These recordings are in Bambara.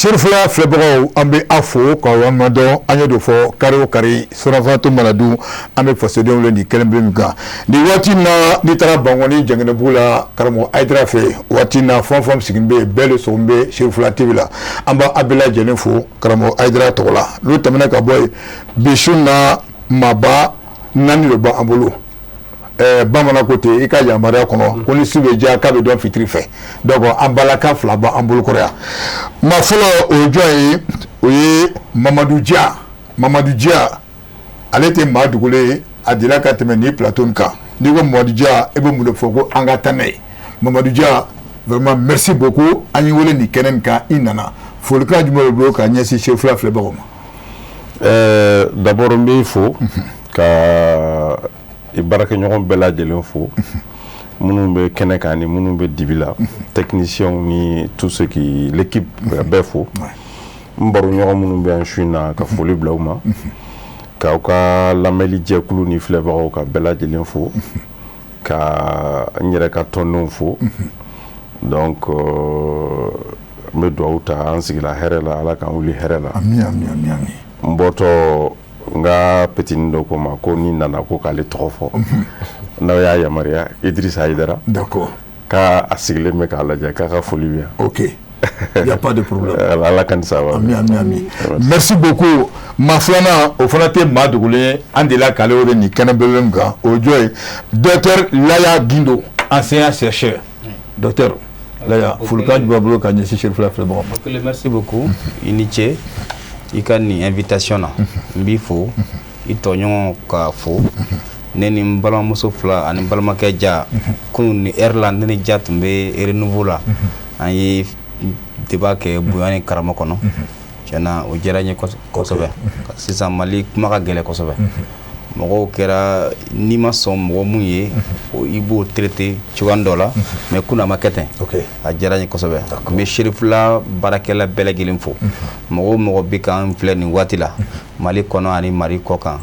Surfla Flebro ambe afo kwa wamado anyo dofo kari surafatu maladu ambe fosede ole ni kelembemga ni wati na litara bangoni jangene bula karamo aidrafe wati na fon sigimbe bele sombe Surfla tibila amba abela jenefo karamo aidra tola lu tamana ka boy bishuna maba nani le ba ambolo bamana côté ika yamara kono koni sibeja ka be don fitri fe donc ambalaka flaba ambolo korea ma folo ojoy oye Mamadou Dia alete madugule adila ka temeni plateau nka ndiko Mamadou Dia ebe mu le fogo angatane Mamadou Dia vraiment merci beaucoup ani wole ni kenen ka inana folka du mo blo ka nyesi Surfla Flebro d'abord mbi fo ka baraka ñoxon bela jelen fo munum be kenekani munum be dibila technicien ni tout ce qui l'équipe be fo mbaru ñoxon munum be en china ka foli blawma ka lameli jekulu ni Flebro ka bela jelen fo ka ñere ka tonnon fo donc me doouta ansigila herela ala kan wuli herela ami mboto nga petindo ko ma ko ni nana ko kale trofo na ya Maria Idrissa Aïdara d'accord ka asigle me ka laja ka foli bien OK il y a pas de problème ala kan ça va ami merci beaucoup ma flana o fanate madugule andela kale o ni kenabelunga o joy docteur Laya Guindo ancien chercheur docteur Laya fulka bablo ka nyesi Surfla Flebro merci beaucoup iniche ikani invitation na mbifo itonyo ka fo neni mbala muso fla ani balma ke ja kunu ni Ireland ni jatumbe renouveau la ayi débat ke buyani karama kono jana o jaranye ko sobe sisa mali kuma ka gele ko sobe mogo kera ni ma som mo muye o ibo traité ciwandola mais kuna makete OK a jaranye ko sobe mais Surfla barakela belegilim fo mogo bikan fleni watila mali kono ani mari kokan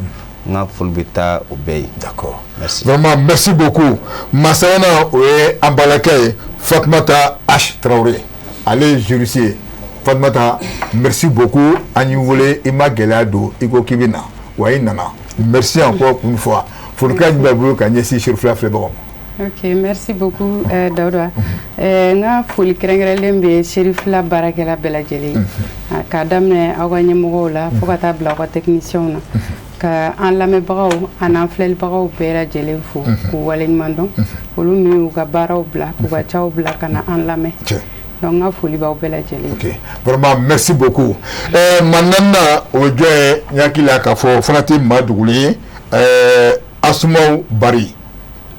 nga fulbita obey d'accord merci vraiment merci beaucoup masana oye ambalake Fatmata H Traoré allez jurissier Fatmata merci beaucoup ani wole ima gelado iko kibina wa inana merci encore une fois pour le cas du babou ka nyesi Surfla Flebro OK merci beaucoup Daouda nga fuli krengrele Surfla barakela belajeli ka damne awanye mogola fokata bla ko technicien na ka an lamebagaw an filɛlibagaw bɛɛ lajɛlen fo k'u waleɲumandɔn olu n'u ka baaraw bila k'u ka caw bila ka na an lamɛn donc n ka foli b'aw bɛɛ lajɛlen. OK vraiment merci beaucoup maintenant o jɔ n hakili la k'a fɔ fana tɛ maa duguli Asumaw Bari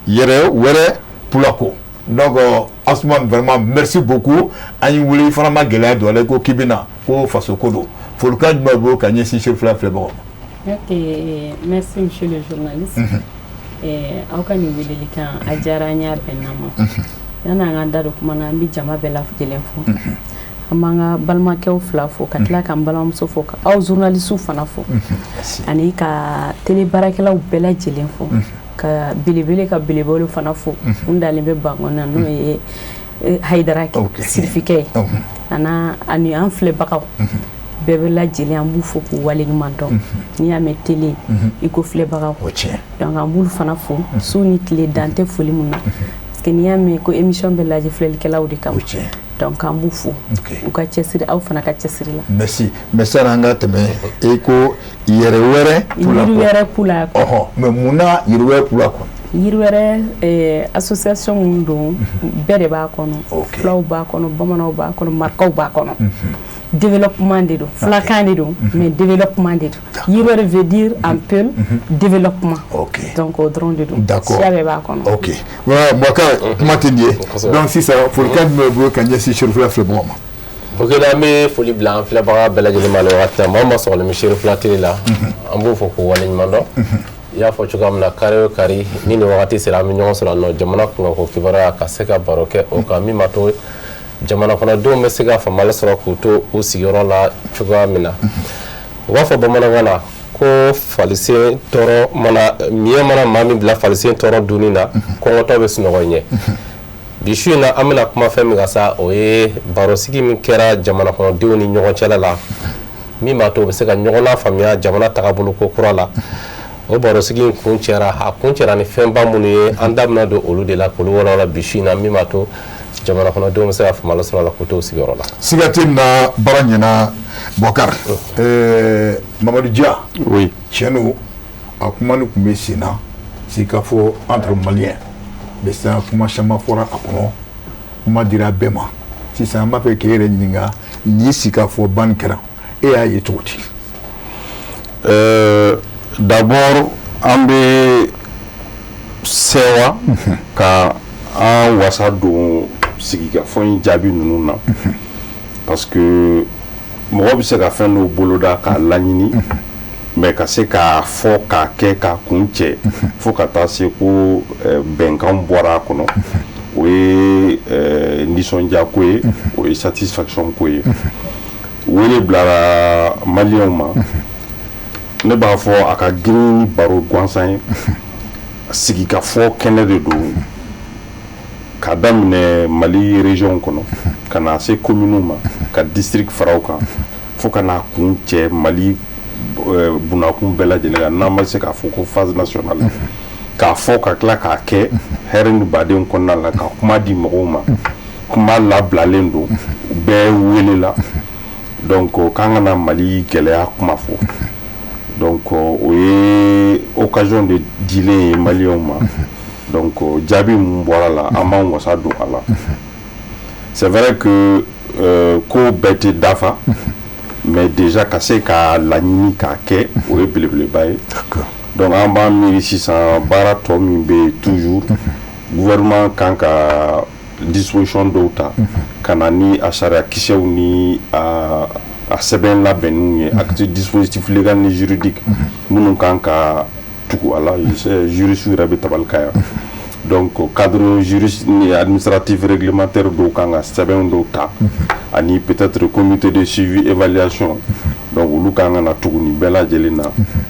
yɛrɛ wɛrɛ Pulako donc Asuman vraiment merci beaucoup an y'i wele fana ma gɛlɛya don a la ko k'i bɛ na ko faso ko don folikan jumɛn b'o ka ɲɛsin Surfla Flebro. OK merci monsieur le journaliste aw ka nin weleli kan a diyara n y'a bɛn nama yana an ka da don kuma na an bɛ jama bɛɛ lajɛlen fo an b'an ka balimakɛw fila fo ka tila k'an balimamuso fo ka aw journalistes fana fo ani ka télé baarakɛlaw bɛɛ lajɛlen fo ka belebele ka belebele fana fo n dalen bɛ Bangɔni na n'o ye Haidara Sirifikɛ ye ani an filɛbagaw bɛɛ bɛ lajɛlen an b'u fo k'u waleɲuman dɔn n'i y'a mɛn télé i ko filɛbagaw donc an b'olu fana fo su ni tile dan tɛ foli mun na parce que n'i y'a mɛn ko émission bɛ lajɛ filɛlikɛlaw de kama donc an b'u fo u ka cɛsiri aw fana ka cɛsiri la merci sani an ka tɛmɛ i ko yiriwɛrɛ Pulako mais mun na yiriwɛrɛ Pulako yiriwɛrɛ association mun don bɛɛ de b'a kɔnɔ fulaw b'a kɔnɔ bamananw b'a kɔnɔ marakaw b'a kɔnɔ développement de don flakan de don mais développement de don yiriwɛrɛ veut dire un peu développement donc o dɔrɔn de don siya bɛɛ b'a kɔnɔ OK voilà moi ka kuma tɛ nin ye donc sisan folikan jumɛn b'o ka ɲɛsin Surfla Flebro ma. OK la an bɛ foli bila an filɛbaga bɛɛ lajɛlen ma nin wagati la maa o maa sɔgɔlen bɛ Surfla télé la an b'o fɔ k'u waleɲuman dɔn i y'a fɔ cogoya min na kari o kari ni nin wagati sera an bɛ ɲɔgɔn sɔrɔ yan nɔ jamana kunnafoni kibaruya ka se ka baro kɛ o kan min ma to jamana kɔnɔdenw bɛ se ka faamuyali sɔrɔ k'u to u sigiyɔrɔ la cogoya min na u b'a fɔ bamanankan na ko falisen tɔɔrɔ mana miɲɛ mana maa min bila falisen tɔɔrɔ dunni na kɔngɔtɔ bɛ sunɔgɔ ɲɛ bi su in na an bɛna kuma fɛn min kan sa o ye barosigi min kɛra jamana kɔnɔdenw ni ɲɔgɔn cɛla la min b'a to u bɛ se ka ɲɔgɔn lafaamuya jamana tagabolo ko kura la o barosigi in kun cɛra a kun cɛra ni fɛnba minnu ye an da bɛna don olu de la k'olu walawala bi su in na min b'a to jamana kɔnɔdenw bɛ se ka faamuyali sɔrɔ a la k'u to u sigiyɔrɔ la. siga tɛ na baara ɲɛna Bokar Mamadou Dia oui tiɲɛ don a kuma ni tun bɛ sen na sikafɔ entre Maliens mais sisan kuma caman fɔra a kɔnɔ kuma dira bɛɛ ma sisan an b'a fɛ k'e yɛrɛ ɲininka ni sikafɔ ban kɛra e y'a ye cogo di. D'abord an bɛ sewa ka an wasa don sigikafɔ in jaabi ninnu na parce que mɔgɔ bɛ se ka fɛn dɔw boloda k'a laɲini mais ka se k'a fɔ k'a kɛ k'a kun cɛ fo ka taa se ko bɛnkan bɔra a kɔnɔ o ye nisɔndiya ko ye o ye satisfaction ko ye wele bilara maliyɛnw ma ne b'a fɔ a ka girin ni baro gansan ye sigikafɔ kɛnɛ de don ka daminɛ Mali région kɔnɔ ka na se communes ma ka district faraw kan fo ka na kun cɛ Mali bunakun bɛɛ lajɛlen kan n'an ma se k'a fɔ ko phase nationale k'a fɔ ka tila k'a kɛ hɛrɛ ni baden kɔnɔna la ka kuma di mɔgɔw ma kuma labilalen don bɛɛ welela donc k'an kana Mali gɛlɛya kuma fɔ donc o ye occasion de dilen ye maliyɛnw ma donc jaabi mun bɔra la an b'an wasa don a la c'est vrai que ko bɛɛ tɛ dafa mais déjà ka se ka laɲini k'a kɛ o ye belebeleba ye donc an b'an miiri sisan baara tɔ min bɛ yen toujours gouvernement kan ka disposition dɔw ta ka na ni a sariya kisɛw ni a sɛbɛn labɛnniw ye acte dispositif légal ni juridique minnu kan ka tugu a la juriste yɛrɛ bɛ tabali kan yan donc cadre juridique ni administratif réglementaire dɔw kan ka sɛbɛn dɔw ta ani peut-être comité de suivi évaluation donc olu kan ka na tugu nin bɛɛ lajɛlen na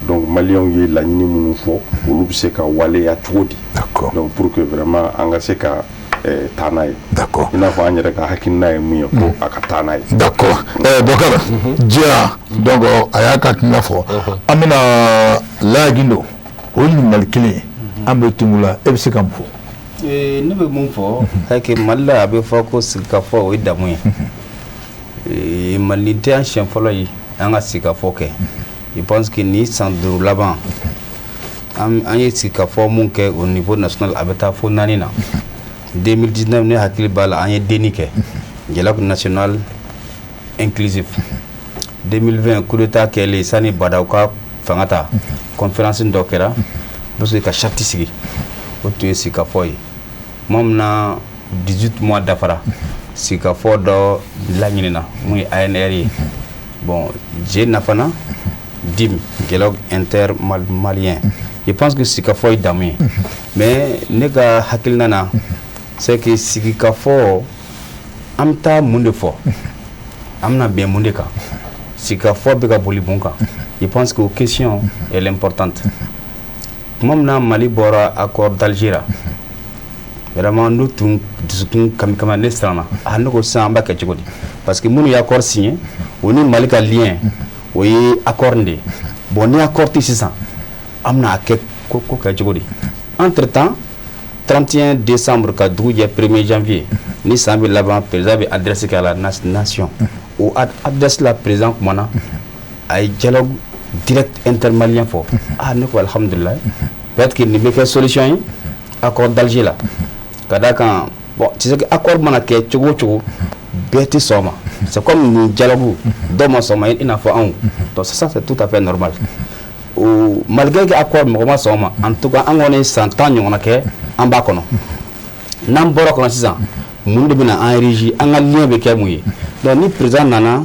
donc maliyɛnw ye laɲini minnu fɔ olu bɛ se ka waleya cogo di donc pour que vraiment an ka se ka taa n'a ye d'accord i n'a fɔ an yɛrɛ ka hakilina ye mun ye ko a ka taa n'a ye d'accord Bokar Dia donc a y'a ka hakilina fɔ an bɛna Lagindo o ɲininkali kelen an bɛ tungu la e bɛ se ka mun fɔ. ne bɛ mun fɔ hake Mali la a bɛ fɔ ko sigikafɔ o ye damu ye Mali tɛ an siɲɛ fɔlɔ ye an ka sigikafɔ kɛ je pense que ni san 5 laban an ye sigikafɔ mun kɛ au niveau national a bɛ taa fo 4 na 2019 ne hakili b'a la an ye denni kɛ dialogue national inclusif 2020 coup d'état kɛlen sani Badaw ka fanga ta conférence dɔ kɛra parce que ka charte sigi o tun ye sigikafɔ ye tuma min na 18 mois dafara sigikafɔ dɔ laɲinina mun ye ANR ye bon je nafana DIM dialogue intermalien je pense que sigikafɔ ye damu ye mais ne ka hakilina na c'est que sigikafɔ an bɛ taa mun de fɔ an bɛna bɛn mun de kan sigikafɔ bɛ ka boli mun kan je pense que o question elle est importante tuma min na Mali bɔra accord d'Alger la vraiment n'u tun dusukun kami ne siranna ne ko sisan an b'a kɛ cogo di parce que minnu ye accord signé o ni Mali ka lien o ye accord de ye bon ni accord tɛ sisan an bɛna a kɛ ko kɛ cogo di entre temps 31 décembre ka dugu jɛ 1er janvier ni san bɛ laban président bɛ adresse kɛ a la nation o adresse la président kumana a ye dialogue direct intermalien fɔ ne ko alhamdulillah peut-être que nin bɛ kɛ solution ye accord d'Alger la ka d'a kan bon tu sais que accord mana kɛ cogo o cogo bɛɛ tɛ sɔn ma c'est comme nin dialogue dɔw ma sɔn ma i n'a fɔ anw donc ça c'est tout à fait normal malgré que accord mɔgɔ ma sɔn ma en tout cas an kɔni san 10 ɲɔgɔnna kɛ an b'a kɔnɔ n'an bɔra kɔnɔ sisan mun de bɛna an régi an ka lien bɛ kɛ mun ye donc ni président nana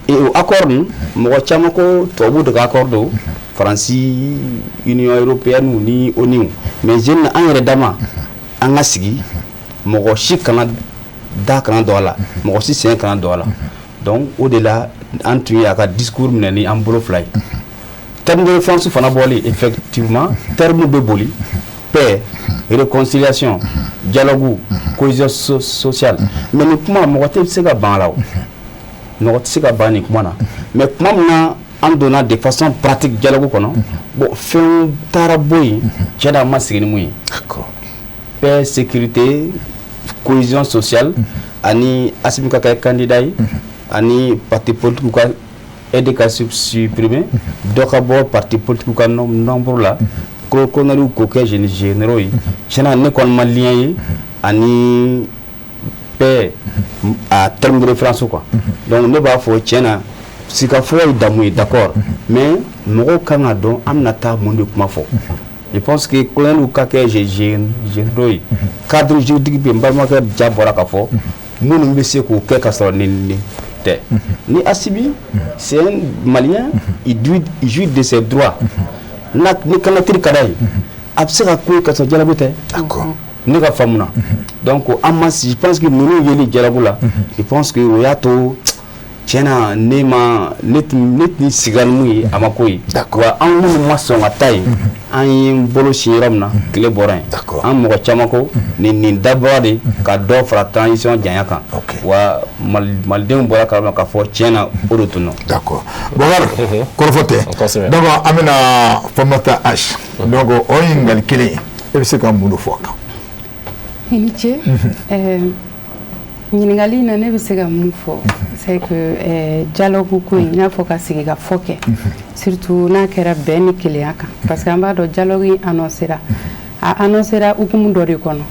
o accord ninnu mɔgɔ caman ko tubabuw de ka accord don Faransi Union européenne ni ONU mais jeune an yɛrɛ dama an ka sigi mɔgɔ si kana da kana don a la mɔgɔ si sen kana don a la donc o de la an tun ye a ka discours minɛ ni an bolo fila ye terme de référence fana bɔlen effectivement terme bɛ boli paix, réconciliation, dialogue, cohésion sociale. Mais nous pouvons c'est que nous c'est mais comment en donnant de façon pratique dialogue bon fait un taraboy j'ai d'accord paix sécurité cohésion sociale ani asimika kay candidat ani parti politique ko éducation supprimé donc d'abord parti politique ko nombre là ko ngalu ko ke jeune généraux yi chena ne kon malien yi ani paix à terme de référence quoi donc ne ba fo chena sika fo damu d'accord mais moko kanga don amnata monde kuma fo je pense que colonel ou kake généraux yi cadre juridique bi mbama ka jabora ka fo munu be se ko ke ka so ni Asibi c'est un malien il jouit de ses droits nak ni kana tir kadai absera ko ka so jalabote d'accord ni ka famuna donc je pense que nous yeli jalabula je pense que yato tiena nema net ni sigalmu amakoy wa an mu mason atay an bolo shiramna kle borin an mo chamako ni dabade ka do fra transition janyaka wa maldem bora ka fo tiena orotuno d'accord bogar korfote donc amena formata h donc on ngal kele e se ka mundu foka iniche ɲininkali na ne bɛ se ka mun fɔ c'est que dialogue ko in n'a fɔ ka sigi ka fɔ kɛ surtout n'a kɛra bɛn ni kelenya kan parce que an b'a dɔn dialogue annoncera hukumu dɔ de kɔnɔ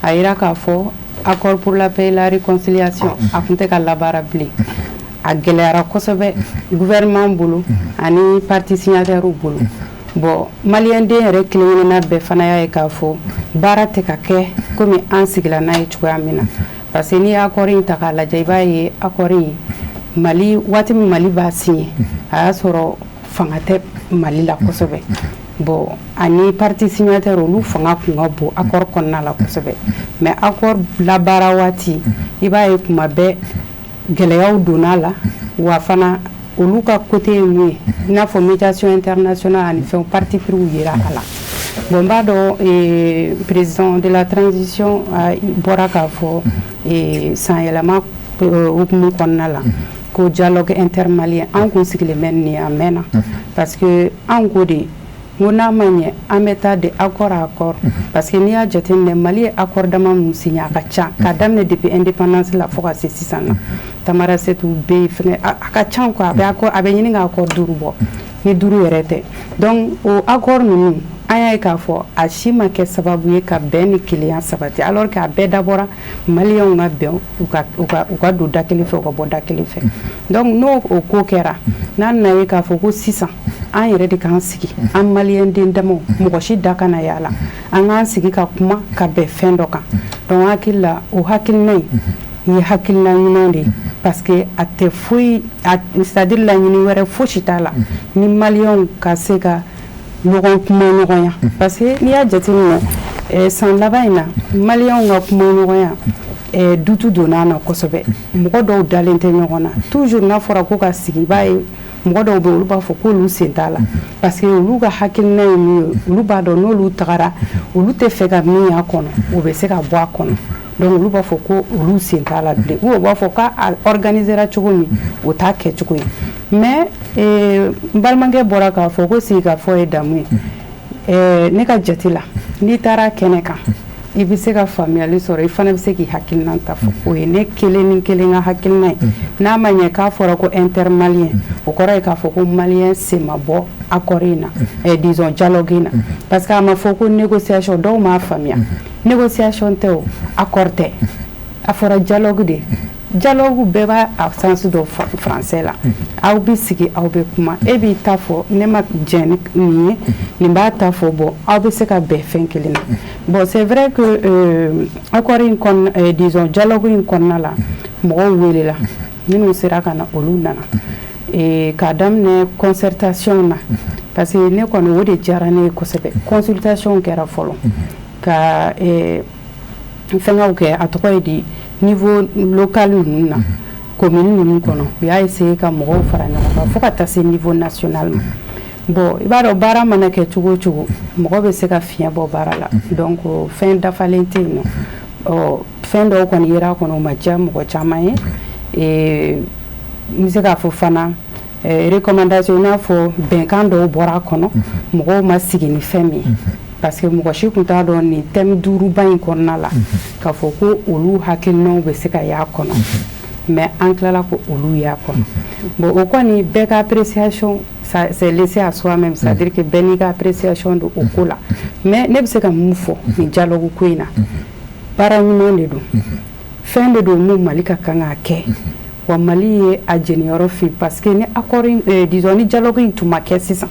a yira k'a fɔ accord pour la paix et la réconciliation a tun tɛ ka labaara bilen a gɛlɛyara kosɛbɛ gouvernement bolo ani parti signataires bolo bon malien den yɛrɛ kelen-kelenna bɛɛ fana y'a ye k'a fɔ baara tɛ ka kɛ komi an sigila n'a ye cogoya min na parce que ni accord in ta k'a lajɛ i b'a ye accord in Mali waati min Mali b'a signé a y'a sɔrɔ fanga tɛ Mali la kosɛbɛ bon ani parti signataire olu fanga kun ka bon accord kɔnɔna la kosɛbɛ mais accord labaara waati i b'a ye kuma bɛɛ gɛlɛyaw donna la wa fana olu ka côté ye mun ye i n'a fɔ médiation internationale ani fɛnw parti pris yira a la bon b'a dɔn président de la transition bɔra k'a fɔ san yɛlɛma hukumu kɔnɔna la ko dialogue intermalien an kun sigilen bɛ nin a mɛnna parce que an ko de ngo n'a ma ɲɛ an bɛ taa de accord à accord parce que n'i y'a jateminɛ Mali ye accord dama mun signé a ka ca k'a daminɛ depuis indépendance la fo ka se sisan na Tamaracet bɛ yen fɛngɛ a ka ca quoi a bɛ ɲini ka accord 5 bɔ ni 5 yɛrɛ tɛ donc o accord ninnu an y'a ye k'a fɔ a si ma kɛ sababu ye ka bɛn ni kelenya sabati alors que a bɛɛ dabɔra maliyɛnw ka bɛn u ka don da kelen fɛ u ka bɔ da kelen fɛ donc n'o o ko kɛra n'an na ye k'a fɔ ko sisan an yɛrɛ de k'an sigi an maliyɛn den damaw mɔgɔ si da kana yala an k'an sigi ka kuma ka bɛn fɛn dɔ kan donc hakili la o hakilina in ye hakilina ɲuman de ye parce que a tɛ foyi c'est-à-dire laɲini wɛrɛ fosi t'a la ni maliyɛnw ka se ka ɲɔgɔn kuma ɲɔgɔnya parce que n'i y'a jateminɛ san laban in na maliyɛnw ka kuma ɲɔgɔnya dutu donna an na kosɛbɛ mɔgɔ dɔw dalen tɛ ɲɔgɔn na toujours n'a fɔra ko ka sigi i b'a ye mɔgɔ dɔw bɛ olu b'a fɔ k'olu sen t'a la parce que olu ka hakilina ye min ye olu b'a dɔn n'olu tagara olu tɛ fɛ ka min y'a kɔnɔ o bɛ se ka bɔ a kɔnɔ donc olu b'a fɔ ko olu sen t'a la bilen ou b'a fɔ k'a organisera cogo min o t'a kɛ cogo ye mais n balimakɛ bɔra k'a fɔ ko sigi ka fɔ ye damu ye ne ka jate la n'i taara kɛnɛ kan i bɛ se ka faamuyali sɔrɔ i fana bɛ se k'i hakilina ta fɔ o ye ne kelen ni kelen ka hakilina ye n'a ma ɲɛ k'a fɔra ko intermalien o kɔrɔ ye k'a fɔ ko malien sen ma bɔ accord in na disons dialogue in na parce que a ma fɔ ko négociation dɔw m'a faamuya négociation tɛ o accord tɛ a fɔra dialogue de dialogue bɛɛ b'a sens dɔ français la aw bɛ sigi aw bɛ kuma e b'i ta fɔ ne ma jɛn nin ye nin b'a ta fɔ bɔ aw bɛ se ka bɛn fɛn kelen na bon c'est vrai que accord in kɔnɔna disons dialogue in kɔnɔna la mɔgɔw welela minnu sera ka na olu nana k'a daminɛ concertation na parce que ne kɔni o de diyara ne ye kosɛbɛ consultation kɛra fɔlɔ ka fɛngɛw kɛ a tɔgɔ ye di niveau local ninnu na commune ninnu kɔnɔ u y'a essayer ka mɔgɔw fara ɲɔgɔn kan fo ka taa se niveau national ma bon i b'a dɔn baara mana kɛ cogo o cogo mɔgɔ bɛ se ka fiɲɛ bɔ baara la donc fɛn dafalen tɛ yen nɔ fɛn dɔw kɔni yera kɔnɔ o ma diya mɔgɔ caman ye n bɛ se k'a fɔ fana recommandation i n'a fɔ bɛnkan dɔw bɔra a kɔnɔ mɔgɔw ma sigi ni fɛn min ye parce que mɔgɔ si tun t'a dɔn nin thème 5ba in kɔnɔna la k'a fɔ ko olu hakilinaw bɛ se ka y'a kɔnɔ mais an tilala ko olu y'a kɔnɔ bon o kɔni bɛɛ ka appréciation c'est laissé à soi-même c'est-à-dire que bɛɛ n'i ka appréciation don o ko la mais ne bɛ se ka mun fɔ nin dialogue ko in na baara ɲuman de don fɛn de don mun Mali ka kan k'a kɛ wa Mali ye a jeniyɔrɔ fin parce que ni accord disons ni dialogue in tun ma kɛ sisan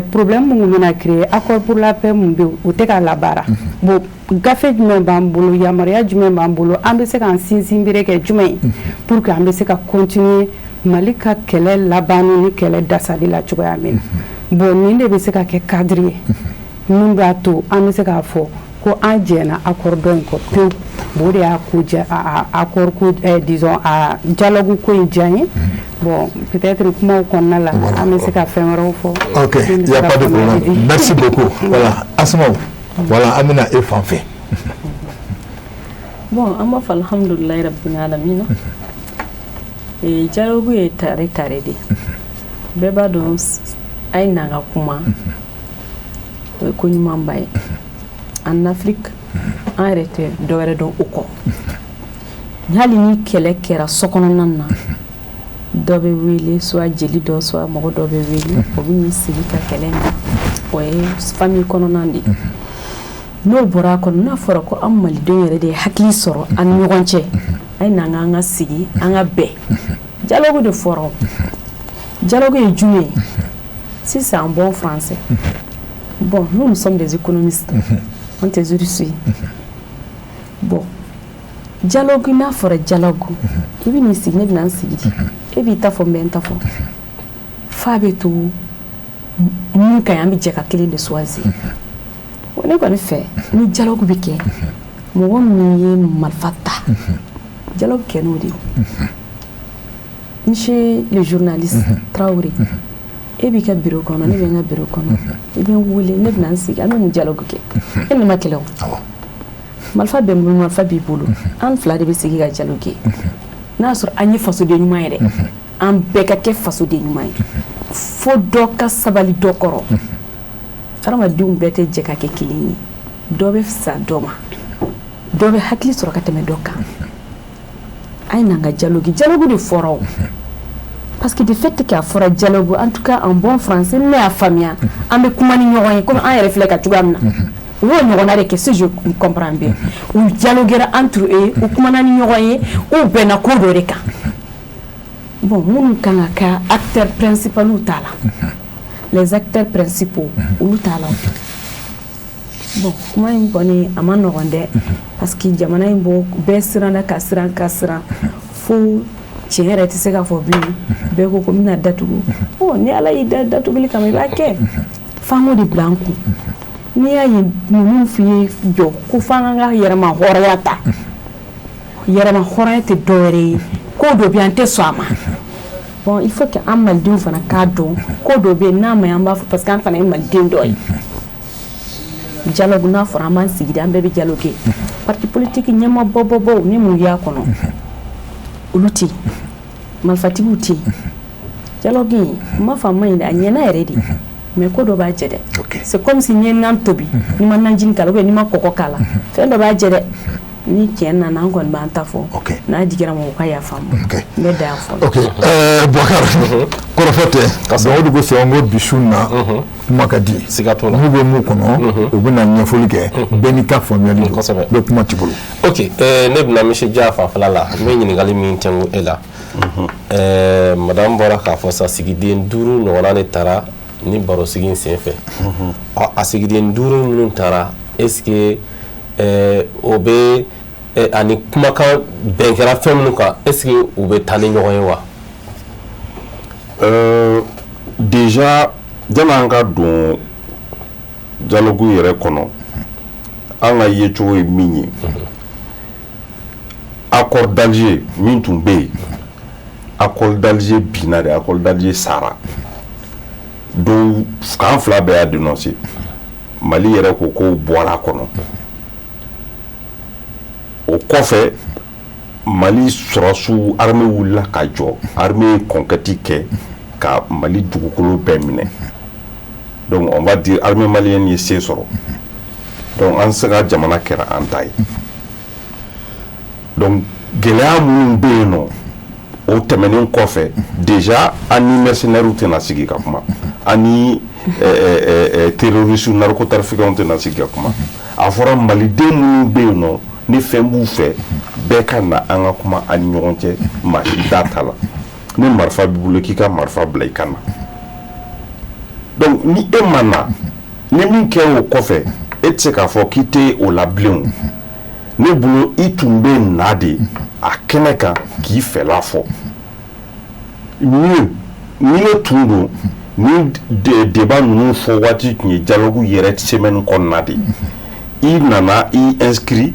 problème mun bɛna créer accord pour la paix mun bɛ yen o tɛ ka labaara bon gafe jumɛn b'an bolo yamaruya jumɛn b'an bolo an bɛ se k'an sinsin bere kɛ jumɛn ye pour que an bɛ se ka continuer Mali ka kɛlɛ labanni ni kɛlɛ dasali la cogoya min na bon nin de bɛ se ka kɛ cadre ye min b'a to an bɛ se k'a fɔ ko an jɛna accord dɔ in kɔ pewu o de y'a ko accord ko disons a dialogue ko in diya n ye bon peut-être kumaw kɔnɔna la an bɛ se ka fɛn wɛrɛw fɔ. Ok, il n'y a pas de problème. Merci beaucoup. Voilà, Asmaou. Voilà, an bɛna e fan fɛ. Bon, an b'a fɔ alhamdulilayi rabbil alamin dialogue ye tare de bɛɛ b'a dɔn a ye n'an ka kuma o ye ko ɲumanba ye en Afrique an yɛrɛ tɛ dɔwɛrɛ dɔn o kɔ hali ni kɛlɛ kɛra sokɔnɔna na dɔ bɛ wele soit jeli dɔ soit mɔgɔ dɔ bɛ wele o bɛ n'i sigi ka kɛlɛ na o ye famille kɔnɔna de n'o bɔra a kɔnɔ n'a fɔra ko an malidenw yɛrɛ de ye hakili sɔrɔ an ni ɲɔgɔn cɛ a ye n'an k'an ka sigi an ka bɛn dialogue de fɔra o dialogue ye jumɛn ye si c'est en bon français bon nous sommes des économistes on tɛ juristes ye bon dialogue n'a fɔra dialogue i bɛ n'i sigi ne bɛna n sigi e b'i ta fɔ n bɛ n ta fɔ f'a bɛ to mun ka ɲi an bɛ jɛ ka kelen de choisir ne kɔni fɛ ni dialogue bɛ kɛ mɔgɔ min ye marifa ta dialogue kɛ n'o de ye monsieur le journaliste Traoré e b'i ka bureau kɔnɔ ne bɛ n ka bureau kɔnɔ i bɛ n wele ne bɛna n sigi an bɛ nin dialogue kɛ e ni ma kɛlɛ o marifa bɛ n bolo marifa b'i bolo an fila de bɛ sigi ka dialogue kɛ n'a sɔrɔ an ye fasoden ɲuman ye dɛ an bɛɛ ka kɛ fasoden ɲuman ye fo dɔ ka sabali dɔ kɔrɔ adamadenw bɛɛ tɛ jɛ ka kɛ kelen ye dɔ bɛ fisa dɔ ma dɔ bɛ hakili sɔrɔ ka tɛmɛ dɔ kan a ye n'an ka dialogue de fɔra o parce que de fait k'a fɔra dialogue en tout cas en bon français ne y'a faamuya an bɛ kuma ni ɲɔgɔn ye comme an yɛrɛ filɛ ka cogoya min na u y'o ɲɔgɔnna de kɛ si je comprends bien u dialoguera entre eux u kumana ni ɲɔgɔn ye u bɛnna ko dɔ de kan bon minnu kan ka kɛ acteurs principaux t'a la les acteurs principaux olu t'a la bon kuma in kɔni a ma nɔgɔn dɛ parce que jamana in bɔ bɛɛ siranna ka siran fo tiɲɛ yɛrɛ tɛ se ka fɔ bilen bɛɛ ko ko n bɛna datugu ni ala y'i da datuguli kama i b'a kɛ f'an k'o de bila an kun n'i y'a ye ninnu f'i ye jɔ ko f'an ka yɛrɛma hɔrɔnya ta yɛrɛma hɔrɔnya tɛ dɔwɛrɛ ye ko dɔ bɛ yen an tɛ sɔn a ma bon il faut que an malidenw fana k'a dɔn ko dɔ bɛ yen n'a ma ɲi an b'a fɔ parce que an fana ye maliden dɔ ye dialogue n'a fɔra an b'an sigi de an bɛɛ bɛ dialogue kɛ parti politique ɲɛma bɔ ni mun y'a kɔnɔ olu tɛ yen marifatigiw tɛ yen dialogue in n m'a fɔ a ma ɲi dɛ a ɲɛna yɛrɛ de mais ko dɔ b'a jɛ dɛ c'est comme si n ye nan tobi ni ma nanjini k'a la ou bien ni ma kɔgɔ k'a la fɛn dɔ b'a jɛ dɛ ni tiɲɛ nana an kɔni b'an ta fɔ n'a digira mɔgɔw ka yafa n ma n bɛ dan fɔlɔ. Ok, Boubacar kɔrɔfɔ tɛ donc o de kosɔn n ko bi su in na kuma ka di n'u bɛ mun kɔnɔ u bɛ na ɲɛfɔli kɛ bɛɛ n'i ka faamuyali don bɛɛ kuma t'i bolo. Ok, ne bɛna monsieur Dia fanfɛla la n bɛ ɲininkali min tɛnku e la madame bɔra k'a fɔ sa sigiden 5 ɲɔgɔnna de taara ni barosigi in senfɛ a sigiden 5 minnu taara est-ce que o bɛ ani kumakan bɛn kɛra fɛn minnu kan est-ce que u bɛ taa ni ɲɔgɔn ye wa? Déjà yani an ka don dialogue yɛrɛ kɔnɔ an ka yecogo ye min ye accord d'Alger min tun bɛ yen accord d'Alger binna de accord d'Alger sara donc k'an fila bɛɛ y'a dénoncé Mali yɛrɛ ko ko bɔra kɔnɔ o kɔfɛ Mali sɔrɔsiw armée wulila ka jɔ armée conquête kɛ ka Mali dugukolo bɛɛ minɛ donc on va dire armée malienne ye se sɔrɔ donc an se ka jamana kɛra an ta ye donc gɛlɛya minnu bɛ yen nɔ o tɛmɛnen kɔfɛ déjà an ni mercenaires tɛna sigi ka kuma an ni terroristes narcotrafiquants tɛna sigi ka kuma a fɔra maliden minnu bɛ yen nɔ ni fɛn b'u fɛ bɛɛ ka na an ka kuma an ni ɲɔgɔn cɛ maa si da t'a la ni marifa b'i bolo k'i ka marifa bila i kan na donc ni e ma na ni min kɛ o kɔfɛ e tɛ se k'a fɔ k'i tɛ o la bilen ne bolo i tun bɛ na de a kɛnɛ kan k'i fɛla fɔ ni ne tun don ni débat ninnu fɔ waati tun ye dialogue yɛrɛ semaine kɔnɔna de i nana i inscrit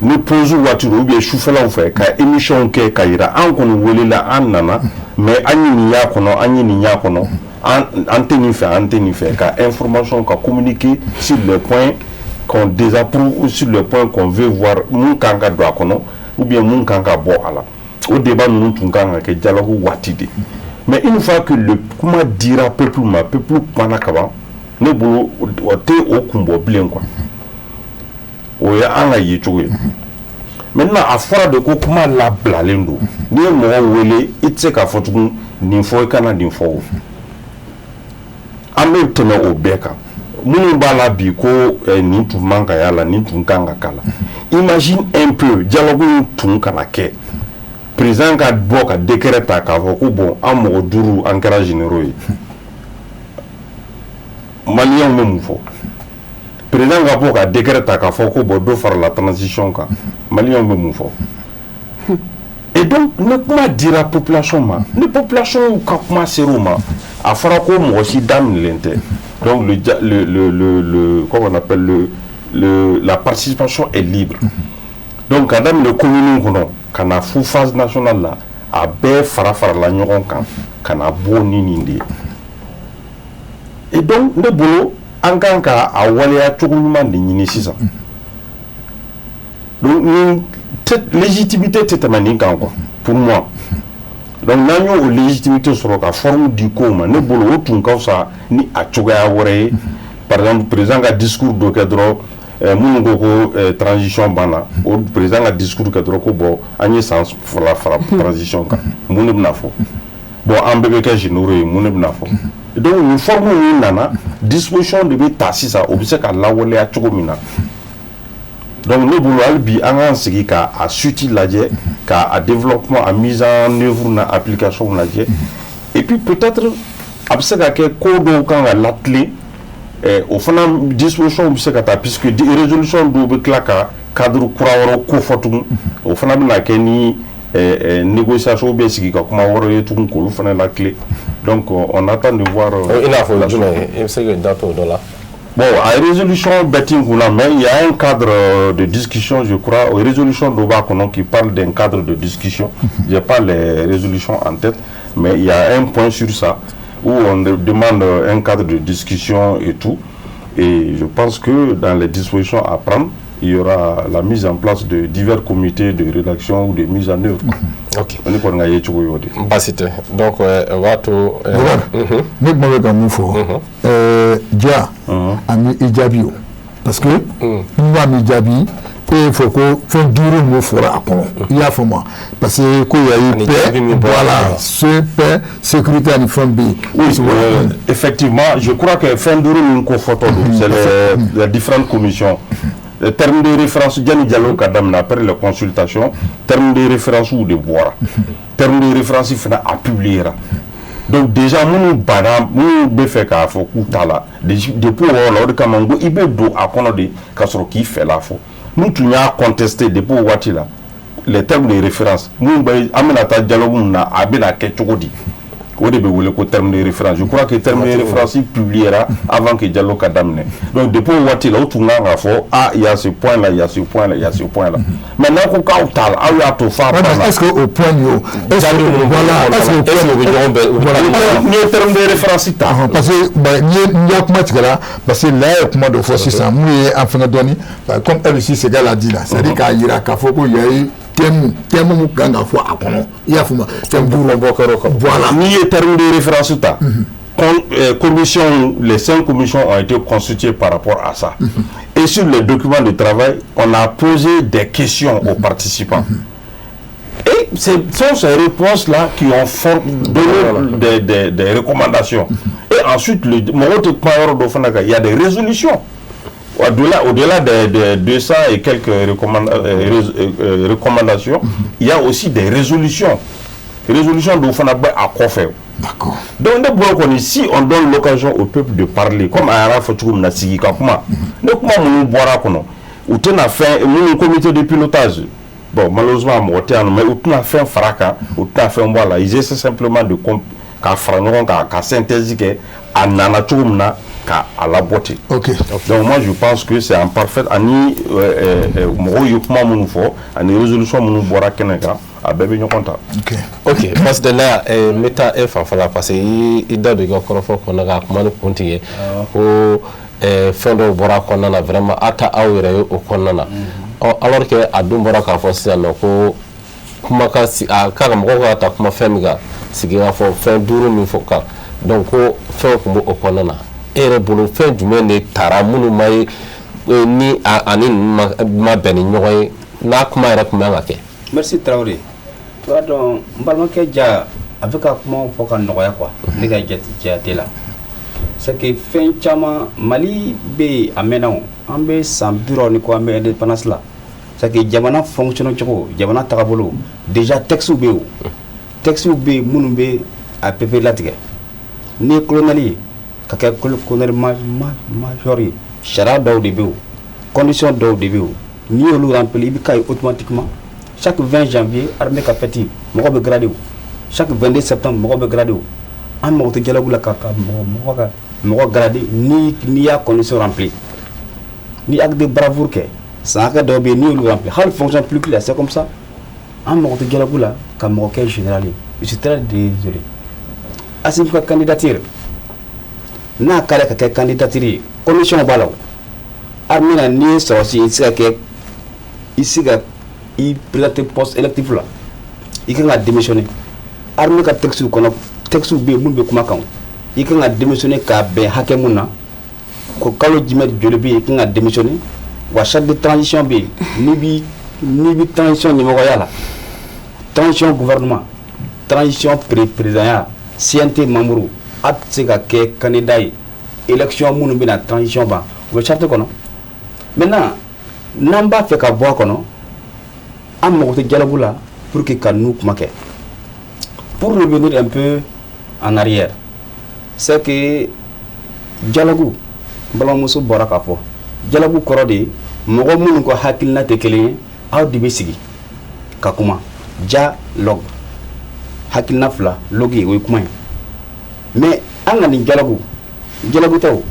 ni pause waati ou bien sufɛlaw fɛ ka émission kɛ ka yira an kɔni welela an nana mais an ye nin y'a kɔnɔ an ye nin y'a kɔnɔ an tɛ nin fɛ an tɛ nin fɛ ka information ka communiquer sur les points qu'on désapprouve ou sur les points qu'on veut voir mun kan ka don a kɔnɔ ou bien mun kan ka bɔ a la o débat ninnu tun kan ka kɛ dialogue waati de mais une fois que le kuma dira peuple ma peuple kumana ka ban ne bolo o tɛ o kun bɔ bilen quoi o ye an ka ye cogo ye maintenant a fɔra de ko kuma labilalen don n'i ye mɔgɔ wele i tɛ se k'a fɔ tugun nin fɔ i kana nin fɔ o an bɛ tɛmɛ o bɛɛ kan minnu b'a la bi ko nin tun man ka y'a la nin tun kan ka k'a la imagine un peu dialogue in tun kana kɛ président ka bɔ ka décret ta k'a fɔ ko bon an mɔgɔ 5 an kɛra généraux ye maliyɛnw bɛ mun fɔ président ka bɔ ka décret ta k'a fɔ ko bon dɔ fara la transition kan maliyɛnw bɛ mun fɔ et donc ne kuma dira population ma ni population ka kuma ser'u ma a fɔra ko mɔgɔ si daminɛlen tɛ donc comment on appelle la participation est libre donc ka daminɛ commune kɔnɔ ka na fo phase nationale la a bɛɛ fara-farala ɲɔgɔn kan ka na bɔ ni nin de ye et donc ne bolo an kan ka a waleya cogo ɲuman de ɲini sisan donc ni légitimité tɛ tɛmɛ nin kan quoi pour moi donc n'an y'o légitimité sɔrɔ ka forme di kow ma ne bolo o tun ka fisa ni a cogoya wɛrɛ ye par exemple président ka discours dɔ kɛ dɔrɔn minnu ko ko transition banna o président ka discours kɛ dɔrɔn ko bon an ye san fila fara transition kan mun de bɛna fɔ bon an bɛɛ bɛ kɛ généraux ye mun de bɛna fɔ donc nin forme min nana disposition de bɛ ta sisan o bɛ se ka lawaleya cogo min na donc ne bolo hali bi an k'an sigi ka a suite lajɛ ka a développement a mise en œuvre na application lajɛ et puis peut-être a bɛ se ka kɛ ko dɔw kan ka latilen o fana disposition bɛ se ka taa puisque résolution dɔw bɛ tila ka cadre kura wɛrɛw ko fɔ tugun o fana bɛna kɛ ni négociation bɛ sigi ka kuma wɛrɛ ye tugun k'olu fana latilen donc on attend de voir. i n'a fɔ jumɛn i bɛ se ka da t'o dɔ la. Bon, à la résolution mais il y a un cadre de discussion, je crois, aux résolutions d'Obakono qui parle d'un cadre de discussion. Je n'ai pas les résolutions en tête, mais il y a un point sur ça où on demande un cadre de discussion et tout. Et je pense que dans les dispositions à prendre, il y aura la mise en place de divers comités de rédaction ou de mise en œuvre. Ok. On est pour gagner tout le monde. Basité. Donc, wato. Ne m'avez pas moufo. Dia, ami Ijabi. Parce que nous avons Ijabi. Il faut qu'on fasse du renouveau fort à Pont. Il y a fait moi. Parce que qu'il y a eu paix, voilà, ce paix, sécurité à l'Ifon B. Oui, effectivement, je crois que fin de renouveau c'est les différentes commissions. Le terme de référence, Diani Diallo Kadam après les consultations, terme de référence ou de boire. Terme de référence, il faut publier. Donc déjà, nous badam, nous beffe ka fo kutala. Depuis on a kamango, il be do akono de kasoro qui fait la fo. Nous tu n'as contesté depuis watila les termes de référence. Nous be amenata dialogue na abena ketchogodi. au début, le terme de référence. Je crois que le terme de référence il publiera avant que Diallo Kadamne. Donc, depuis où il a tout il y a ce point-là, il y a ce point-là, il y a ce point-là. Maintenant, quand on parle, est-ce qu'au point où le terme de référence est parce que parce que là, comment de fois, c'est ça, comme elle aussi, c'est qu'elle a dit là, c'est-à-dire qu'il y a eu terme ganga fois à kono il y a fuma terme voilà ni terme de référence ta commission les 5 commissions ont été constituées par rapport à ça et sur les documents de travail on a posé des questions aux participants et ce sont ces réponses là qui ont donné des recommandations et ensuite il y a des résolutions. Au-delà de 200 et quelques recommandations, il y a aussi des résolutions. Résolutions de Fanabé à quoi faire. D'accord. Donc, si on donne l'occasion au peuple de parler, comme Ayara Fotoum Nassigi Kapuma, nous on a fait un comité de pilotage. Bon, malheureusement, mais on a fait un fracas, on a fait un voilà. Ils essaient simplement de synthétiser à Nanatoumna à la beauté. Ok. Donc moi je pense que c'est en parfaite ani ani résolution mon bora kenega a bébé nyonta. Ok. Ok, parce que là meta e fa fala parce que il da de ko fo ko na kuma continue ko fendo bora ko na vraiment ata awire o ko na alors que adum bora ka fo siano ko kuma ka si ka mo ko ta kuma femiga sigira fo fin duru mi fo ka donc ko fe ko o ko na ere bolo fɛn jumɛn de taara minnu ma ye ni ani ma bɛn ni ɲɔgɔn ye n'a kuma yɛrɛ tun bɛ ka kɛ. Merci Traoré. Tu vois donc n balimakɛ ja a bɛ ka kuma fɔ ka nɔgɔya quoi ne ka jate la c'est que fɛn caman Mali bɛ yen a mɛnna o an bɛ san 50 ni ko an bɛ indépendance la c'est que jamana fonctionne cogo jamana tagabolo déjà textes bɛ yen o textes bɛ yen minnu bɛ a pepe latigɛ ni colonel ye ka kɛ colonel major ye sariya dɔw de bɛ yen condition dɔw de bɛ yen n'i y'olu remplir i bɛ k'a ye automatiquement chaque 20 janvier armée ka fête mɔgɔ bɛ gradé o chaque 22 septembre mɔgɔ bɛ gradé o an mago tɛ dialogue la ka mɔgɔ gradé n'i y'a condition remplir ni acte de bravoure kɛ san hakɛ dɔw bɛ yen n'i y'olu remplir hali fonction publique la c'est comme ça an mago tɛ dialogue la ka mɔgɔ kɛ général ye je suis très désolé Assimi ka candidature n'a kale ka kɛ candidature commission b'a la armée na n'i ye sɔrɔsi i se ka i présenter poste électif la i kan ka démissionner armée ka texte kɔnɔ texte bɛ yen minnu bɛ kuma kan i kan ka démissionner k'a bɛn hakɛ mun na ko kalo jumɛn joli bɛ yen i kan ka démissionner wa charte de transition bɛ yen n'i bi transition ɲɛmɔgɔya la transition gouvernement transition présidentielle CNT membre a tɛ se ka kɛ candidat ye élection minnu bɛ na transition ban o bɛ charte kɔnɔ maintenant n'an b'a fɛ ka bɔ a kɔnɔ an mago tɛ dialogue la pour que ka n'u kuma kɛ pour revenir un peu en arrière c'est que dialogue balimamuso bɔra k'a fɔ dialogue kɔrɔ de ye mɔgɔ minnu ka hakilina tɛ kelen ye aw de bɛ sigi ka kuma dialogue hakilina fila logi o ye kuma ye mais an ka nin dialogue tɛ o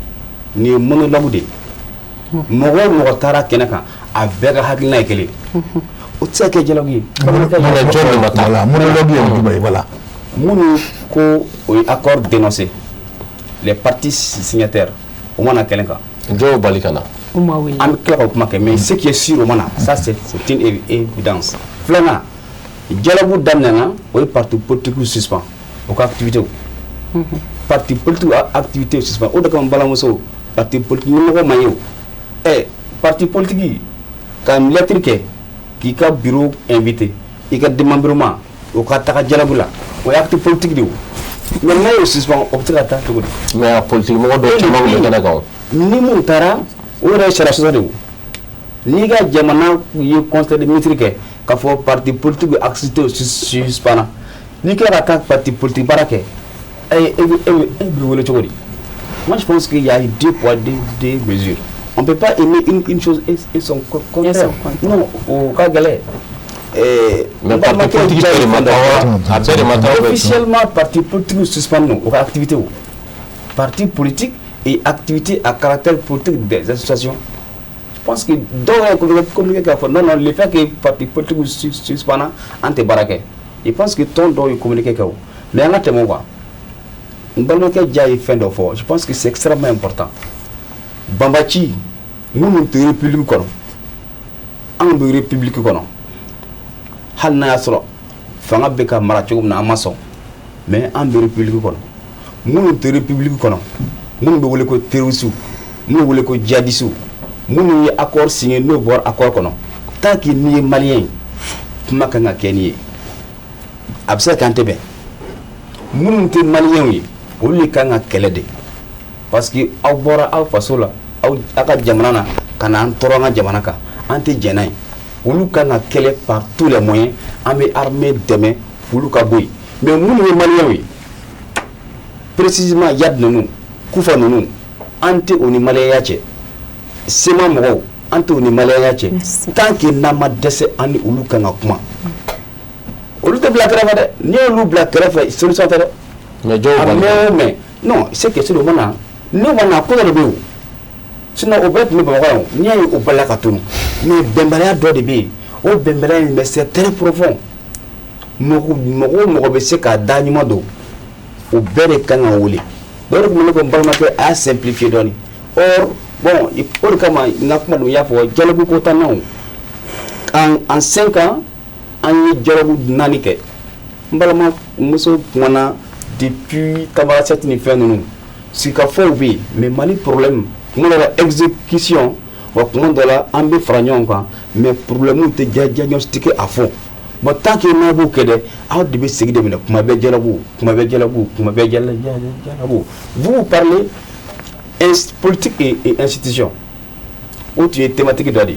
nin ye monologue de ye mɔgɔ o mɔgɔ taara kɛnɛ kan a bɛɛ ka hakilina ye kelen o tɛ se ka kɛ dialogue ye monologue ye jumɛn ye voilà minnu ko o ye accord dénoncé les partis signataires o mana kɛnɛ kan jɔnw bali ka na an bɛ tila ka kuma kɛ mais ce qui est sûr o mana ça c'est une évidence filanan dialogue daminɛna o ye parti politique suspend o ka activité parti politique activité suspend o de kama balimamuso parti politique ɲɛmɔgɔ man ye o parti politique ka lettre kɛ k'i ka bureau invité i ka démembrement o ka taga dialogue la o ye acte politique de o mais n'a y'o suspend o bɛ se ka taa cogo di. mais a politique mɔgɔ dɔw caman bɛ kɛnɛ kan o. ni mun taara o yɛrɛ ye sariya sɔsɔ de o n'i ka jamana ye conseil de ministre kɛ k'a fɔ parti politique activité suspend n'i kila ka taa parti politique baara kɛ e bɛ wele cogo di. moi je pense qu'il y a deux poids deux mesures. On ne peut pas aimer une chose et son contraire. Non, au cas galère. mais parti politique officiellement parti politique suspend nos activités. Parti politique et activités à caractère politique des associations. Je pense que dans la communication, non, le fait que parti politique suspend ante barake. Je pense que ton doit communiquer. Mais en attendant quoi, je pense que c'est extrêmement important. Bambachi, nous sommes une république. Nous république. Hal na yasro fanga beka maracho na amaso mais en république kono mun te république kono mun be wole ko terrorisme mun wole ko djihadisu mun yi accord signé no bor accord kono tant que ni malien maka nga keni absa kante be mun te malien yi wole ka nga kelede parce que aw bora aw fasola aw aka jamana na kana toronga jamana ka ante jenay olu kan ka kɛlɛ par tous les moyens an bɛ armée dɛmɛ olu ka bɔ yen mais minnu ye maliyɛnw ye précisément Yad ninnu Kufa ninnu an tɛ o ni maliyɛnya cɛ Sema mɔgɔw an tɛ o ni maliyɛnya cɛ tant que n'an ma dɛsɛ an ni olu kan ka kuma olu tɛ bila kɛrɛfɛ dɛ n'i y'olu bila kɛrɛfɛ solution tɛ dɛ mais non c'est que c'est le moment ne kɔni ko dɔ de bɛ yen sinon o bɛɛ tun bɛ Bamakɔ yan n'i y'a ye o balila ka tunu mais bɛnbaliya dɔ de bɛ yen o bɛnbaliya in mais c'est très profond mɔgɔ bɛ se k'a da ɲuman don o bɛɛ de kan ka wele dɔw de tun bɛ ne ko n balimakɛ a y'a simplifier dɔɔni or bon o de kama n ka kuma dun y'a fɔ dialogue ko t'an na o en 5 ans an ye dialogue 4 kɛ n balimamuso kumana depuis tabarasɛti ni fɛn ninnu sigikafɔw bɛ yen mais Mali problème kuma dɔ la exécution wa kuma dɔ la an bɛ fara ɲɔgɔn kan mais problème tɛ diagnostic a fɔ bon tant que n'a b'o kɛ dɛ aw de bɛ segin de minɛ kuma bɛɛ dialogue vous parlez politique et institution o tun ye thématique dɔ de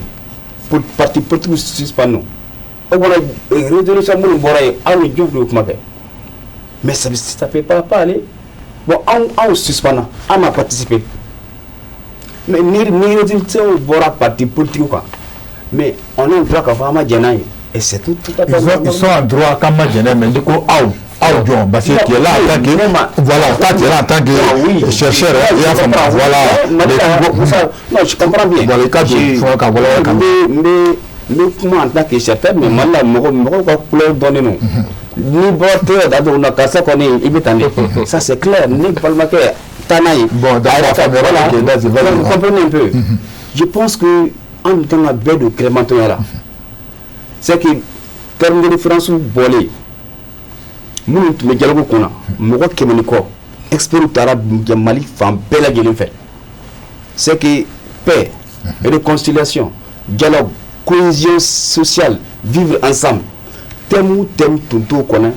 pour parti politique suspend o kɔnɔ résolution minnu bɔra yen aw ni jɔn de ye kuma kɛ mais ça peut pas aller bon anw suspend an ma participer mais ni résolution bɔra parti politique quoi mais on est en droit k'a fɔ an ma jɛn n'a ye et c'est tout à fait ils sont en droit k'an ma jɛn n'a ye mais ni ko aw John, parce que tu es là en tant que voilà, toi tu es là en tant que chercheur, il y a voilà. Non, je comprends bien. Dans le cas du fond qu'à voilà mais comment en tant que chercheur, mais maintenant on va couleur donner nous. Ni botte d'abord on a cassé qu'on est ibitane. Ça c'est clair, ni palmaké tanaï. Bon, d'accord, voilà. Vous comprenez un peu. Je pense que en tant que bête de Clémenton là, c'est que terme de différence ou bolé. Nous tun bɛ dialogue kunna mɔgɔ 100 ni kɔ experts taara Mali fan bɛɛ lajɛlen fɛ c'est que paix réconciliation dialogue cohésion sociale vivre ensemble thème tun t'o kɔnɔ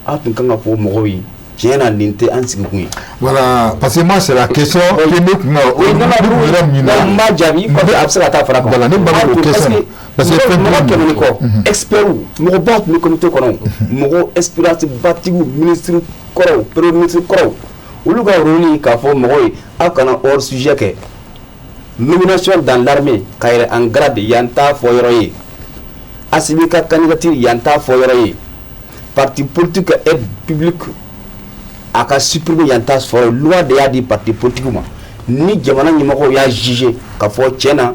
a tun kan ka fɔ mɔgɔw ye tiɲɛ na nin tɛ an sigi kun ye. Voilà, parce que moi c'est la question que ne kun na o nana n b'a jaabi kɔfɛ a bɛ se ka taa fara kan. Voilà, ne ba ma o question parce que mɔgɔ 100 ni kɔ experts mɔgɔ ba tun bɛ comité kɔnɔ mɔgɔ expérience batigiw ministre kɔrɔw premier ministre kɔrɔw olu ka rôle k'a fɔ mɔgɔw ye aw kana hors sujet kɛ nomination dans l'armée ka yɛlɛ en grade yan t'a fɔ yɔrɔ ye Assimi ka candidature yan t'a fɔ yɔrɔ ye parti politique ka aide publique a ka supprimer yan t'a fɔ loi de y'a di parti politique ma ni jamana ɲɛmɔgɔw y'a juger k'a fɔ tiɲɛ na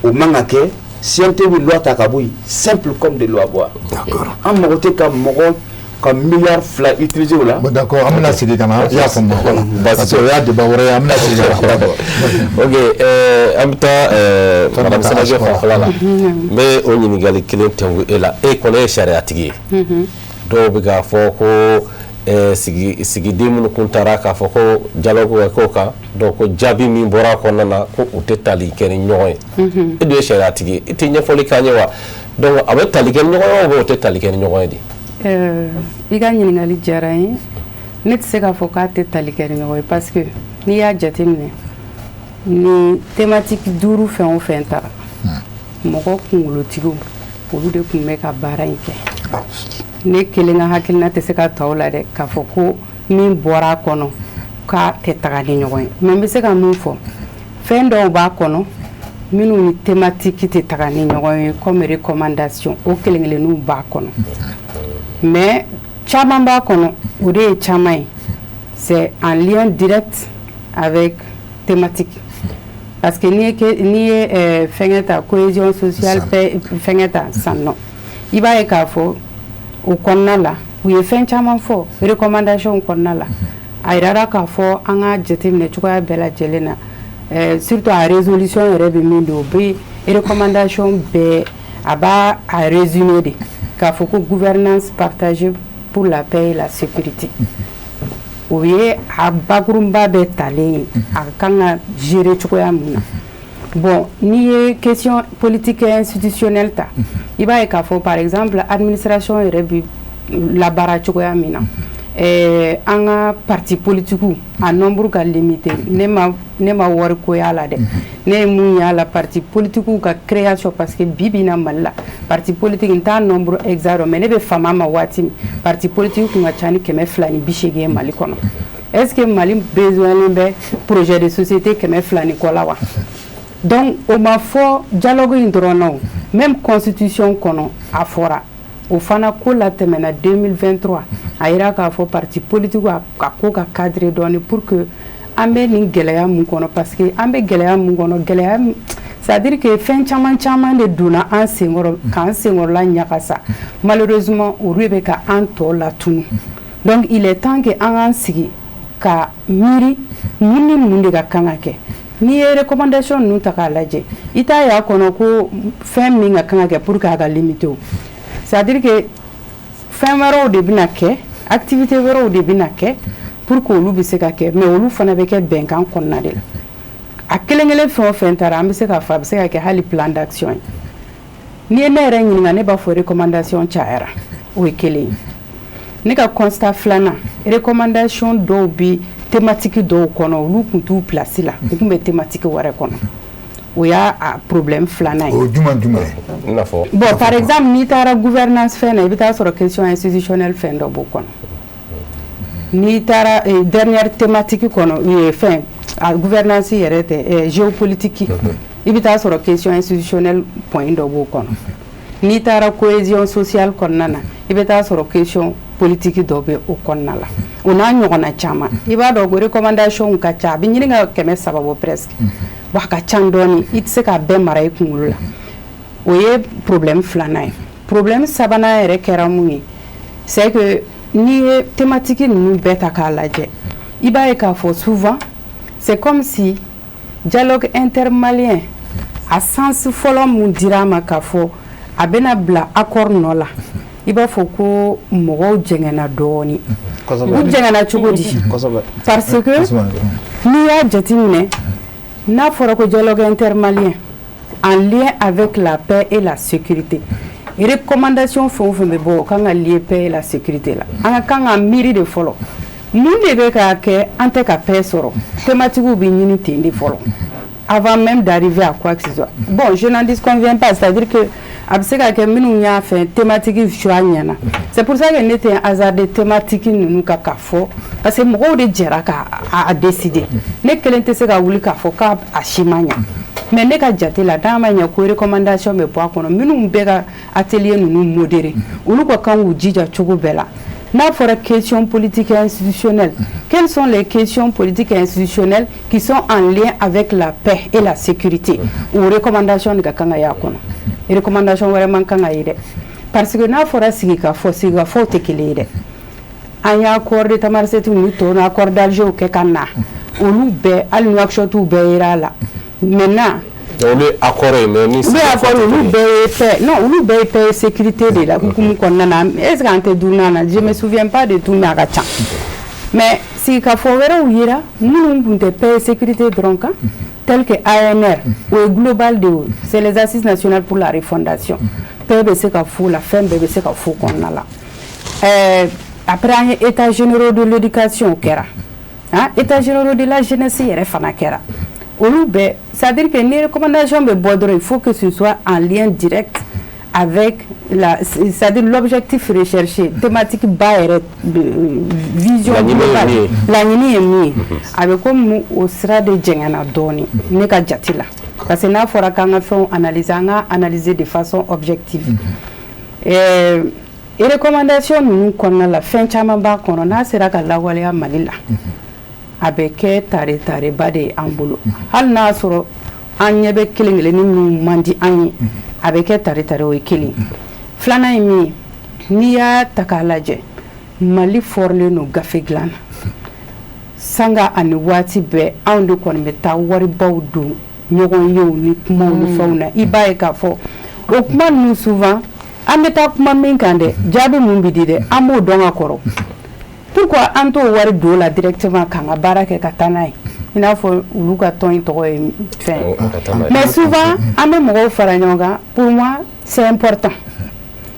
o man ka kɛ CNT bi loi ta ka bɔ yen simple comme de loi bɔ d'accord an mago tɛ ka mɔgɔ ka milliard 2 utiliser o la. Bon d'accord, an bɛna segin ka na i y'a faamu voilà parce que o y'a débat wɛrɛ ye an bɛna segin ka na ok an bɛ taa madame Sanake fanfɛla la n bɛ o ɲininkali kelen tɛnku e la e kɔni ye sariyatigi ye dɔw bɛ k'a fɔ ko sigiden minnu kun taara k'a fɔ ko dialogue kɛ k'o kan donc ko jaabi min bɔra a kɔnɔna na ko u tɛ tali kɛ ni ɲɔgɔn ye e dun ye sariyatigi ye i tɛ ɲɛfɔli k'an ye wa donc a bɛ tali kɛ ni ɲɔgɔn ye o tɛ tali kɛ ni ɲɔgɔn ye de. I ka ɲininkali diyara n ye ne tɛ se k'a fɔ k'a tɛ tali kɛ ni ɲɔgɔn ye parce que n'i y'a jateminɛ ni thématique 5 fɛn o fɛn taara mɔgɔ kunkolotigiw olu de tun bɛ ka baara in kɛ ne kelen ka hakilina tɛ se ka ta o la dɛ k'a fɔ ko min bɔra a kɔnɔ k'a tɛ taga ni ɲɔgɔn ye mais n bɛ se ka mun fɔ fɛn dɔw b'a kɔnɔ minnu ni thématique tɛ taga ni ɲɔgɔn ye comme recommandation o kelen-kelenninw b'a kɔnɔ mais caman b'a kɔnɔ o de ye caman ye c'est en lien direct avec thématique parce que n'i ye fɛngɛ ta cohésion sociale fɛngɛ ta san nɔ i b'a ye k'a fɔ o kɔnɔna la u ye fɛn caman fɔ recommandation kɔnɔna la a yirara k'a fɔ an ka jateminɛ cogoya bɛɛ lajɛlen na surtout a résolution yɛrɛ bɛ min don o bɛ recommandation bɛɛ a b'a a résumé de k'a fɔ ko gouvernance partagée pour la paix et la sécurité o ye a bakurunba bɛɛ talen ye a kan ka gérer cogoya min na bon n'i ye question politique et institutionnelle ta i b'a ye k'a fɔ par exemple administration yɛrɛ bɛ labaara cogoya min na an ka parti politique a nombre ka limité ne ma wari ko y'a la dɛ ne ye mun y'a la parti politique ka création parce que bi na Mali la parti politique n t'a nombre exact mais ne bɛ fama ma waati min parti politique kun ka ca ni 280 ye Mali kɔnɔ est-ce que Mali besoin bɛ projet de société 200 kɔ la wa donc o ma fɔ dialogue in dɔrɔn na o même constitution kɔnɔ a fɔra o fana ko la tɛmɛna 2023 a yira k'a fɔ parti politique a ko ka cadre dɔɔni pour que an bɛ nin gɛlɛya mun kɔnɔ parce que an bɛ gɛlɛya mun kɔnɔ gɛlɛya c'est à dire que fɛn caman de donna an senkɔrɔ k'an senkɔrɔla ɲagasa malheureusement olu bɛ ka an tɔ latunu donc il est temps que an k'an sigi ka miiri mun ni mun de ka kan ka kɛ n'i ye recommandation ninnu ta k'a lajɛ i t'a ye a kɔnɔ ko fɛn min ka kan ka kɛ pour que a ka limité o c'est à dire que fɛn wɛrɛw de bɛna kɛ activité wɛrɛw de bɛna kɛ pour que olu bɛ se ka kɛ mais olu fana bɛ kɛ bɛnkan kɔnɔna de la a kelen-kelen fɛn o fɛn taara an bɛ se k'a fɔ a bɛ se ka kɛ hali plan d'action ye n'i ye ne yɛrɛ ɲininka ne b'a fɔ recommandation cayara o ye kelen ye ne ka constat filanan recommandation dɔw bɛ thématique dɔw kɔnɔ olu tun t'u place la u tun bɛ thématique wɛrɛ kɔnɔ o y'a problème filanan ye. o jumɛn i n'a fɔ. bon par exemple n'i taara gouvernance fɛn na i bɛ taa sɔrɔ question institutionnelle fɛn dɔ b'o kɔnɔ n'i taara dernière thématique kɔnɔ fɛn a gouvernance yɛrɛ tɛ géopolitique i bɛ taa sɔrɔ question institutionnelle point dɔ b'o kɔnɔ n'i taara cohésion sociale kɔnɔna na i bɛ taa sɔrɔ question politique dɔ bɛ o kɔnɔna la o n'a ɲɔgɔnna caman i b'a dɔn ko recommandation ka ca a bɛ ɲini ka 300 bɔ presque wa a ka ca dɔɔni i tɛ se k'a bɛɛ mara i kunkolo la o ye problème filanan ye problème sabanan yɛrɛ kɛra mun ye c'est que n'i ye thématique ninnu bɛɛ ta k'a lajɛ i b'a ye k'a fɔ souvent c'est comme si dialogue intermalien a sens fɔlɔ mun dira ma k'a fɔ a bɛna bila accord nɔ la i b'a fɔ ko mɔgɔw jɛngɛnna dɔɔni u jɛngɛnna cogo di parce que n'i y'a jateminɛ n'a fɔra ko dialogue intermalien en lien avec la paix et la sécurité recommandation fɛn o fɛn bɛ bɔ o kan ka lier paix et la sécurité la an ka kan ka miiri de fɔlɔ mun de bɛ ka kɛ an tɛ ka paix sɔrɔ thématique bɛ ɲini ten de fɔlɔ avant même d'arriver à quoi que ce soit bon je n'en disconviens pas c'est-à-dire que a bɛ se ka kɛ minnu y'a fɛ thématique choix ɲɛna c'est pour ça que ne tɛ hasarder thématique ninnu ka fɔ parce que mɔgɔw de jɛra k'a décider ne kelen tɛ se ka wuli k'a fɔ k'a si ma ɲa mais ne ka jate la n'a ma ɲa ko recommandation bɛ bɔ a kɔnɔ minnu bɛ ka atelier ninnu modérer olu ka kan k'u jija cogo bɛɛ la n'a fɔra question politique et institutionnelle quelles sont les questions politiques et institutionnelles qui sont en lien avec la paix et la sécurité ou recommandation de ka kan ka y'a kɔnɔ recommandation wɛrɛ man kan ka ye dɛ parce que n'a fɔra sigikafɔ tɛ kelen ye dɛ an y'a accord de Tamarsetu n'u tɔ na accord d'Alger kɛ ka na olu bɛɛ hali Nouakchott bɛɛ yera la maintenant olu accord ye mais ni accord olu bɛɛ ye paix non olu bɛɛ ye paix et sécurité de la hukumu kɔnɔna na est ce que an tɛ dunna na je me souviens pas de tout mais a ka ca mais sigikafɔ wɛrɛw yera minnu tun tɛ paix et sécurité dɔrɔn kan tel que ANR ou global de c'est les assises nationales pour la refondation paix bɛ se ka fo la fɛn bɛɛ bɛ se ka fo kɔnɔna la après an ye état généraux de l'éducation kɛra état généraux de la jeunesse yɛrɛ fana kɛra olu bɛɛ c'est à dire que ni recommandation bɛ bɔ dɔrɔn il faut que ce soit en lien direct avec c'est-à-dire l'objectif recherché thématique ba yɛrɛ vision globale laɲini ye min ye a bɛ komi o sira de jɛngɛnna dɔɔni ne ka jate la parce que n'a fɔra k'an ka fɛnw analyser an ka analyser de façon objective recommandation ninnu kɔnɔna la fɛn caman b'a kɔnɔ n'a sera ka lawaleya Mali la a bɛ kɛ tare-tareba de ye an bolo hali n'a sɔrɔ an ɲɛ bɛ kelen-kelenni minnu man di an ye a bɛ kɛ tare-tare o ye kelen filanan ye min ye n'i y'a ta k'a lajɛ Mali fɔrilen don gafe dilan na sanga ani waati bɛɛ anw de kɔni bɛ taa waribaw don ɲɔgɔn yew ni kumaw ni fɛnw na i b'a ye k'a fɔ o kuma ninnu souvent an bɛ taa kuma min kan dɛ jaabi mun bi di dɛ an b'o dɔn ka kɔrɔ pourquoi an t'o wari don la directement k'an ka baara kɛ ka taa n'a ye i n'a fɔ olu ka tɔn in tɔgɔ ye fɛn mais souvent an bɛ mɔgɔw fara ɲɔgɔn kan pour moi c'est important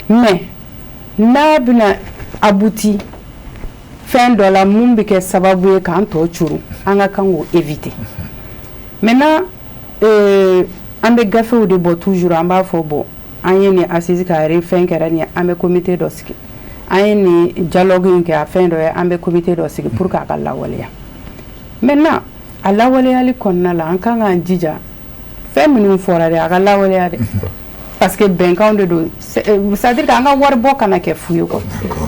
mais n'a bɛna abouti fɛn dɔ la mun bɛ kɛ sababu ye k'an tɔ curu an ka kan k'o éviter maintenant an bɛ gafew de bɔ toujours an b'a fɔ bon an ye nin assise ka fɛn kɛra nin an bɛ comité dɔ sigi an ye nin dialogue in kɛ a fɛn dɔ ye an bɛ comité dɔ sigi pour k'a ka lawaleya maintenant a lawaleyali kɔnɔna la an kan k'an jija fɛn minnu fɔra dɛ a ka lawaleya dɛ parce que bɛnkanw de don c'est-à-dire k'an ka wari bɔ kana kɛ fu ye quoi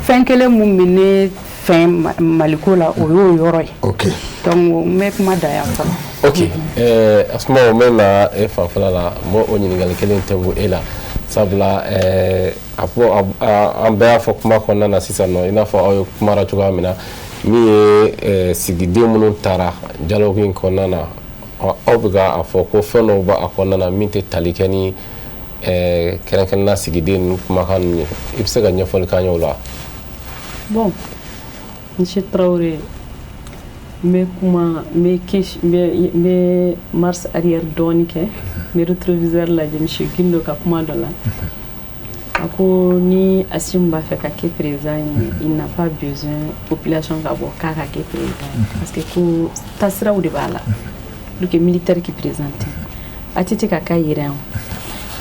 fɛn kelen mun bɛ ne fɛn Maliko la o y'o yɔrɔ ye donc n bɛ kuma da yan fɔlɔ. Ok Asuma o mɛn na e fanfɛla la n b'o ɲininkali kelen tɛngu e la sabula an bɛɛ y'a fɔ kuma kɔnɔna na sisan nɔ i n'a fɔ aw ye kumara cogoya min na min ye sigiden minnu taara dialogue in kɔnɔna na aw bɛ ka a fɔ ko fɛn dɔw b'a kɔnɔna na min tɛ tali kɛ ni kɛrɛnkɛrɛnnenya sigiden ninnu kumakan ninnu ye i bɛ se ka ɲɛfɔli k'an ye o la. Bon, Monsieur Traoré, mes marche arrière dɔɔni kɛ mes rétroviseurs lajɛ Monsieur Gindo ka kuma dɔ la a ko ni Assimi b'a fɛ ka kɛ président il n'a pas besoin population ka bɔ k'a ka kɛ président parce que ko tasiraw de b'a la pour que militaire qui présente a tɛ ka k'a yɛrɛ yan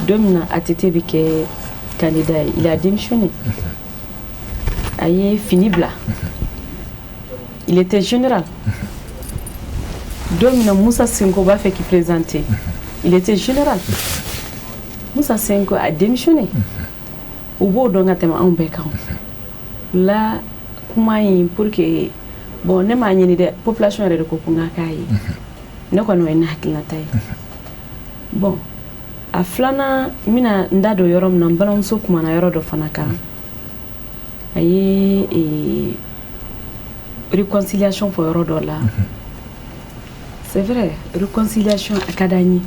don min na a tɛ bɛ kɛ candidat ye il a démissionné a ye fini bila il était général don min na Musa Senko b'a fɛ k'i présenter il était général Musa Senko a démissionné u b'o dɔn ka tɛmɛ anw bɛɛ kan la kuma in pour que bon ne m'a ɲini dɛ population yɛrɛ de ko ko n ka k'a ye ne kɔni o ye ne hakilinata ye bon a filanan n bɛna n da don yɔrɔ min na n balimamuso kumana yɔrɔ dɔ fana kan a ye réconciliation fɔ yɔrɔ dɔ la c'est vrai réconciliation a ka d'an ye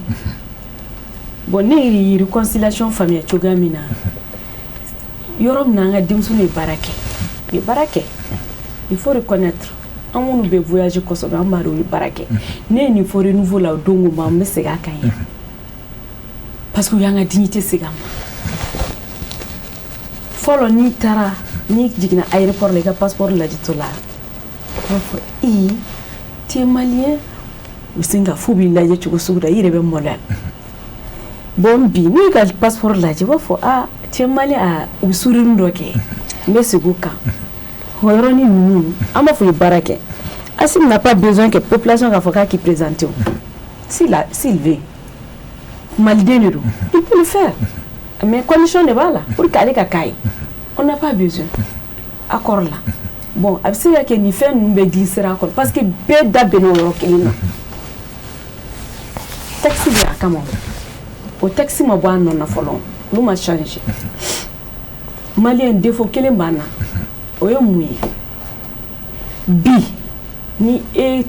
bon ne ye réconciliation faamuya cogoya min na yɔrɔ min na an ka denmisɛnninw ye baara kɛ il faut reconnaître an minnu bɛ voyager kosɛbɛ an b'a dɔn u ye baara kɛ ne ye nin fɔ renouveau la o don o ma n bɛ segin a kan ye parce que u y'an ka dignité segin a ma fɔlɔ n'i taara n'i jiginna aéroport la i ka passeport lajɛtɔ la u b'a fɔ tu es malien u sin ka f'u b'i lajɛ cogo sugu dɔ i yɛrɛ bɛ maloya bon bi n'i ka passeport lajɛ u b'a fɔ tu es malien u bɛ sourire dɔ kɛ n bɛ segin o kan o yɔrɔnin ninnu an b'a fɔ u ye baara kɛ Assimi n'a pas besoin que population k'a fɔ k'a k'i présenter o s'il veut maliden de don il peut le faire mais condition de b'a la pour que ale ka k'a ye on n'a pas besoin accord la bon a bɛ se ka kɛ nin fɛn ninnu bɛ glisser a kɔnɔ parce que bɛɛ da bɛnna o yɔrɔ kelen na texte bɛ a kama o texte ma bɔ a nɔ na fɔlɔ olu ma changer malien défaut kelen b'an na o ye mun ye bi ni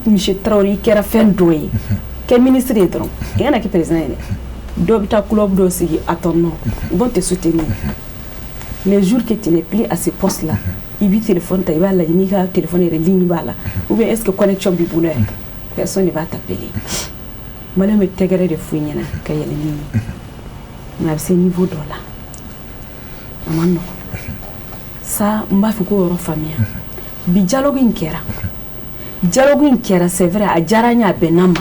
Monsieur Traoré kɛra fɛn dɔ ye kɛ ministre ye dɔrɔn i kana kɛ président ye dɛ dɔ bɛ taa club dɔ sigi à ton nom ils vont te soutenir les jours que tu n'es plus à ce poste là i b'i téléphone ta i b'a lajɛ n'i ka téléphone yɛrɛ ligne b'a la ou bien est-ce que connexion b'i bolo yɛrɛ personne ne va t'appeler malien bɛ tɛgɛrɛ de f'u ɲɛna ka yɛlɛ ni ye mais a bɛ se niveau dɔ la a man nɔgɔn ça n b'a fɛ k'o yɔrɔ faamuya bi dialogue in kɛra c'est vrai a diyara n ye a bɛnna ma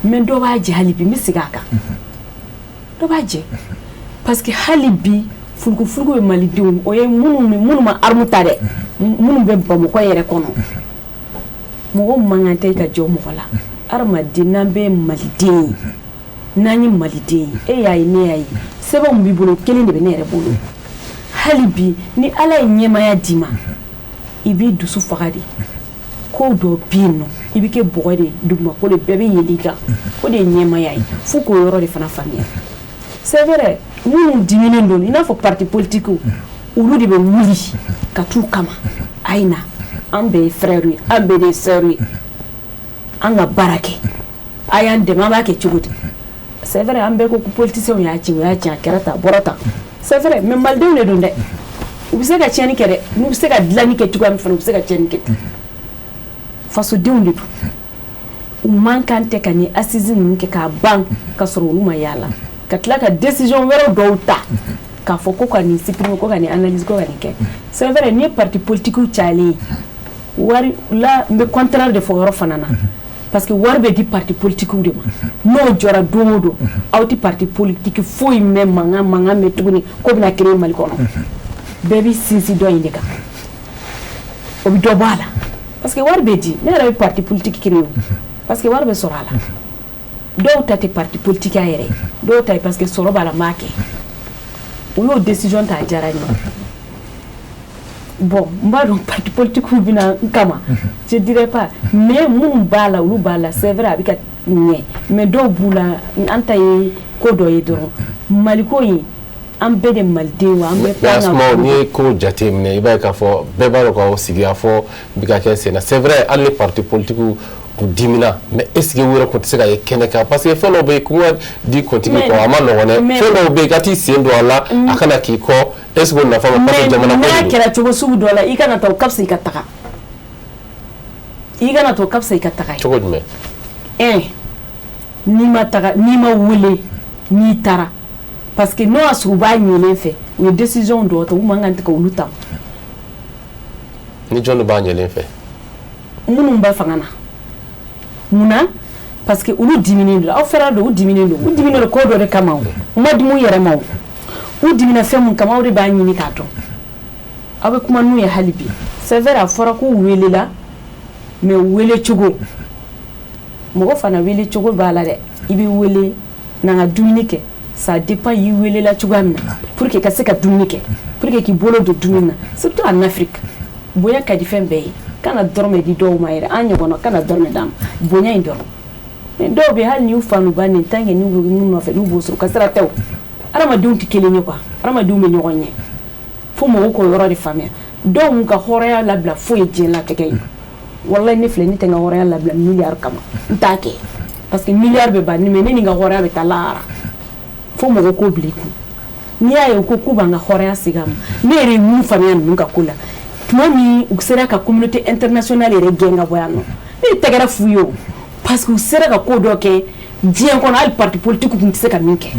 mais dɔ b'a jɛ hali bi n bɛ segin a kan dɔ b'a jɛ parce que hali bi furugufurugu bɛ malidenw o ye minnu ma arme ta dɛ minnu bɛ Bamakɔ yɛrɛ kɔnɔ mɔgɔ man kan tɛ ka jɔ mɔgɔ la adamaden n'an bɛ maliden ye n'an ye maliden e y'a ye ne y'a ye sɛbɛnw b'i bolo kelen de bɛ ne yɛrɛ bolo hali bi ni ala ye ɲɛmaya d'i ma i b'i dusu faga de ko dɔ bɛ yen nɔ i bɛ kɛ bɔgɔ de dugumako de bɛɛ bɛ yɛlɛ i kan o de ye ɲɛmaya ye fo k'o yɔrɔ de fana faamuya c'est vrai minnu diminen don i n'a fɔ parti politiques olu de bɛ wuli ka t'u kama a ye na an bɛɛ ye frères ye an bɛɛ de ye sœurs ye an ka baara kɛ a y'an dɛmɛ an b'a kɛ cogo di c'est vrai an bɛɛ ko ko politiciens y'a ci o y'a ci a kɛra tan a bɔra tan c'est vrai mais malidenw de don dɛ u bɛ se ka tiɲɛni kɛ dɛ n'u bɛ se ka dilanni kɛ cogoya min fana u bɛ se ka tiɲɛni kɛ fasodenw de don u man kan tɛ ka ni assise ninnu kɛ k'a ban ka sɔrɔ olu ma yala ka tila ka décision wɛrɛ dɔw ta k'a fɔ ko ka nin supprimer ko ka nin analyse ko ka nin kɛ c'est vrai ni parti politiques cayalen wari la n bɛ contraire de fɔ yɔrɔ fana na parce que wari bɛ di parti politiques de ma n'o jɔra don o don aw tɛ parti politique foyi mɛn mankan mɛn tuguni ko bɛna créer Mali kɔnɔ bɛɛ bɛ sinsin dɔ in de kan o bɛ dɔ bɔ a la parce que wari bɛ di ne yɛrɛ bɛ parti politique créer parce que wari bɛ sɔrɔ a la dɔw ta tɛ parti politique a yɛrɛ dɔw ta ye parce que sɔrɔ b'a la n b'a kɛ u y'o décision ta a diyara n ye bon n b'a dɔn parti politique bɛna n kama je dirais pas mais minnu b'a la olu b'a la c'est vrai a bɛ ka ɲɛ mais dɔw b'u la an ta ye ko dɔ ye dɔrɔn maliko in an bɛɛ de maliden wa an bɛɛ kan ka n'i ye ko jate minɛ i b'a ye k'a fɔ bɛɛ b'a dɔn k'aw sigi a fɔ bi ka kɛ sen na c'est vrai hali ni parti politique u dimina mais est-ce que u yɛrɛ tun tɛ se ka ye kɛnɛ kan parce que fɛn dɔw bɛ yen kuma di kuntigi kɔ a ma nɔgɔn dɛ fɛn dɔw bɛ yen i ka t'i sen don a la a kana k'i kɔ est-ce que o nafa ma parce que jamana ko de don n'a kɛra cogo sugu dɔ la i kana taa o ka fisa i ka taga i kana taa o ka fisa i ka taga ye cogo jumɛn n'i ma taga n'i ma wele n'i taara parce que n'o y'a sɔrɔ u b'a ɲɛlen fɛ u ye décision dɔw ta u man kan tɛ ka olu ta ni jɔn de b'a ɲɛlen fɛ minnu bɛ fanga na munna parce que olu diminen don aw fɛrɛ don u diminen don ko dɔ de kama o u ma dimi u yɛrɛ ma o u dimina fɛn mun kama aw de b'a ɲini k'a dɔn aw bɛ kuma n'u ye hali bi c'est vrai a fɔra k'u welela mais wele cogo mɔgɔ fana wele cogo b'a la dɛ i bɛ wele n'an ka dumuni kɛ ça dépend y'i welela cogoya min na pour que ka se ka dumuni kɛ pour que k'i bolo don dumuni na surtout en Afrique bonya ka di fɛn bɛɛ ye kana dɔrɔmɛ di dɔw ma yɛrɛ an ɲɔgɔnna kana dɔrɔmɛ d'a ma bonya in dɔrɔn mais dɔw bɛ hali n'u fa n'u ba nin tant que n'u bɛ mun nɔfɛ n'u b'o sɔrɔ ka sira tɛ o adamadenw tɛ kelen ye quoi adamadenw bɛ ɲɔgɔn ɲɛ fo mɔgɔw k'o yɔrɔ de faamuya dɔw m'u ka hɔrɔnya labila foyi ye diɲɛlatigɛ ye wallahi ne filɛ ne tɛ n ka hɔrɔnya labila miliyari kama n t'a kɛ parce que miliyari bɛ ban mais ne ni n ka hɔrɔnya bɛ taa lahara fo mɔgɔw k'o bila i kun n'i y'a ye u ko k'u b'an ka hɔrɔnya segin a ma ne yɛrɛ ye mun faamuya ninnu ka ko la tuma min u sera ka communauté internationale yɛrɛ gɛn ka bɔ yan nɔ ne tɛgɛrɛ f'u ye o parce que u sera ka ko dɔ kɛ diɲɛ kɔnɔ hali parti politique tun tɛ se ka min kɛ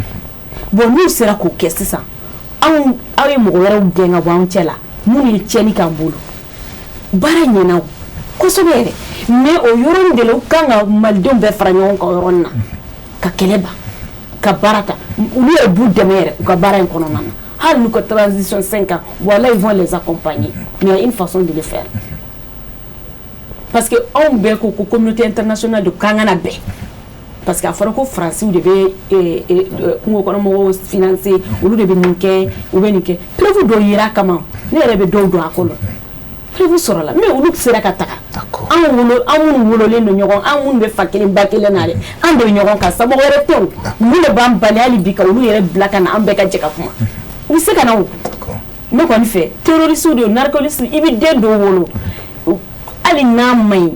bon n'u sera k'o kɛ sisan aw ye mɔgɔ wɛrɛw gɛn ka bɔ anw cɛ la minnu ye tiɲɛni k'an bolo baara ɲɛna o kosɛbɛ yɛrɛ mais o yɔrɔnin de la u kan ka malidenw bɛɛ fara ɲɔgɔn kan o yɔrɔnin na ka kɛlɛ ban ka baara ta olu yɛrɛ b'u dɛmɛ yɛrɛ u ka baara in kɔnɔna na hali n'u ka transition 5 ans voilà ils vont les accompagner mais il y a une façon de le faire parce que anw bɛɛ ko ko communauté internationale de kan kana bɛn parce que a fɔra ko faransiw de bɛ kungo kɔnɔ mɔgɔw financer olu de bɛ nin kɛ u bɛ nin kɛ preuve dɔw yera a kama ne yɛrɛ bɛ dɔw dɔn a kɔnɔ preuve sɔrɔla mais olu sera ka taga an minnu wololen don ɲɔgɔn an minnu bɛ fa kelen ba kelen na dɛ an de bɛ ɲɔgɔn kan sa mɔgɔ wɛrɛ tɛ o olu de b'an bali hali bi ka olu yɛrɛ bila ka na an bɛɛ ka jɛ ka kuma u bɛ se ka na o ne kɔni fɛ terroristes de narcolistes i bɛ den dɔw wolo hali n'a ma ɲi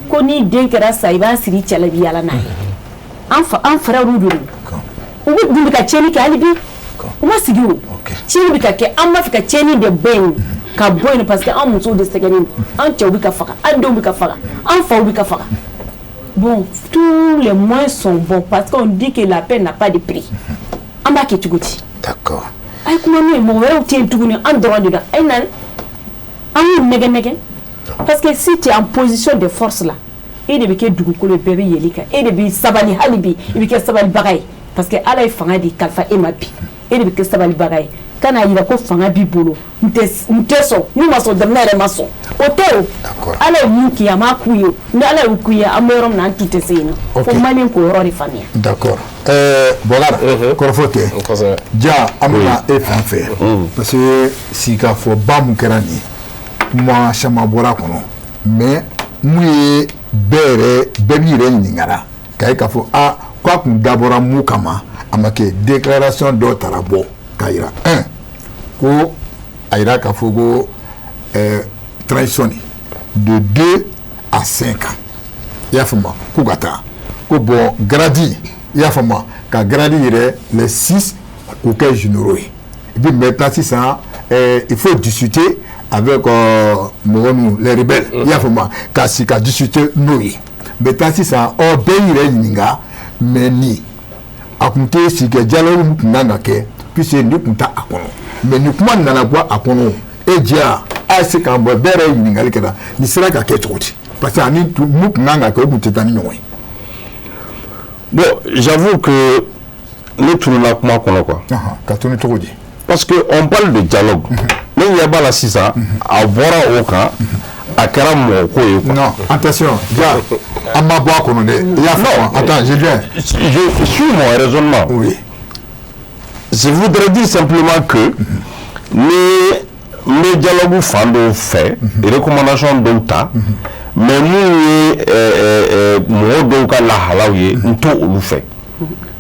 ko ni den kɛra sa i b'a siri cɛ la i bɛ yala n'a ye an frères de don u bɛ ka tiɲɛni kɛ hali bi u ma sigi o tiɲɛni bɛ ka kɛ an b'a fɛ ka tiɲɛni de bɛn yen ka bɔ yen parce que an musow de sɛgɛnnen don an cɛw bɛ ka faga an denw bɛ ka faga an faw bɛ ka faga bon tous les moyens sont bons parce qu'on dit que la paix n'a pas de prix an b'a kɛ cogo di d'accord ay kuma n'o ye mɔgɔ wɛrɛw tɛ yen tuguni an dɔrɔn de don ay na an y'u nɛgɛ nɛgɛ parce que si tu es en position de force là e de bɛ kɛ dugukolo bɛɛ bɛ yɛlɛ kan e de bɛ sabali hali bi i bɛ kɛ sabalibaga ye parce que ala ye fanga di kalifa e ma bi e de bɛ kɛ sabalibaga ye kana yira ko fanga b'i bolo n tɛ sɔn n'u ma sɔn jamana yɛrɛ ma sɔn o tɛ o ala ye mun k'i ye a m'a k'u ye ni ala y'u k'u ye an bɛ yɔrɔ min na an tun tɛ se yen nɔ fo maliyɛn k'o yɔrɔ de faamuya. d'accord Bokar kɔrɔfɔ tɛ ja an bɛna e fan fɛ parce que sigikafɔba mun kɛra nin kuma caman bɔra a kɔnɔ mais mun ye bɛɛ b'i yɛrɛ ɲininkara k'a ye k'a fɔ k'a tun dabɔra mun kama a ma kɛ déclaration dɔ taara bɔ k'a yira ko a yira k'a fɔ ko transition de 2 à 5 ans i y'a faamu k'u ka taa ko bon gradi i y'a faamu ka gradi yɛrɛ les 6 k'u kɛ généraux ye et puis maintenant sisan il faut discuter avec mɔgɔ ninnu les rebelles i y'a faamu ka sigi ka discuter n'o ye maintenant sisan bɛɛ yɛrɛ ɲininka mais ni a tun tɛ sigi kɛ dialogue min tun kan ka kɛ puisque ni tun t'a a kɔnɔ mais ni kuma nana bɔ a kɔnɔ e diya a ye se k'an bɔ bɛɛ yɛrɛ ye ɲininkali kɛra nin sera ka kɛ cogo di parce que ani mun tun kan ka kɛ o tun tɛ taa ni ɲɔgɔn ye. Bon, j'avoue que nous tournons la kuma kɔnɔ quoi. Ka tourner cogo di. Parce que on parle de dialogue. Ne ɲɛ b'a la sisan a bɔra o kan a kɛra mɔgɔ ko ye quoi. Non, attention, ja an ma bɔ a kɔnɔ dɛ. I y'a faamu. Attends, je viens. Je suis mon raisonnement. Oui. Je voudrais dire simplement que les dialogues fan dɔw fɛ recommandation dɔw ta mais mun ye mɔgɔ dɔw ka lahalaw ye n t'o olu fɛ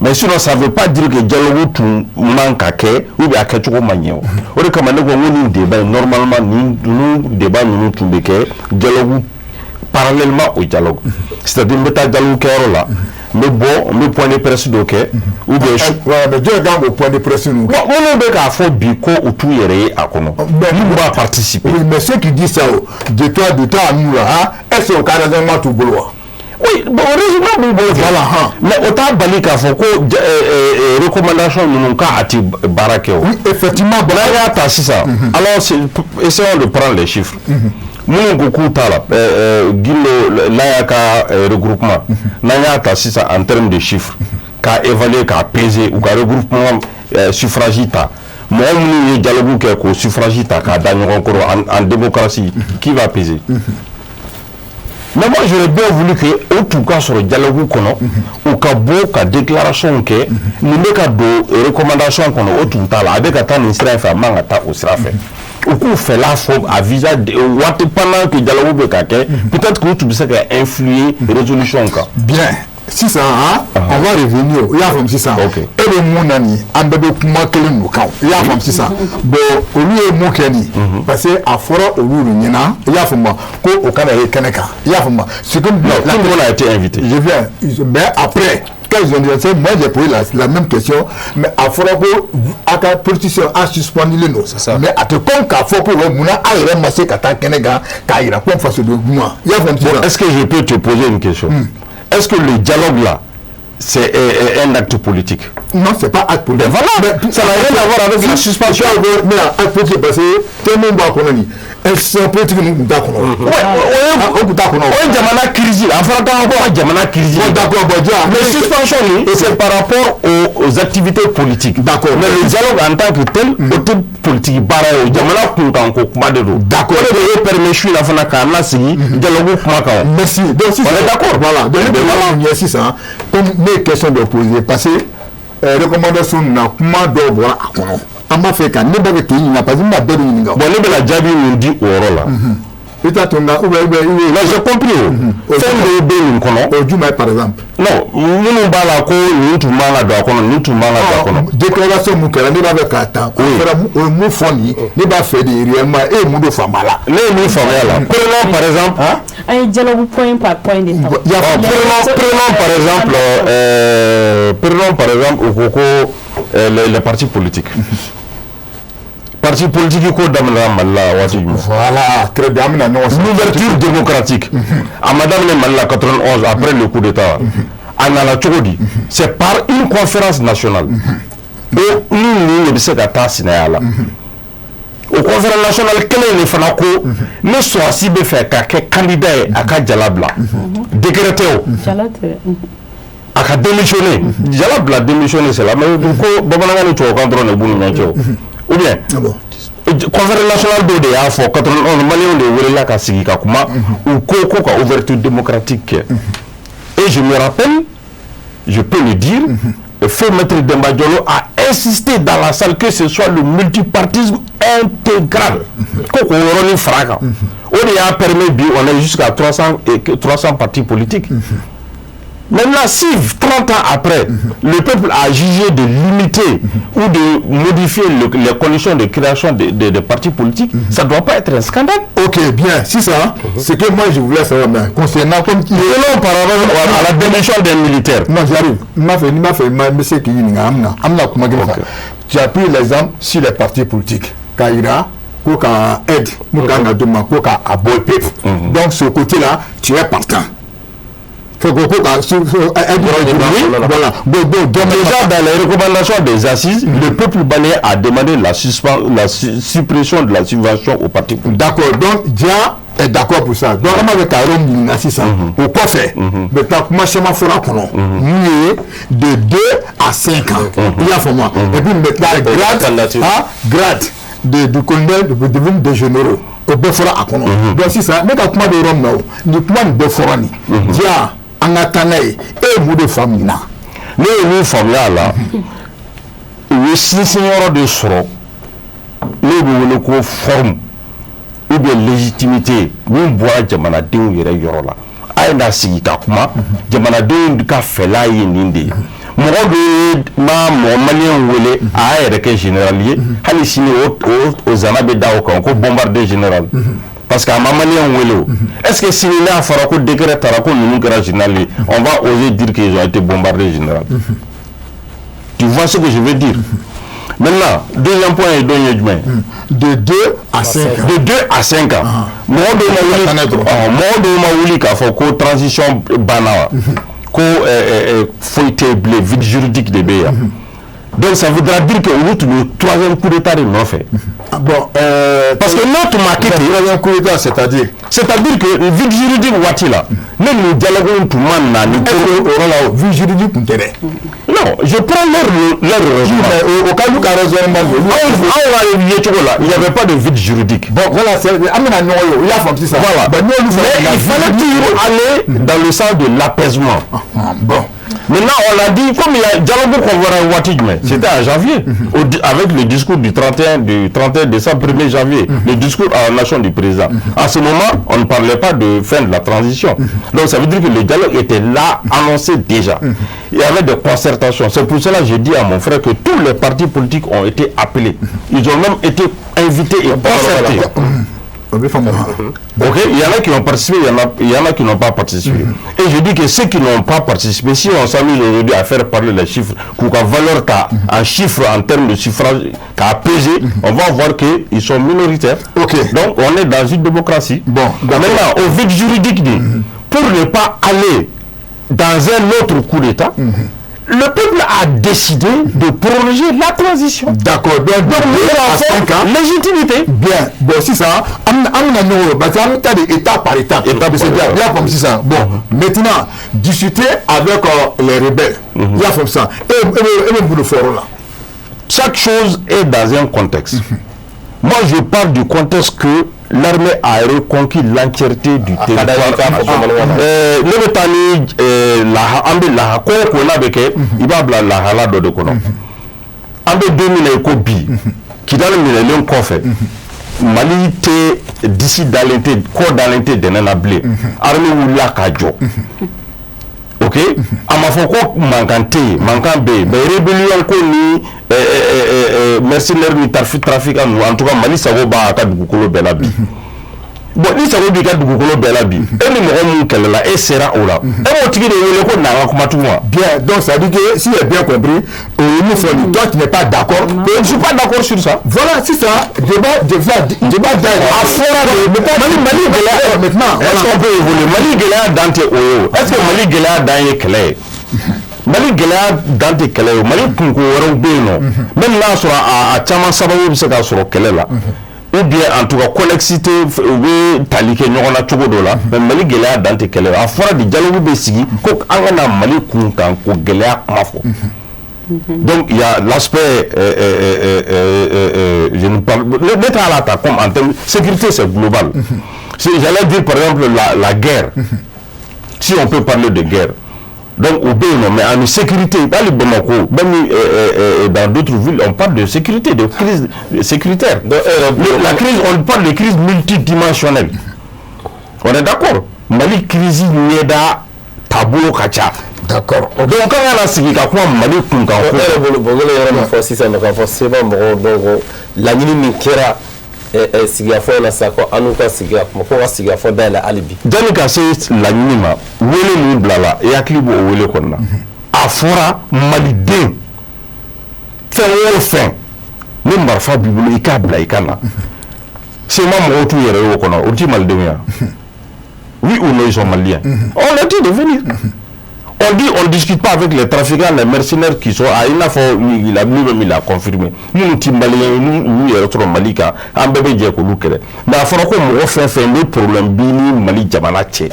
mais sinon ça veut pas dire que dialogue tun man ka kɛ ou bien a kɛcogo man ɲɛ o de kama ne ko nin débat normalement ninnu débat ninnu tun bɛ kɛ dialogue parallèlement au dialogue c'est-à-dire n bɛ taa dialogue kɛyɔrɔ la n bɛ point de presse dɔ kɛ ou bien mais jɔn kan k'o point de presse ninnu kɛ. minnu bɛ k'a fɔ bi ko u t'u yɛrɛ ye a kɔnɔ minnu b'a participer. oui mais ceux qui disent ça de toi à nous là est-ce que o ka raisonnement t'u bolo wa. oui bon raisonnement b'u bolo voilà mais o t'a bali k'a fɔ ko recommandation ninnu k'a ti baara kɛ o. oui effectivement n'an y'a ta sisan alors essayons de prendre les chiffres. minnu ko k'u t'a la Guilo n'a y'a ka regroupement n'an y'a ta sisan en termes de chiffres k'a évaluer k'a peser u ka regroupement suffrage ta mɔgɔ minnu ye dialogue kɛ k'o suffrage ta k'a da ɲɔgɔn kɔrɔ en démocratie qui va peser. Mais moi j'aurais bien voulu que o tun ka sɔrɔ dialogue kɔnɔ u ka bɔ ka déclaration kɛ nin bɛ ka don recommandation kɔnɔ o tun t'a la a bɛ ka taa nin sira fɛ a man ka taa o sira fɛ. U k'u fɛla fɔ à visa waati pendant que dialogue bɛ ka kɛ peut-être que u tun bɛ se ka influer résolution kan. bien sisan on va revenir i y'a faamu sisan e bɛ mun na nin an bɛɛ bɛ kuma kelen n'o kan i y'a faamu sisan bon olu ye mun kɛ nin parce que a fɔra olu ɲɛna i y'a faamu ko o kana ye kɛnɛ kan i y'a faamu c'est comme tout le monde a été invité. je viens mais après quand ils ont dit ça moi j'ai posé la même question mais a fɔra ko a ka politicien a suspendu le nom mais a tɛ comme k'a fɔ ko munna a yɛrɛ ma se ka taa kɛnɛ kan k'a yira ko faso de ɲuman i y'a faamu sisan. est-ce que je peux te poser une question. Est-ce que le dialogue là, c'est un acte politique? Non, c'est pas acte politique. Mais voilà, ça n'a rien à voir avec la suspension. Mais acte politique, parce que tout le monde va connaître. C'est politique, nous d'accord. Oui, Jamana crise. Enfin, encore Jamana crise. D'accord, mais suspension, c'est par rapport aux activités politiques. D'accord. Mais le dialogue en tant que tel, au politique, barre, Jamana Kunkan Kokmadero. D'accord. On est permis, je suis la fin de la série, dialogue Kumakao. Merci. Donc, si on est d'accord. Voilà. Donc, il y a comme mes questions de poser, parce que recommandation n'a pas de voir à quoi. On m'a fait qu'un débat qui n'a pas eu ma belle unique. Bon, les belles diabi nous dit au rôle là. Peut-être on a là j'ai compris. Fait de belle kono. Au Juma par exemple. Non, nous bala ko nous tout mala do kono, nous tout mala do kono. Déclaration mu kala ne ba be kata. On fera mu foni, ne ba fait de réellement et mu do famala. Ne mu famala. Prenons par exemple, un dialogue point par point de temps. Prenons par exemple au Coco les partis politiques. Parti politique voilà, très bien. L'ouverture démocratique. À Madame Malla 91, après le coup d'État, c'est par une conférence nationale. Et nous, nous sommes au conférence nationale, quel est le Fanako? Ne soit si bien fait qu'un candidat à Kadjalabla. Décrété. A démissionné. Jalabla démissionné, c'est là. Mais du coup, Babananga ne trouve pas contrôle le boulot. O ou bien conférence nationale de y'a fɔ 91 Maliens de welela ka sigi ka kuma ou ko ka ouverture démocratique et je me rappelle, je peux le dire, le feu maître Demba Diallo a insisté dans la salle que ce soit le multipartisme intégral. Koko Oroni Fraga. On a permis, on est jusqu'à 300 partis politiques. Maintenant, si 30 ans après, le peuple a jugé de limiter ou de modifier les conditions de création des partis politiques, ça ne doit pas être un scandale. Ok, bien, si ça, c'est que moi je voulais savoir, concernant comme qui est par rapport à la démission des militaires. Non, j'arrive. Monsieur qui tu as pris l'exemple sur les partis politiques. Kaira, Koka aide, Koka Naduma, Koka Aboy. Donc, ce côté-là, tu es partant. Déjà dans les recommandations des assises, le peuple balayé a demandé la suppression de la subvention aux partis politiques. D'accord, donc Dia est d'accord pour ça. Donc on avait Karom Nassisa au quoi faire. Maintenant, comment ça m'a fait de 2 à 5 ans. Il y a moi. Et puis maintenant, grade de colonel de généraux. Au Befora à Kono. Donc si ça, mais quand moi de Rome, ni point de Beforani. Dia en attendant et vous de famille là. Nous famille là. Le seigneur de Soro. Nous ko forme ou bien légitimité. Nous bois jamana denw yɛrɛ yɔrɔ la. A ye na sigi ka kuma jamanadenw ka fɛla ye nin de ye. Mɔgɔ dɔ ma mɔgɔ maliyɛn wele a y'a yɛrɛ kɛ général ye hali sini o zana bɛ da o kan ko bombardier général. Parce qu'à ma malien, est-ce que si il a fait un décret Tarako général, on va oser dire qu'ils ont été bombardés général? Tu vois ce que je veux dire? Maintenant, deuxième point est de 2 à 5 ans. De 2 à 5 ans. Moi, de ma faut transition banale, ko feuilleté blé, vide juridique de BA. Donc ça voudra dire que le troisième coup d'État est non fait. Bon, parce que notre maquette, le troisième coup d'État, c'est-à-dire que le vide juridique voici là, même le dialogue tout le monde vide juridique non, je prends leur raisonnement. Au cas où il n'y avait pas de vide juridique. Bon, voilà, il fallait toujours aller dans le sens de l'apaisement. Bon. Maintenant, on a dit, comme il y a dialogue qu'on va Ouattara, c'était en janvier, avec le discours du 31 décembre, 1er janvier, le discours à la nation du président. À ce moment, on ne parlait pas de fin de la transition. Donc ça veut dire que le dialogue était là, annoncé déjà. Il y avait des concertations. C'est pour cela que j'ai dit à mon frère que tous les partis politiques ont été appelés. Ils ont même été invités et concertés. Ok, il y en a qui ont participé, il y en a qui n'ont pas participé. Et je dis que ceux qui n'ont pas participé, si on s'amuse aujourd'hui à faire parler les chiffres, pour qu'en valeur en chiffres en termes de suffrage qu'à peser, on va voir qu'ils sont minoritaires. Okay. Donc on est dans une démocratie. Bon, maintenant, au vide juridique, pour ne pas aller dans un autre coup d'État, le peuple a décidé de prolonger la transition. D'accord. Donc, légitimité. Bien. Bon, si ça, on a des étapes par étape. C'est bien comme ça. Bon, maintenant, discuter avec les rebelles. Il y a comme ça. Et vous le ferez là. Chaque chose est dans un contexte. Moi, je parle du contexte que l'armée a reconquis l'entièreté du territoire. Mali te d'ici d'alenté, corps d'alenté de Nanablé, armée ou la kajo. Ok? Amafoko mankante, mankambe, mais rébellion koni, mercenaires ni trafic en tout cas Mali sagoba aka dugukolo belabi. Bon, ni sagobi ka dugukolo belabi. Et ni mo kelela et sera ola. Et mo tigi de wele ko na kuma tuma. Bien, donc ça dit que si j'ai bien compris, nous faut toi tu n'es pas d'accord. Je ne suis pas d'accord sur ça. Voilà, c'est ça. Débat maintenant. Est-ce qu'on peut évoluer? Mali Gela Dante Oyo. Est-ce que Mali Gela Dante Kele? Mali Gela Dante Kele, Mali Kunko Beno. Même là, sur à Tchaman Sabou, c'est qu'à sur Kele là. Ou bien en tout cas connexité oui talike nyona chogo dola mais Mali Gela Dante Kele. A fora di dialogue besigi ko angana Mali Kunkan ko Gela mafo. Donc il y a l'aspect, je ne parle, l'État à l'attaque, comme en termes de sécurité, c'est global. J'allais dire par exemple la guerre, si on peut parler de guerre. Donc au Bénin, mais en sécurité, pas le Bamako, même dans d'autres villes, on parle de sécurité, de crise sécuritaire. La crise, on parle de crise multidimensionnelle. On est d'accord. Mali crise Nieda Tabou Kacha. D'accord. Donc quand on a signé quoi Mali Kunka. La nuit kera sigafo na sako anuka sigafo ko sigafo dala alibi. Jani ka se la nuit ma wele ni blala e aklibo wele konna. Afora Mali den. Fin ni marfa bibulu ikabla ikana. C'est moi mon retour yere konna o ti Mali den ya. Oui ou non ils sont maliens. On leur dit de venir. On dit, on ne discute pas avec les trafiquants, les mercenaires qui sont à une fois, il a confirmé. Nous, nous, Maliens, nous, sommes Malika, un bébé de Kouloukere. Mais il faut qu'on fasse des problèmes, Bini, Mali, Djamanache.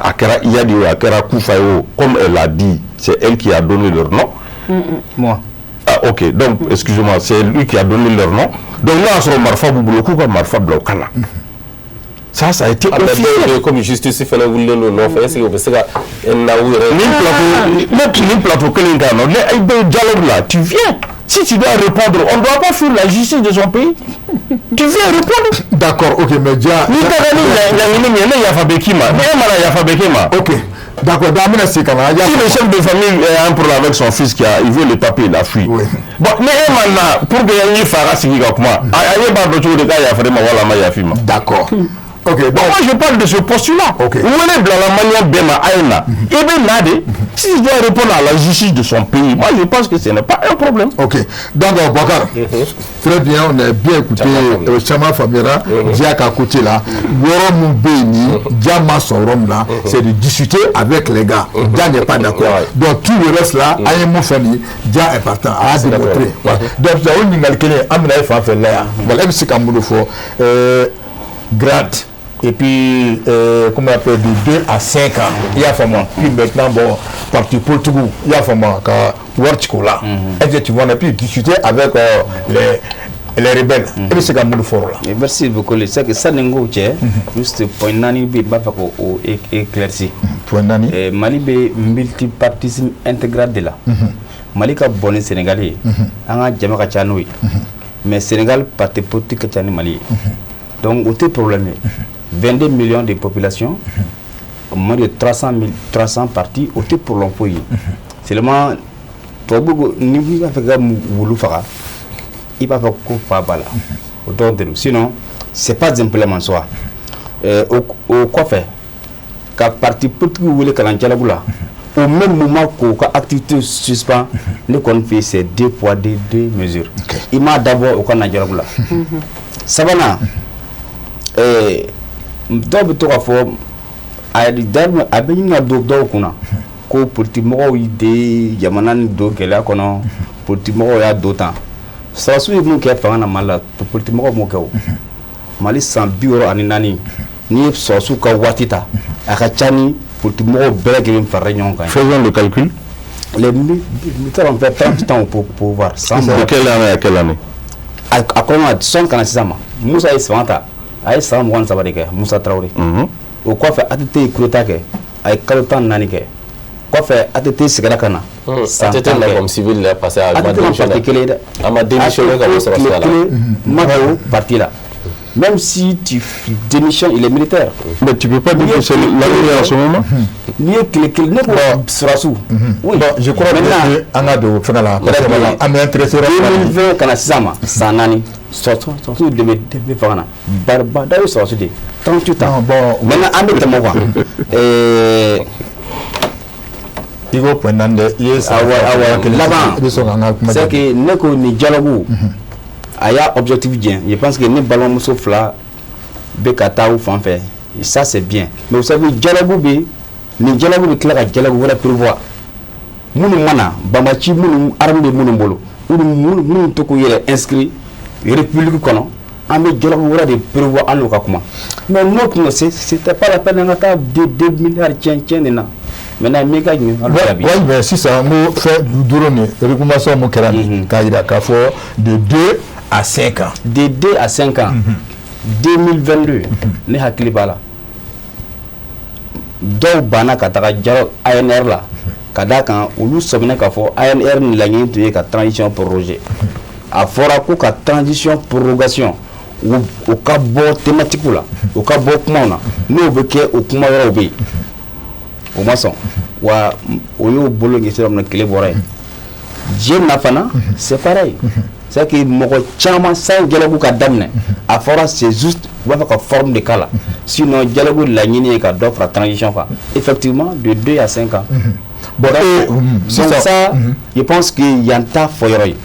Akara Iyadi, Akara Koufayo, comme elle a dit, c'est elle qui a donné leur nom. Moi. Ah, ok, donc, excusez-moi, c'est lui qui a donné leur nom. Donc là, on Marfa Boubouloukou, Marfa Blokana. Ça a été officiel. Comme justice fait le boulot, non, c'est que c'est le plateau que les gars, le dialogue là, tu viens. Si tu dois répondre, on ne doit pas fuir la justice de son pays. Tu viens répondre. D'accord, ok, mais déjà. Ok. D'accord, si le chef de famille a un problème avec son fils il veut le taper, il a fui. Oui. Bon, mais maintenant, pour gagner Farah Sigigakuma, d'accord. Ok, donc moi je parle de ce postulat. Ok. Où est la manière Bema Aïna? Et bien là, s'il doit répondre à la justice de son pays, moi je pense que ce n'est pas un problème. Ok. Donc, Bakar, très bien, on a bien écouté Chama Famira, Diaka côté là, Worom Béni, Diama Sorom là, c'est de discuter avec les gars. Dia n'est pas d'accord. Donc tout le reste là, Ayemo Fani, Dia est partant, à démontrer. Donc, il y a une nouvelle qui est Amina Fafel là. Voilà, c'est comme il faut. Grade. Et puis, comment on appelle, de 2 à 5 ans, il y a fait moi. Puis maintenant, bon, parti politique, il y a fait moi, quand Wartikola, effectivement, on a pu discuter avec les rebelles. Et puis, c'est comme le fort là. Merci beaucoup. C'est que ça n'est pas juste point nani bi ba fako o éclairci. Point nani. Mali be multipartisme intégral de là. Mali ka bonne sénégalais. Anga jama ka chanoui. Mais Sénégal parti politique ka chani Mali. Donc, autre problème, 22 millions de population, moins de 300 partis, autre pour l'emploi. Seulement, il va faire il va faire sinon, ce n'est pas simplement soi. Au quoi faire? Quand parti politique ou le calanchalaboula, au même moment que l'activité suspend, nous qu'on fait ces 2 poids, 2 mesures. Il m'a d'abord au calanchalaboula. Savana. Dɔw bɛ to k'a fɔ a bɛ ɲini ka don dɔw kunna ko politimɔgɔw de jamana ni don gɛlɛya kɔnɔ politimɔgɔw y'a don tan sɔrɔsiw ye mun kɛ fanga na Mali la politimɔgɔw m'o kɛ o Mali san 64 n'i ye sɔrɔsiw ka waati ta a ka ca ni politimɔgɔw bɛɛ lajɛlen farala ɲɔgɔn kan. Faisons le calcul. Les militaires ont fait 30 ans au pouvoir. De quelle année à quelle année? A kɔnɔ sɔn kana sisan ma Musa ye fanga ta. A ye san 23 de kɛ Musa Traoré. O kɔfɛ ATT ye coup d'état kɛ a ye kalo 14 kɛ kɔfɛ ATT seginna ka na san 10 kɛ comme civil là parce que ATT ma parti kelen ye dɛ a ma démissionné ka bɔ sɔrɔsira la ma kɛ parti la même si tu démissionnes il est militaire. Mais tu peux pas dire que c'est l'armée en ce moment. N'i ye tile kelen ne ko sɔrɔsiw. Oui, je crois que an ka don fɛngɛ la parce que an bɛ intéressé 2020 kana sisan ma san 4 sɔrɔsiw de bɛ fanga na bada ye sɔrɔsiw de 38 ans. Maintenant an bɛ tɛmɛ quoi. I ko point naani dɛ i ye laban c'est que ne ko ni dialogue a y'a objectif diɲɛ je pense que ne balimamuso 2 bɛ ka taa u fan fɛ ça c'est bien mais vous savez dialogue bɛ ni dialogue bɛ tila ka dialogue wɛrɛ prévoir minnu mana bamaci minnu arme bɛ minnu bolo minnu to k'u yɛrɛ inscrit république kɔnɔ an bɛ dialogue wɛrɛ de prévoir an n'o ka kuma mais n'o tun c'était pas la peine an ka taa 2 milliards tiɲɛ nin na maintenant mi ka ɲi oui mais sisan n ko fɛn duuru ni recommandation mun kɛra nin k'a jira k'a fɔ de 2 à 5 ans de 2 à 5 ans 2022 ne hakili b'a la dɔw banna ka taga jaro ANR la ka d'a kan olu sɔmina k'a fɔ ANR ni laɲini tun ye ka transition proroger a fɔra ko ka transition prorogation o ka bɔ thématique la o ka bɔ kumaw na n'o bɛ kɛ o kuma yɔrɔw bɛ yen o ma sɔn wa o y'o bolo ɲɛsin yɔrɔ min na tile bɔra yen diɲɛ na fana c'est pareil c'est que mɔgɔ caman san dialogue ka daminɛ a fɔra c'est juste u b'a fɛ ka forme de k'a la sinon dialogue laɲini ye ka dɔ fara transition kan effectivement de 2 à 5 ans bon donc ça je pense que yan t'a fɔ yɔrɔ ye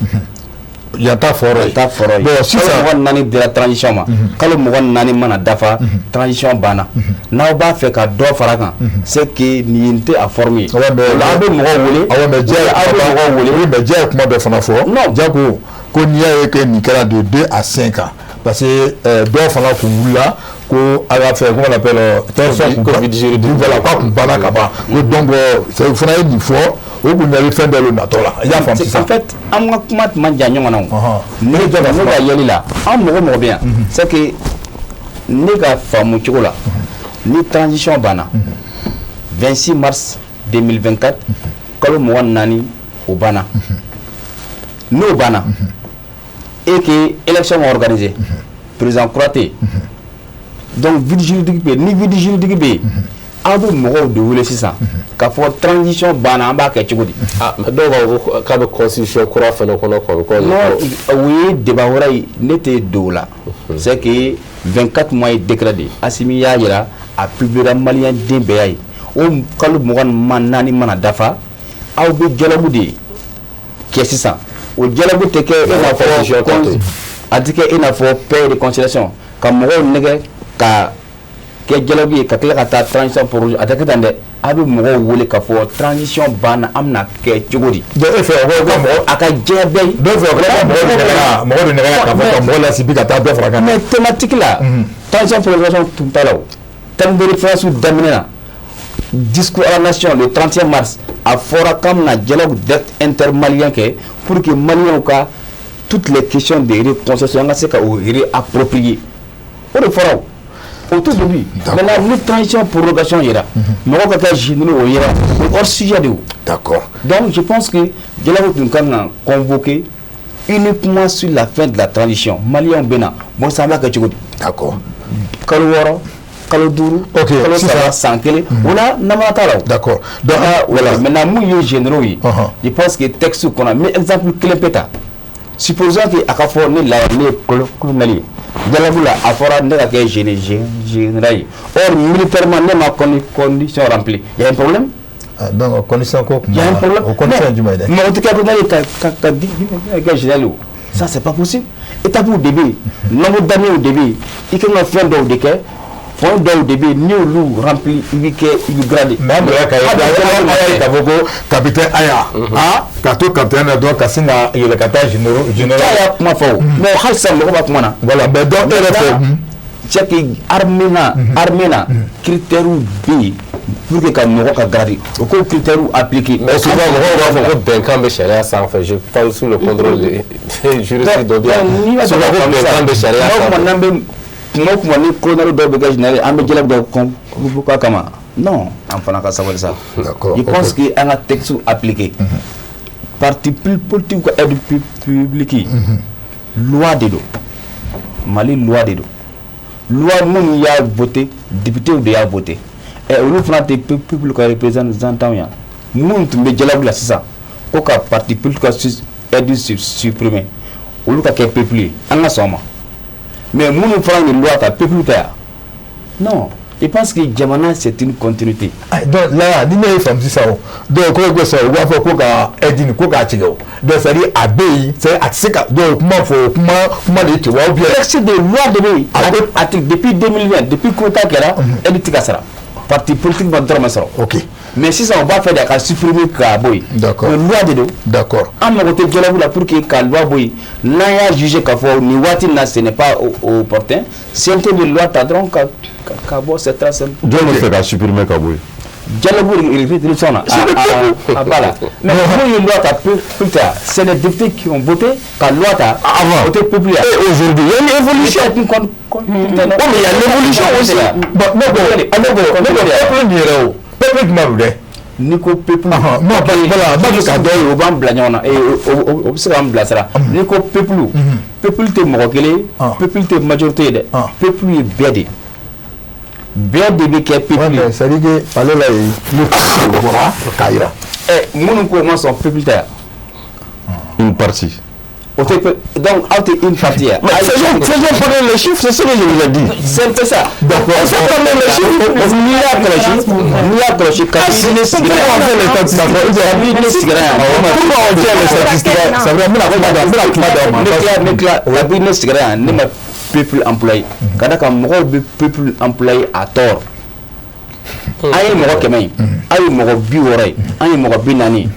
yan t'a fɔ yɔrɔ ye bon sisan mɔgɔ 4 dira transition ma kalo mɔgɔ 4 mana dafa transition banna n'aw b'a fɛ ka dɔ fara kan c'est que nin tɛ a forme ye aw bɛ mɔgɔw wele aw bɛ mɔgɔw wele mais diɲɛ ye kuma dɔ fana fɔ non jago ko n'i y'a ye que nin kɛra de 2 à 5 ans parce que dɔw fana kun wulila ko a y'a fait comment on appelle Covid juridique voilà k'a kun banna ka ban ko donc c'est fana ye nin fɔ o kun ɲɛli fɛn dɔ le natɔ la i y'a faamu sisan en fait an ka kuma tun man jan ɲɔgɔn na o ne ka yɛli la an mɔgɔ bɛ yan c'est que ne ka faamu cogo la ni transition banna 26 mars 2024 kalo mɔgɔ 4 o banna n'o banna et que élection ma organisé président kura tɛ yen donc vide juridique bɛ yen ni vide juridique bɛ yen aw bɛ mɔgɔw de wele sisan k'a fɔ transition banna an b'a kɛ cogo di. mais dɔw b'a fɔ k'a bɛ constitution kura fɛnɛ kɔnɔ non o ye débat wɛrɛ ye ne tɛ don o la c'est que 24 mois ye décret de ye Asimi y'a jira a publiera maliyɛn den bɛɛ y'a ye o kalo 24 mana dafa aw bɛ dialogue de kɛ sisan o dialogue tɛ kɛ e n'a fɔ a tɛ kɛ e n'a fɔ paix et réconciliation ka mɔgɔw nɛgɛ ka kɛ dialogue ye ka tila ka taa transition projet a tɛ kɛ tan dɛ a bɛ mɔgɔw wele k'a fɔ transition banna an bɛna kɛ cogo di. donc e fɛ o ka mɔgɔ a ka diɲɛ bɛɛ ye. dɔw fɛ o ka mɔgɔ de nɛgɛ k'a fɔ ka mɔgɔ lasibi ka taa dɔ fara kan. mais thématique la transition prolongation tun t'a la o thème de référence daminɛ na discours à la nation le 31 mars a fɔra k'an bɛna dialogue intermalien kɛ pour que maliens ka toutes les questions de réconciliation an ka se ka o réapproprier o de fɔra o tout début maintenant ni transition prorogation yera mɔgɔ ka kɛ généraux o yera o hors sujet de o. d'accord donc je pense que dialogue tun kan ka convoquer uniquement sur la fin de la transition maliens bɛ na bon ça b'a kɛ cogo di. d'accord kalo 6 kalo 5 kalo 3 san 1 o la namara t'a la o. d'accord donc voilà maintenant mun ye généraux ye je pense que texte kɔnɔ mais exemple kelen pe ta supposons que a ka fɔ ne la ne ye colonel ye dialogue la a fɔra ne ka kɛ général ye or militairement ne ma condition remplie il y a un problème. donc condition ko il y a un problème o condition jumɛn ye dɛ. mais o tɛ kɛ colonel ye ka général o ça c'est pas possible étape de bɛ nombre d'années de bɛ i kan ka fɛn dɔw de kɛ fɔlɔ dɔw de bɛ yen n'i y'olu rempli i bɛ kɛ i bɛ grade. mais an bɛka ye k'a fɔ ko capitaine Aya ka to capitaine na dɔrɔn ka sin ka yɛlɛ ka taa général. a y'a kuma fɔ o mais hali sisan mɔgɔ b'a kuma na. voilà mais donc e yɛrɛ fɛ. c'est que armée na critères bɛ yen pour que ka mɔgɔ ka grade o ko critères appliqués. mais souvent mɔgɔw b'a fɔ ko bɛnkan bɛ sariya sanfɛ je parle sous le contrôle de juriste dɔ bɛ yan souvent ko bɛnkan bɛ sariya sanfɛ. kuma ni colonel dɔw bɛ kɛ général an bɛ dialogue dɔw convoquer kama non an fana ka sabali sa. d'accord je pense que an ka texte appliqué parti politique ka aide publique loi de don Mali loi de don loi minnu y'a voté député de y'a voté olu fana tɛ peuple ka représentant yan minnu tun bɛ dialogue la sisan ko ka parti politique ka aide supprimer olu ka kɛ peuple ye an ka sɔn o ma. mais minnu fana ye loi ta peuple ta yan non je pense que jamana c'est une continuité. donc là ni ne ye faamu sisan o donc ko ko sisan u b'a fɔ ko ka aide ni ko k'a tigɛ o donc c'est à dire a bɛ yen c'est a tɛ se ka donc kuma fɔ kuma de ye ten wa ou bien. texte de loi de bɛ yen a tɛ depuis 2020 depuis coup d'état kɛra aide tɛ ka sara parti politique ma dɔrɔmɛ sɔrɔ. ok mais sisan o b'a fɛ de ka supprimer k'a bɔ yen. d'accord mais loi de don. d'accord an mago tɛ dialogue la pour que ka loi bɔ yen n'an y'a jugé k'a fɔ nin waati in na ce n'est pas opportun CNT de loi ta dɔrɔn ka bɔ cette trace. jɔn bɛ fɛ ka supprimer ka bɔ yen. dialogue résolution là voilà mais pour une loi plus tard c'est les députés qui ont voté quand loi avant voté populaire et aujourd'hui il y a une évolution mais il y a l'évolution aussi peuple ni ko peuple voilà ka do yo ban bla nyona e o se ban bla sara ni ko peuple te mo kele peuple te majorité de peuple est bédé bi ke peuple ça dit que parler là le voilà kaira et mon ko mo son peuple ta une partie. donc une partie faisons prendre les chiffres, c'est ce que je vous ai dit. C'est ça. Donc on fait prendre les chiffres, peuple employé kada ka mɔgɔw bɛ peuple employé à tort an ye mɔgɔ 100 ye an ye mɔgɔ 60 ye an ye mɔgɔ 40 ye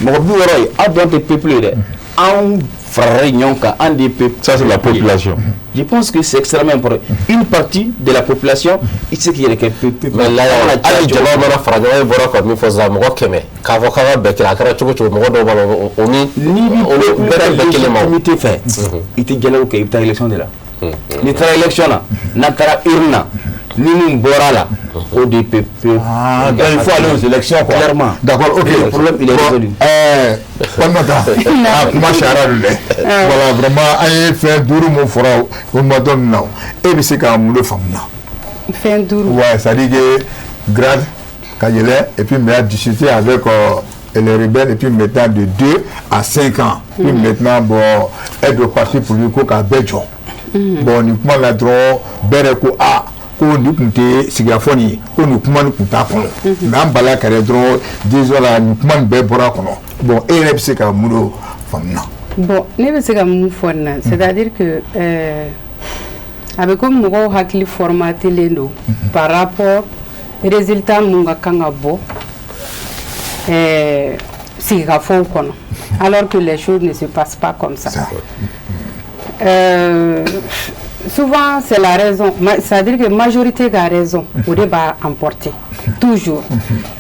mɔgɔ 60 ye aw dɔn tɛ peuple ye dɛ anw farala ɲɔgɔn kan an de peuple. Ça c'est la population. Je pense que c'est extrêmement important. Une partie de la population il sait qu'il y a des peuple. Mais là hali jama mana fara ɲɔgɔn ye bɔra ka min fɔ sisan mɔgɔ 100 k'a fɔ k'a ka bɛɛ kelen a kɛra cogo cogo mɔgɔ dɔw b'a la o ni bɛɛ kelen ma o tɛ fɛ i tɛ dialogue kɛ i bɛ taa élection de la. Ni taara élection na n'a taara urne na ni min bɔra la o de peut il faut aller aux élections quoi. Clairement. D'accord, ok. Le problème il est résolu. Kuma sariya don dɛ voilà vraiment an ye fɛn 5 mun fɔra o ma dɔn na e bɛ se k'a mun de faamuya. Fɛn 5. Ouais, ça dit que grade ka yɛlɛ et puis mais à discuter avec les rebelles et puis maintenant de 2 à 5 ans. Puis maintenant bon aide au parti politique ko k'a bɛɛ jɔ. Bon ni kuma la dɔrɔn bɛɛ yɛrɛ ko ko ni tun tɛ sigikafɔ nin ye ko nin kuma nin tun t'a kɔnɔ mais an bala kɛrɛ dɔrɔn disons la nin kuma nin bɛɛ bɔra a kɔnɔ bon e yɛrɛ bɛ se ka mun de faamuya. Bon ne bɛ se ka mun fɔ nin na c'est-à-dire que a bɛ komi mɔgɔw hakili formatelen don par rapport résultat mun ka kan ka bɔ sigikafɔw kɔnɔ alors que les choses ne se passent pas comme ça. Souvent c'est la raison, c'est-à-dire que majorité a raison au débat emporté toujours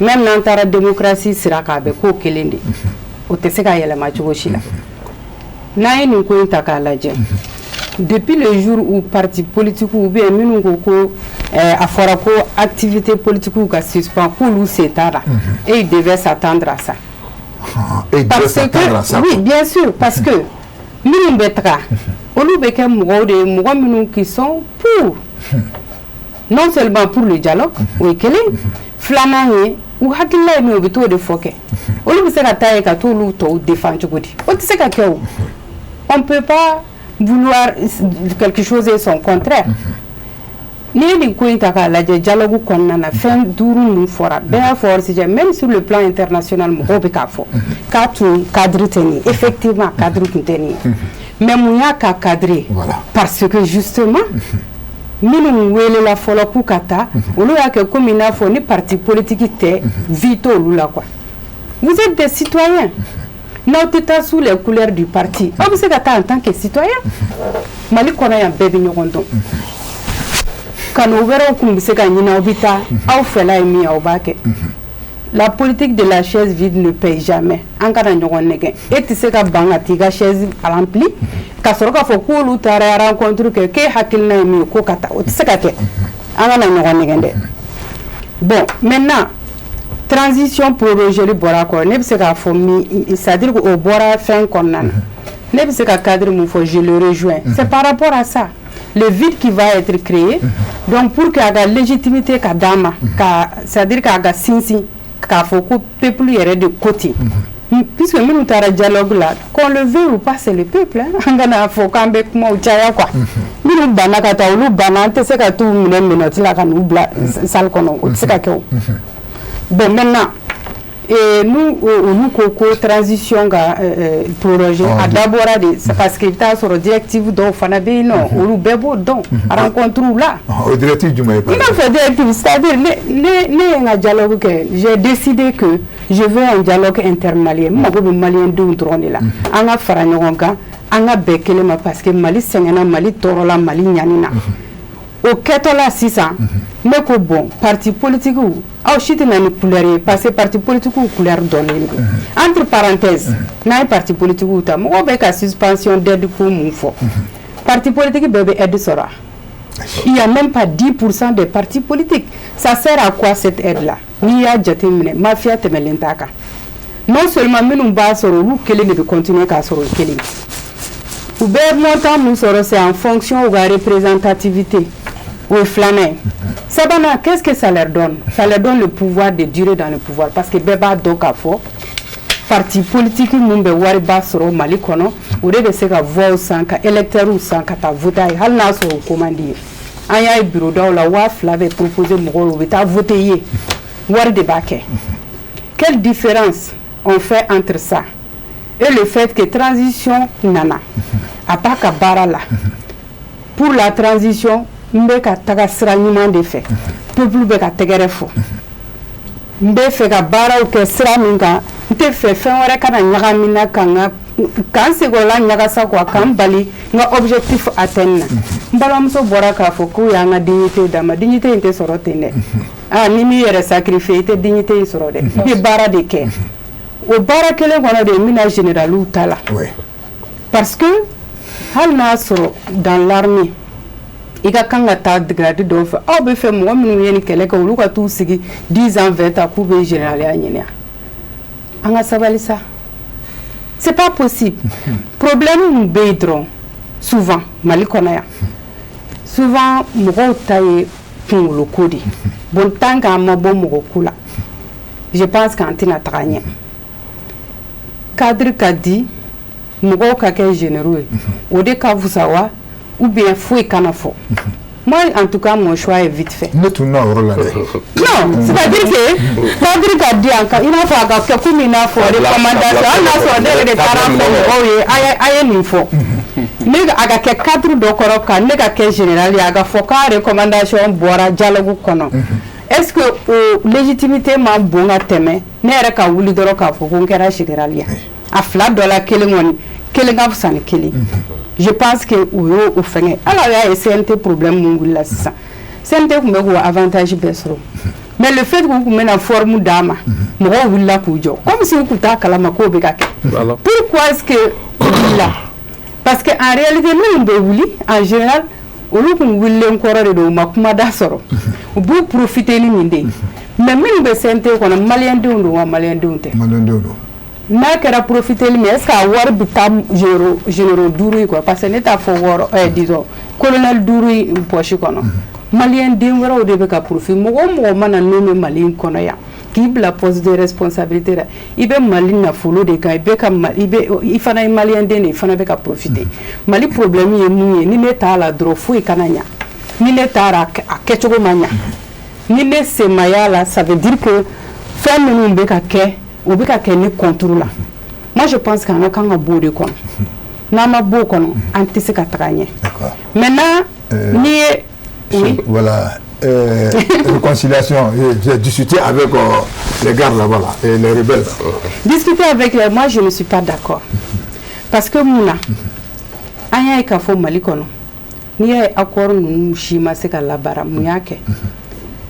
même dans la démocratie sera k'a bɛ ko kelen de o tɛ se ka yɛlɛma cogo si la n'an ye nin ko in ta k'a lajɛ depuis le jour où parti politique ou bien minnu ko ko a fɔra ko activité politique ka suspend k'olu se t'a la et ils devaient s'attendre à ça parce que oui bien sûr parce que minnu bɛ taga olu bɛ kɛ mɔgɔw de ye mɔgɔ minnu qui sont pour non seulement pour le dialogue o ye kelen filanan ye u hakilila ye min o bɛ t'o de fɔ kɛ olu bɛ se ka taa ye ka t'olu tɔw défend cogo di o tɛ se ka kɛ o on peut pas vouloir quelque chose et son contraire n'i ye nin ko in ta k'a lajɛ dialogue kɔnɔna na fɛn 5 min fɔra bɛɛ y'a fɔ Orsija même sur le plan international mɔgɔw bɛ k'a fɔ k'a tun cadre tɛ nin ye effectivement cadre tun tɛ nin ye mais mun y'a ka cadre parce que justement minnu welela fɔlɔ k'u ka taa olu y'a kɛ comme i n'a fɔ ni parti politique tɛ vie t'olu la quoi vous êtes des citoyens n'aw tɛ taa sous les couleurs du parti aw bɛ se ka taa en tant que citoyen Mali kɔnɔ yan bɛɛ bɛ ɲɔgɔn dɔn kanu wɛrɛw kun bɛ se ka ɲini aw bɛ taa aw fɛla ye min aw b'a kɛ la politique de la chaise vide ne paye jamais an kana ɲɔgɔn nɛgɛ e tɛ se ka ban ka t'i ka chaise rempli ka sɔrɔ k'a fɔ k'olu taara rencontre kɛ k'e hakilina ye min ye k'o ka taa o tɛ se ka kɛ an kana ɲɔgɔn nɛgɛ dɛ bon maintenant transition prorogée bɔra kɔrɔ ne bɛ se k'a fɔ min c'est-à-dire que o bɔra fɛn kɔnɔna na ne bɛ se ka cadre mun fɔ je le rejoins c'est par rapport à ça le vide qui va être créé donc pour qu'il y ait légitimité ka d'a ma c'est-à-dire k'a ka sinsin k'a fɔ ko peuple yɛrɛ de côté puisque minnu taara dialogue la qu'on le veuille ou pas c'est le peuple an kana fɔ k'an bɛ kumaw caya quoi minnu banna ka taa olu banna an tɛ se ka t'u minɛ minɛti la ka n'u bila salle kɔnɔ o tɛ se ka kɛ o bon maintenant nous olu ko transition ka proroger a dabɔra de c'est parce que i bɛ taa sɔrɔ directive dɔw fana bɛ yen nɔ olu bɛɛ b'o dɔn rencontre la o directive jumɛn ye n b'a fɛ directive c'est-à-dire ne ye n ka dialogue kɛ j'ai décidé que je veux un dialogue intermalien n mago bɛ maliyɛndenw dɔrɔn de la an ka fara ɲɔgɔn kan an ka bɛn kelen ma parce que Mali sɛgɛnna Mali tɔɔrɔla Mali ɲanina o kɛtɔla sisan ne ko bon parti politique aw si tɛ na ni couleur ye parce que parti politique couleur dɔnlen don entre parenthèses n'a ye parti politique ta mɔgɔw bɛ ka suspension d'aide ko mun fɔ parti politique bɛɛ bɛ aide sɔrɔ il y a même pas 10% des partis politiques ça sert à quoi cette aide là n'i y'a jateminɛ mafia tɛmɛlen t'a kan non seulement minnu b'a sɔrɔ olu kelen de bɛ continuer k'a sɔrɔ kelen u bɛ montant min sɔrɔ c'est en fonction de la représentativité ou flamme. Sabana, qu'est-ce que ça leur donne? Ça leur donne le pouvoir de durer dans le pouvoir parce que beba donc a fort parti politique mun be wari ba soro Mali kono o de be se ka voix sans ka électeur ou sans ka ta voter hal na so commandie aya bureau daw la wa flave proposer mo o be ta voter ye wari de baké. Quelle différence on fait entre ça et le fait que transition nana a pas ka bara là pour la transition mbe ka taga sira ɲuman de fɛ peuple bɛ ka tɛgɛrɛ fɔ n bɛ fɛ ka baaraw kɛ sira min kan n tɛ fɛ fɛn wɛrɛ kana ɲagami na k'an segola ɲagasa quoi k'an bali n ka objectif atteindre n balimamuso bɔra k'a fɔ k'u y'an ka dignité d'a ma dignité in tɛ sɔrɔ ten dɛ ni m'i yɛrɛ sacrifier i tɛ dignité in sɔrɔ dɛ i bɛ baara de kɛ o baara kelen kɔnɔ de n bɛna généraliw ta la parce que hali n'a sɔrɔ dans l'armée i ka kan ka taa grade dɔw fɛ aw bɛ fɛ mɔgɔ minnu ye ni kɛlɛ kɛ olu ka t'u sigi 10 ans 20 ans k'u bɛ généraliya ɲini an ka sabali sa c'est pas possible problème min bɛ yen dɔrɔn souvent Mali kɔnɔ yan souvent mɔgɔw ta ye kunkolo ko de bon tant qu'an ma bɔ mɔgɔ ko la je pense qu'an tɛna taga ɲɛ cadre ka di mɔgɔw ka kɛ généraux ye o de ka fusa wa ou bien fouille canafo. Moi, en tout cas, mon choix est vite fait. Non, c'est-à-dire que Padre Kadi, il n'a pas que comme il a fait des recommandations, il a fait des parents il faut. Mais aga ke cadre do koroka, nega ke général, aga foka recommandation boira dialogue kono. Est-ce que légitimité ma bonga teme, ne reka wuli doro ka fo ko kera général ya. A fla do la kelengoni, kelenga fusani keli. Je pense que au fait alors il y a CNT problème mon là ça CNT ko me avantage besro mais le fait que vous mettez en forme d'ama mo willa ku jo comme si ku ta kala mako be gake pourquoi est-ce que là parce que en réalité nous be wuli en général olu ku wille encore de makuma da soro bu profiter ni minde mais min be CNT ko na malien de ndo malien de n'a qu'à profiter mais est-ce qu'à voir bitam généraux duru quoi parce que n'état faut voir disons colonel duru poche kono malien den wara o de be ka profit mo mana nommé malien kono ya qui la poste de responsabilité là ibe mali na folo de ka ibe ka ibe ifana malien den ifana be ka profiter mali problème ye mu ni n'état la dro fo ikananya ni n'état a kechogo manya ni ne se mayala ça veut dire que femme nous be ka ke ou bien qu'elle contrôle là. Moi je pense qu'on a quand on beau de quoi. N'a ma beau qu'on anticipe qu'à travailler. Maintenant, oui. Voilà. Réconciliation. J'ai discuté avec les gars là-bas là, et les rebelles. Discuter avec moi je ne suis pas d'accord. Parce que mouna, anya e kafo Mali kono. Ni ay accord nous shima se kala bara muyake.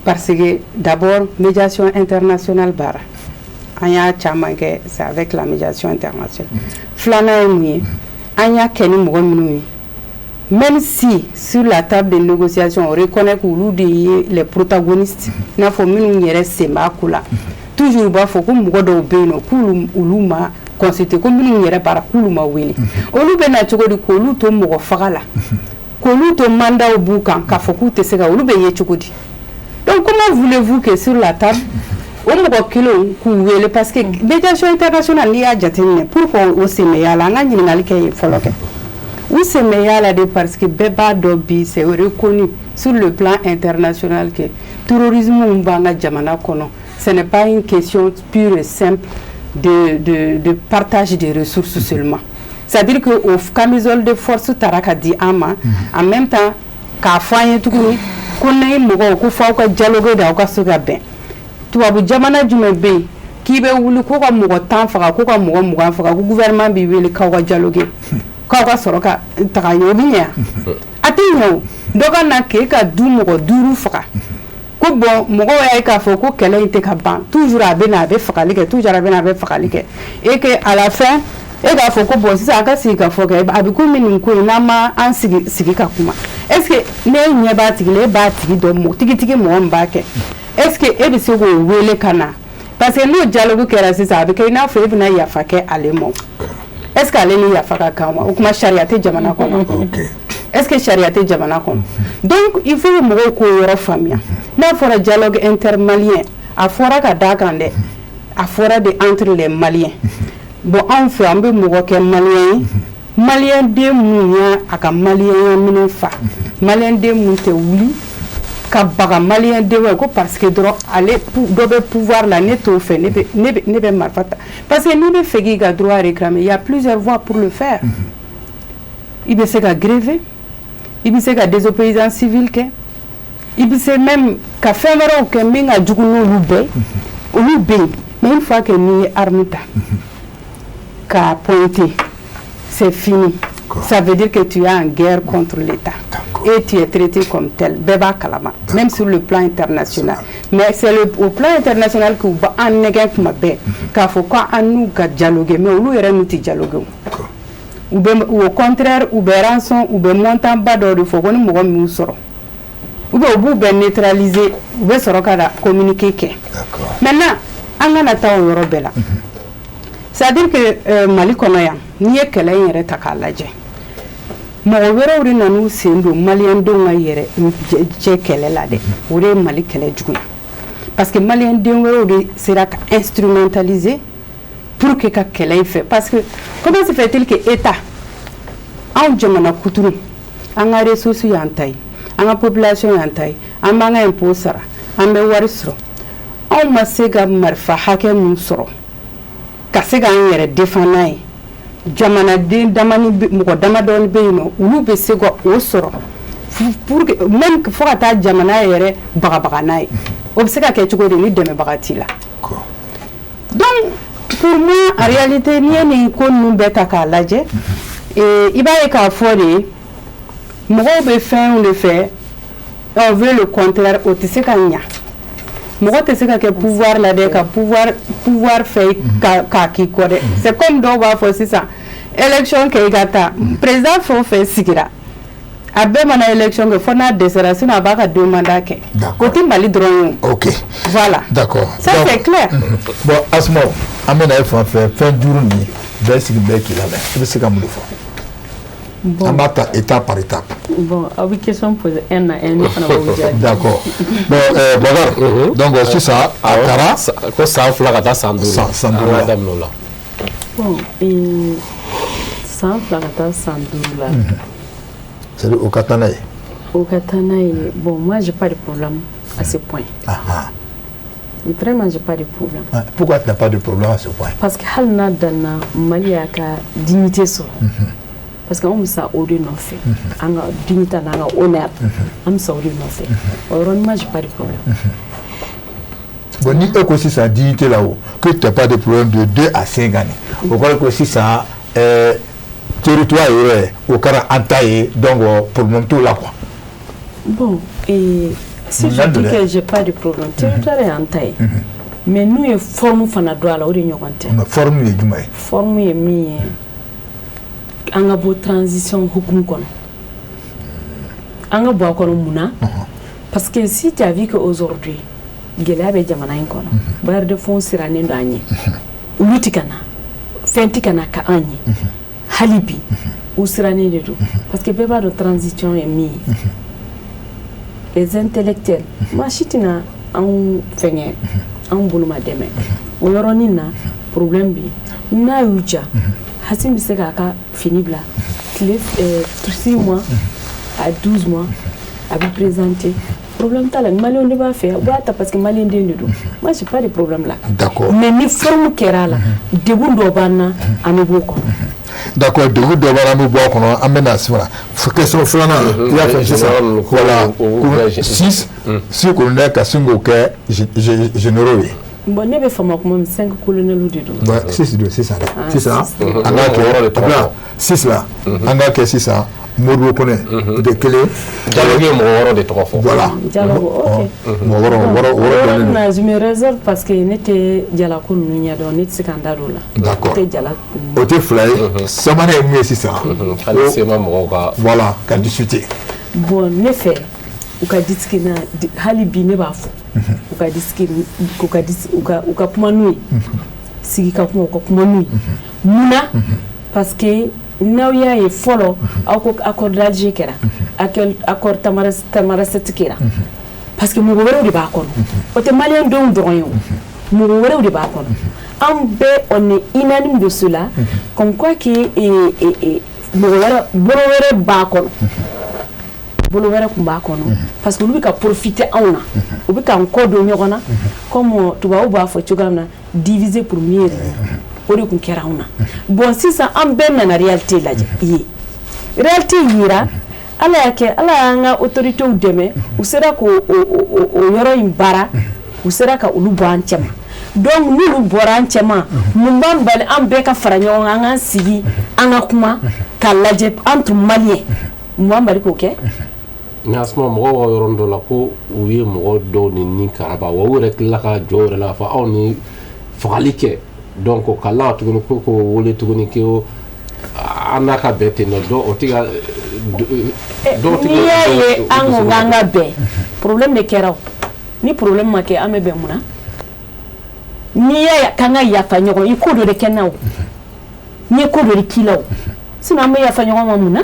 Parce que d'abord médiation internationale bara. Anya chamanke c'est avec la médiation internationale. Flana mouye. Anya keni mouye. Même si sur la table de négociation on reconnaît que les protagonistes n'a faut minu yere sema kula. Toujours ba faut ko mougo do beno kulu uluma consulter ko minu yere para kuluma weli. Olu be na chogo di ko lu to mougo fagala. Ko lu to manda au bukan ka faut ko te sega olu be ye chogo di. Donc comment voulez-vous que sur la table on m'a kilo kuwele parce que médiation internationale ni a jatine pourquoi au Sénégal nga ñingali kay foloke au Sénégal de parce que beba dobi c'est reconnu sur le plan international que terrorisme mbanga jamana kono ce n'est pas une question pure et simple de partage des ressources seulement c'est-à-dire que au camisole de force taraka di ama en même temps ka fanye tukuni konay mo ko fa ko dialogue da ko suga ben tubabu jamana jume be ki be wuli ko ka mɔgɔ 10 faga ko ka mɔgɔ 20 faga ko gouvernement bi wele ka dialogue ka sɔrɔ ka taga yobinya ati no dɔ ka na k'e ka du mɔgɔ 5 faga ko bon mɔgɔw y'a ye k'a fɔ ko kɛlɛ in tɛ ka ban toujours a bɛ na a bɛ fagali kɛ toujours a bɛ na a bɛ fagali kɛ et que à la fin e k'a fɔ ko bon sisan a ka sigi ka fɔ kɛ a bɛ komi nin ko in n'an ma an sigi ka kuma est ce que ne ɲɛ b'a tigi la e b'a tigi dɔn tigitigi mɔgɔ min b'a kɛ est ce que e bɛ se k'o wele ka na parce que n'o dialogue kɛra sisan a bɛ kɛ i n'a fɔ e bɛna yafa kɛ ale ma est ce que ale ni yafa ka kan wa o kuma sariya tɛ jamana kɔnɔ est ce que sariya tɛ jamana kɔnɔ donc il faut que mɔgɔw k'o yɔrɔ faamuya n'a fɔra dialogue intermalien a fɔra ka d'a kan dɛ a fɔra de entre les maliens bon anw fɛ an bɛ mɔgɔ kɛ malien ye malien den mun y'a a ka malienya minɛ fa malien den mun tɛ wuli ka baga malien den wɛ ko parce que dɔrɔn ale dɔ bɛ pouvoir la ne t'o fɛ ne bɛ marifa ta parce que n'i bɛ fɛ k'i ka droit réclamer il y a plusieurs voies pour le faire i bɛ se ka gréver i bɛ se ka désobéissance civile kɛ i bɛ se même ka fɛn wɛrɛw kɛ min ka jugu n'olu bɛɛ olu bɛ yen mais une fois que n'i ye arme ta qu'a pointé, c'est fini. Ça veut dire que tu es en guerre contre l'État. Et tu es traité comme tel. Beba Kalama. Même sur le plan international. Mais c'est au plan international que vous en négant comme bé. Car faut quoi en nous dialoguer. Mais nous nous dialoguer. Ou au contraire, ou bien rançon, ou bien montant bas d'ordre, il faut qu'on nous sorte. Ou bien neutraliser, ou bien communiquer. Maintenant, on a ta Eurobella. C'est-à-dire que Mali kɔnɔ yan n'i ye kɛlɛ in yɛrɛ ta k'a lajɛ mɔgɔ wɛrɛw de nan'u sen don maliyɛndenw ka yɛrɛ cɛ kɛlɛ la dɛ o de ye Mali kɛlɛ juguya parce que maliyɛnden wɛrɛw de sera ka instrumentaliser pour que ka kɛlɛ in fɛ parce que comment se fait-il que État anw jamana kuturu an ka ressources y'an ta ye an ka population y'an ta ye an b'an ka impôt sara an bɛ wari sɔrɔ anw ma se ka marifa hakɛ min sɔrɔ ka se k'an yɛrɛ défendre n'a ye jamanaden mɔgɔ damadɔni bɛ yen nɔ olu bɛ se ka o sɔrɔ pour que même fo ka taa jamana yɛrɛ bagabaga n'a ye o bɛ se ka kɛ cogo di ni dɛmɛbaga t'i la donc pour moi en réalité n'i ye nin ko ninnu bɛɛ ta k'a lajɛ i b'a ye k'a fɔ de mɔgɔw bɛ fɛnw de fɛ on veut le contraire o tɛ se ka ɲa mɔgɔ tɛ se ka kɛ pouvoir la dɛ ka pouvoir fɛ k'a k'i kɔ dɛ c'est comme dɔw b'a fɔ sisan élection kɛ i ka taa président fɛn o fɛn sigira a bɛɛ mana élection kɛ fo n'a dɛsɛra sinon a b'a ka 2 mandats kɛ o tɛ Mali dɔrɔn ye ok voilà d'accord ça c'est clair bon Asma an bɛna e fan fɛ fɛn 5 nin bɛɛ sigi bɛɛ k'i lamɛn i bɛ se ka mun de fɔ Bon. On va étape par étape. Bon, avec question posée un à un, d'accord. Bon, donc c'est ça. Akara. Ko san fila ka taa san 5 la. Bon, et san fila ka taa san 5 la. C'est au Katana. Au Katana, bon, moi j'ai pas de problème à ce point. Et vraiment, j'ai pas de problème. Pourquoi tu n'as pas de problème à ce point? Parce que Halna Dana Mali a dignité sur. Parce qu'on ça au de non fait. On a dignité, on a honneur. On ça au de non fait. Heureusement, j'ai pas de problème. Bon, ni eux aussi ça dignité là-haut, que tu n'as pas de problème de 2 à 5 années. Au cas où aussi ça territoire au cas entaillé, donc problème tout là quoi. Bon, et si je dis que j'ai pas de problème, territoire est entaillé. Mais nous, il forme fana droit là, on est nyogante. Forme est du mal. Forme est mis. On a beau transition hukum kono. On a beau kono muna. Parce que si tu as vu qu'aujourd'hui, gela be jamana in kono. Bar de fond sirane ndo anyi. Ulutikana. Fentikana ka anyi. Halibi. Ou sirane de tout. Parce que beba de transition est mis. Les intellectuels. Ma chitina en fenge. En buluma deme. O yoronina problème bi. Na uja. Hassim Bisseka a fini là. 6 mois à 12 mois à vous présenter. Problème là, Malien ne va faire. Parce que Malien ne doit. Moi, j'ai pas de problème là. D'accord. Mais ni forme qui est là, de vous d'obana à nous beaucoup. D'accord, de vous d'obana à nous beaucoup. Amena, voilà. Question flana. Il a fait ça. Voilà. 6. Si on a qu'à 5 au généraux. Bon, ne vais pas comme 5 colonels ou 2. 6 ça. 6 ça. On a que 6 là. On a que 6 ça. Modou Kone de kelen dialogue ye mɔgɔ wɔɔrɔ de tɔgɔ fɔ voilà dialogue ok wɔɔrɔ je me réserve parce que ne tɛ jalako ninnu ɲɛdɔn ne tɛ se ka n da don o la d'accord o tɛ jala o tɛ fila ye sabanan ye mun ye sisan hali sema mɔgɔw ka voilà ka discuter bon ne fɛ u ka disiki na hali bi ne b'a fɔ u ka disiki u ka kuma n'u ye sigi ka kuma u ka kuma n'u ye munna parce que n'aw y'a ye fɔlɔ aw ko accord d'Alger kɛra accord Tamarasɛti kɛra parce que mɔgɔ wɛrɛw de b'a kɔnɔ o tɛ maliyɛn denw dɔrɔn ye o mɔgɔ wɛrɛw de b'a kɔnɔ an bɛɛ on est unanime de cela comme quoi que mɔgɔ wɛrɛ bolo wɛrɛ b'a kɔnɔ bolo wɛrɛ tun b'a kɔnɔ parce que olu bɛ ka profiter anw na u bɛ k'an kɔ don ɲɔgɔn na comme tubabuw b'a fɔ cogoya min na diviser pour mieux régner o de tun kɛra anw na bon sisan an bɛɛ nana réalité lajɛ ye réalité yira ala y'a kɛ ala y'an ka autorités dɛmɛ u sera k'o yɔrɔ in baara u sera ka olu bɔ an cɛ ma donc n'olu bɔra an cɛ ma mun b'an bali an bɛɛ ka fara ɲɔgɔn kan an k'an sigi an ka kuma k'a lajɛ an tun maliyɛn mun b'an bali k'o kɛ mais asuma mɔgɔw ka yɔrɔ dɔ la ko u ye mɔgɔ dɔw ni karaba wa u yɛrɛ tilala ka jɔ yɛrɛ la fɔ aw ni fagali kɛ donc ka la tuguni ko wele tuguni ko an n'a ka bɛn ten nɔ o tɛ ka n'i y'a ye an ko k'an ka bɛn problème de kɛra o ni problème ma kɛ an bɛ bɛn mun na n'i y'a ye k'an ka yafa ɲɔgɔn i ko dɔ de kɛ n na o n ye ko dɔ de k'i la o sinon an bɛ yafa ɲɔgɔn ma mun na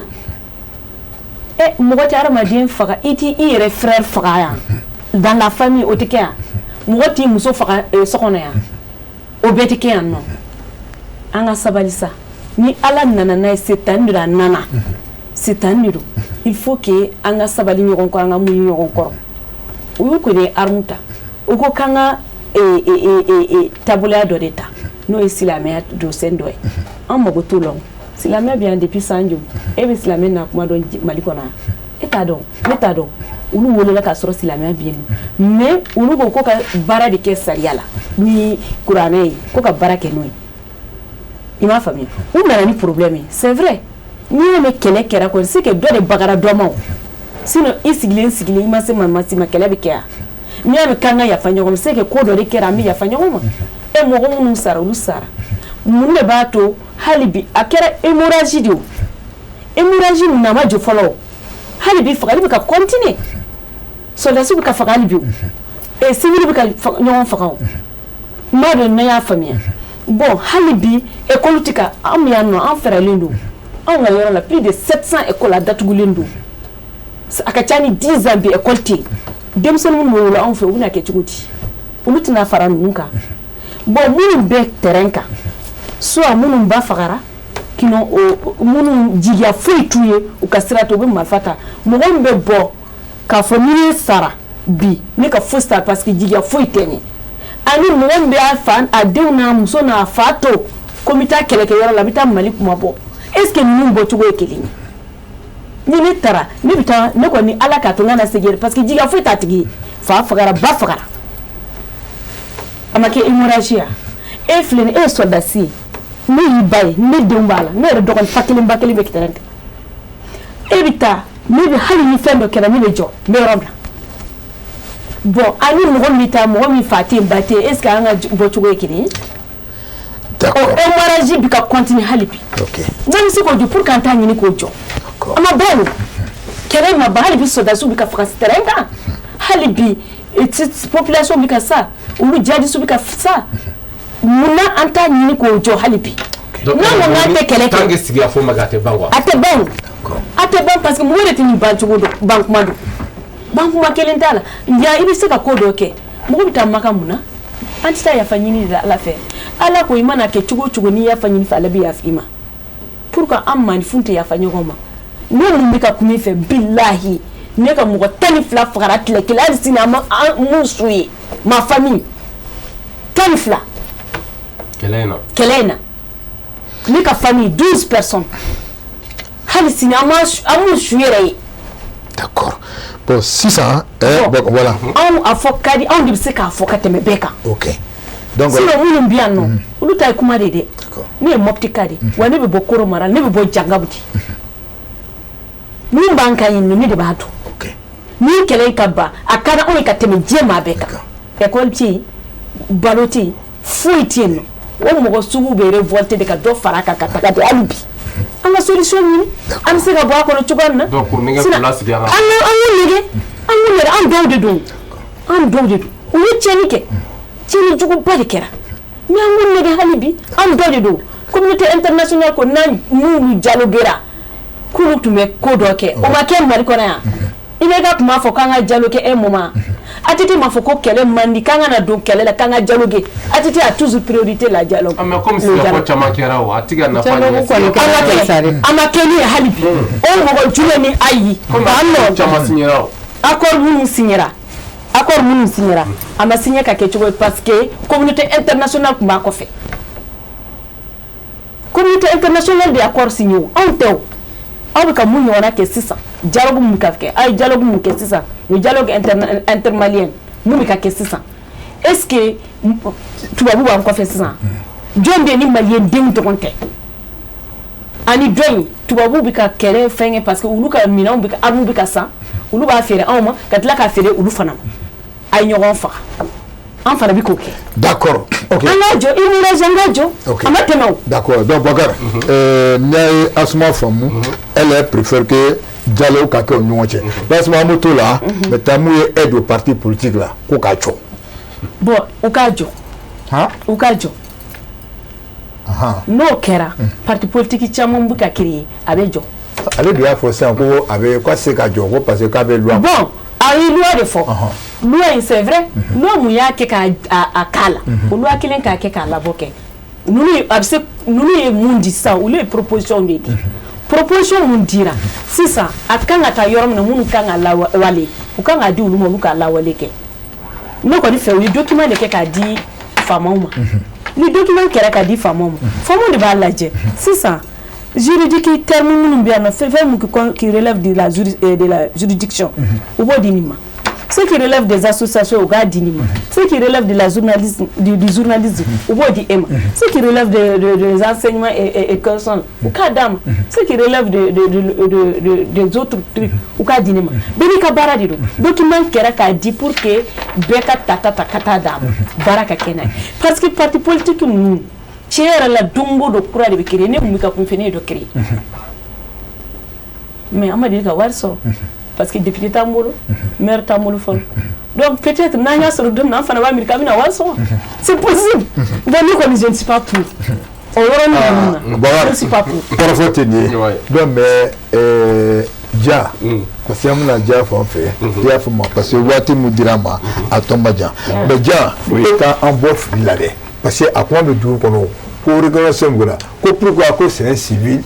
mɔgɔ tɛ adamaden faga i t'i yɛrɛ frère faga yan dans la famille o tɛ kɛ yan mɔgɔ t'i muso faga so kɔnɔ yan o bɛɛ tɛ kɛ yan nɔ an ka sabali sa ni ala nana n'a ye setani de don a nana setani de don il faut que an ka sabali ɲɔgɔn kɔ an ka muɲu ɲɔgɔn kɔrɔ u y'u kɔni arme ta u ko k'an ka taaboloya dɔ de ta n'o ye silamɛya dosɛn dɔ ye an mago t'o la silamɛya bɛ yan depuis san joli e bɛ silamɛ na kuma dɔn Mali kɔnɔ yan e t'a dɔn ne t'a dɔn olu wolola k'a sɔrɔ silamɛya bɛ yen nɔ mais olu ko ko ka baara de kɛ sariya la ni kuranɛ ye ko ka baara kɛ n'o ye i m'a faamuya u nana ni problème ye c'est vrai n'i y'a mɛn kɛlɛ kɛra kɔni c'est que dɔ de bagara dɔ ma o sinon i sigilen i ma se ma kɛlɛ bɛ kɛ yan n'i y'a mɛn k'an ka yafa ɲɔgɔn ma c'est que ko dɔ de kɛra an bɛ yafa ɲɔgɔn ma mɔgɔ minnu sara olu sara mun de b'a to hali bi a kɛra hémorragie de o hémorragie nin na ma jɔ fɔlɔ o hali bi fagali bɛ ka continuer soldats bɛ ka faga hali bi o civil bɛ ka ɲɔgɔn faga o n b'a dɔn ne y'a faamuya bon hali bi école tɛ ka an bɛ yan nɔ an fɛɛrɛlen don anw ka yɔrɔ la plus de 700 écoles a datugulen don a ka ca ni 10 ans bi école tɛ yen denmisɛnnin minnu bɛ wolo anw fɛ u bɛna kɛ cogo di olu tɛna fara ninnu kan bon minnu bɛ terrain kan soit minnu ba fagara kino minnu jigiya foyi t'u ye u ka sira to u bɛ marifa ta mɔgɔ min bɛ bɔ k'a fɔ ni ye sara bi ne ka foyi sara parce que jigiya foyi tɛ ɲɛ ani mɔgɔ min bɛ a denw n'a muso n'a fa to ko n bɛ taa kɛlɛkɛyɔrɔ la n bɛ taa Mali kuma bɔ est ce que ninnu bɔcogo ye kelen ye ni ne taara ne bɛ taa ne kɔni ala k'a to n kana segin parce que jigiya foyi t'a tigi ye fa fagara ba fagara a ma kɛ hémorragie ya e filɛ nin e ye soldats ye ne y'i ba ye ne denw b'a la ne yɛrɛ dɔgɔnin fa kelen ba kelen bɛ terrain kan e bɛ taa ne bɛ hali ni fɛn dɔ kɛra ne bɛ jɔ n bɛ yɔrɔ bila bon ani mɔgɔ min bɛ taa mɔgɔ min fa tɛ yen ba tɛ yen est ce que an ka bɔcogo ye kelen ye hémorragie bɛ ka continuer hali bi ne bɛ se k'o jɔ pour que an t'a ɲini k'o jɔ a ma ban o kɛlɛ ma ban hali bi soldats bɛ ka faga terrain kan hali bi population bɛ ka sa olu jihadistes bɛ ka sa munna an t'a ɲini k'o jɔ hali bi n'an ko k'an tɛ kɛlɛ kɛ tant que sigiya fo ma kɛ a tɛ ban quoi a tɛ ban parce que mɔgɔ de tɛ nin ban cogo dɔn ban kuma don ban kuma kelen t'a la yan i bɛ se ka ko dɔ kɛ mɔgɔ bɛ taa Maka mun na an tɛ taa yafa ɲini de la Ala fɛ Ala ko i mana kɛ cogo o cogo n'i yafa ɲini fɛ Ale bɛ yafa i ma pour que an maninfinw tɛ yafa ɲɔgɔn ma ne mun bɛ ka kuma i fɛ bilahi ne ka mɔgɔ 12 fagara tile kelen hali sini an m'u su ye ma famille 12 kɛlɛ in na ne ka famille 12 personnes hali sini an m'u su yɛrɛ ye d'accord bon sisan voilà anw a fɔ ka di anw de bɛ se k'a fɔ ka tɛmɛ bɛɛ kan ok donc sinon minnu bɛ yan nɔ olu ta ye kuma de dɛ ne ye Mopti ka de wa ne bɛ bɔ Koromara ne bɛ bɔ Jangabu de mun b'an kan yen ne de b'a dɔn ni kɛlɛ ka ban a ka di anw ye ka tɛmɛ diɲɛ maa bɛɛ kan école tɛ yen balo tɛ yen foyi tɛ yen nɔ o mɔgɔ sugu bɛ révolté de ka dɔ fara a kan ka taga de hali bi an ka solution ɲini an bɛ se ka bɔ a kɔnɔ cogoya min na donc o nɛgɛ fila sigi an kan an dɔw de don u ye tiɲɛni kɛ tiɲɛni juguba de kɛra mais an k'u nɛgɛ hali bi an dɔw de don communauté internationale ko n'an n'u dialoguera k'olu tun bɛ ko dɔ kɛ o ma kɛ Mali kɔnɔ yan i bɛ ka kuma fɔ k'an ka dialoguer un moment ATT m'a fɔ ko kɛlɛ man di k'an kana don kɛlɛ la k'an ka dialoguer ATT a toujours priorité la dialogue mais comme si ko caman kɛra o a tɛ ka nafa ɲɛ a ma kɛ ni ye hali bi o mɔgɔ jumɛn ni ayi caman signera o accord minnu signera a ma signé ka kɛ cogo ye parce que communauté internationale tun b'a kɔfɛ communauté internationale de accord signé o anw tɛ o aw bɛ ka mun ɲɔgɔnna kɛ sisan dialogue mun ka kɛ a ye dialogue mun kɛ sisan o dialogue intermalien mun bɛ ka kɛ sisan est-ce que tubabu b'an kɔfɛ sisan jɔn bɛ yen ni maliyɛn denw dɔrɔn tɛ ani dɔ in tubabu bɛ ka kɛlɛ fɛn kɛ parce que olu ka minɛnw bɛ ka armes bɛ ka san olu b'a feere anw ma ka tila k'a feere olu fana ma a ye ɲɔgɔn faga an fana bɛ k'o kɛ. D'accord. Ok. An ka jɔ i ni an ka jɔ. A ma tɛmɛ o. D'accord. Donc Bakar, n'i y'a ye Asuma faamu, elle préfère que dialogue ka kɛ o ɲɔgɔn cɛ. Asuma an bɛ t'o la, maintenant mun ye aide au parti politique la ko k'a jɔ. Bon u k'a jɔ. U k'a jɔ. N'o kɛra parti politique caman bɛ ka créer a bɛ jɔ. Ale de y'a fɔ sisan ko a bɛ ko se ka jɔ ko parce que k'a bɛ loi. Bon a ye loi de fɔ. Loi in c'est vrai. Loi mun y'a kɛ k'a k'a la. O loi kelen k'a kɛ k'a labɔ kɛ. Ninnu ye mun di sisan olu ye proposition de di. Proposition mun dira sisan a kan ka taa yɔrɔ min na minnu kan ka lawale u kan ka di olu ma olu ka lawale kɛ. Ne kɔni fɛ u ye document de kɛ k'a di faamaw ma. Ni document kɛra k'a di faamaw ma faamaw de b'a lajɛ sisan. Juridique terme minnu bɛ yan nɔ fɛn mun qui relève de la juridiction u b'o di nin ma ce qui relève des associations u k'a di nin ma ce qui relève de la journalisme du journalisme u b'o di e ma ce qui relève des enseignements et personnes u k'a d'a ma ce qui relève des autres trucs u k'a di ne ma bɛɛ n'i ka baara de don document kɛra k'a di pour que bɛɛ ka ta ka taa d'a ma baara ka kɛ n'a ye parce que parti politique ninnu tiɲɛ yɛrɛ la don o don kura de bɛ créer ne mun bɛ ka kun fɛ ne ye dɔ créer mais an ma deli ka wari sɔrɔ parce que député t'an bolo maire t'an bolo fɔlɔ donc peut-être n'an y'a sɔrɔ don min na an fana b'a miiri k'an bɛna wari sɔrɔ c'est possible donc ne kɔni je ne suis pas pour o yɔrɔnin ninnu na je ne suis pas pour. kɔrɔfɔ tɛ nin ye donc mais ja parce que an bɛna ja fan fɛ i y'a faamu parce que waati min dira ma a tɔ ma jan mais ja e k'an bɔ fili la dɛ. Parce que à quoi me dit qu'on pour reconnaître que pourquoi que c'est un civil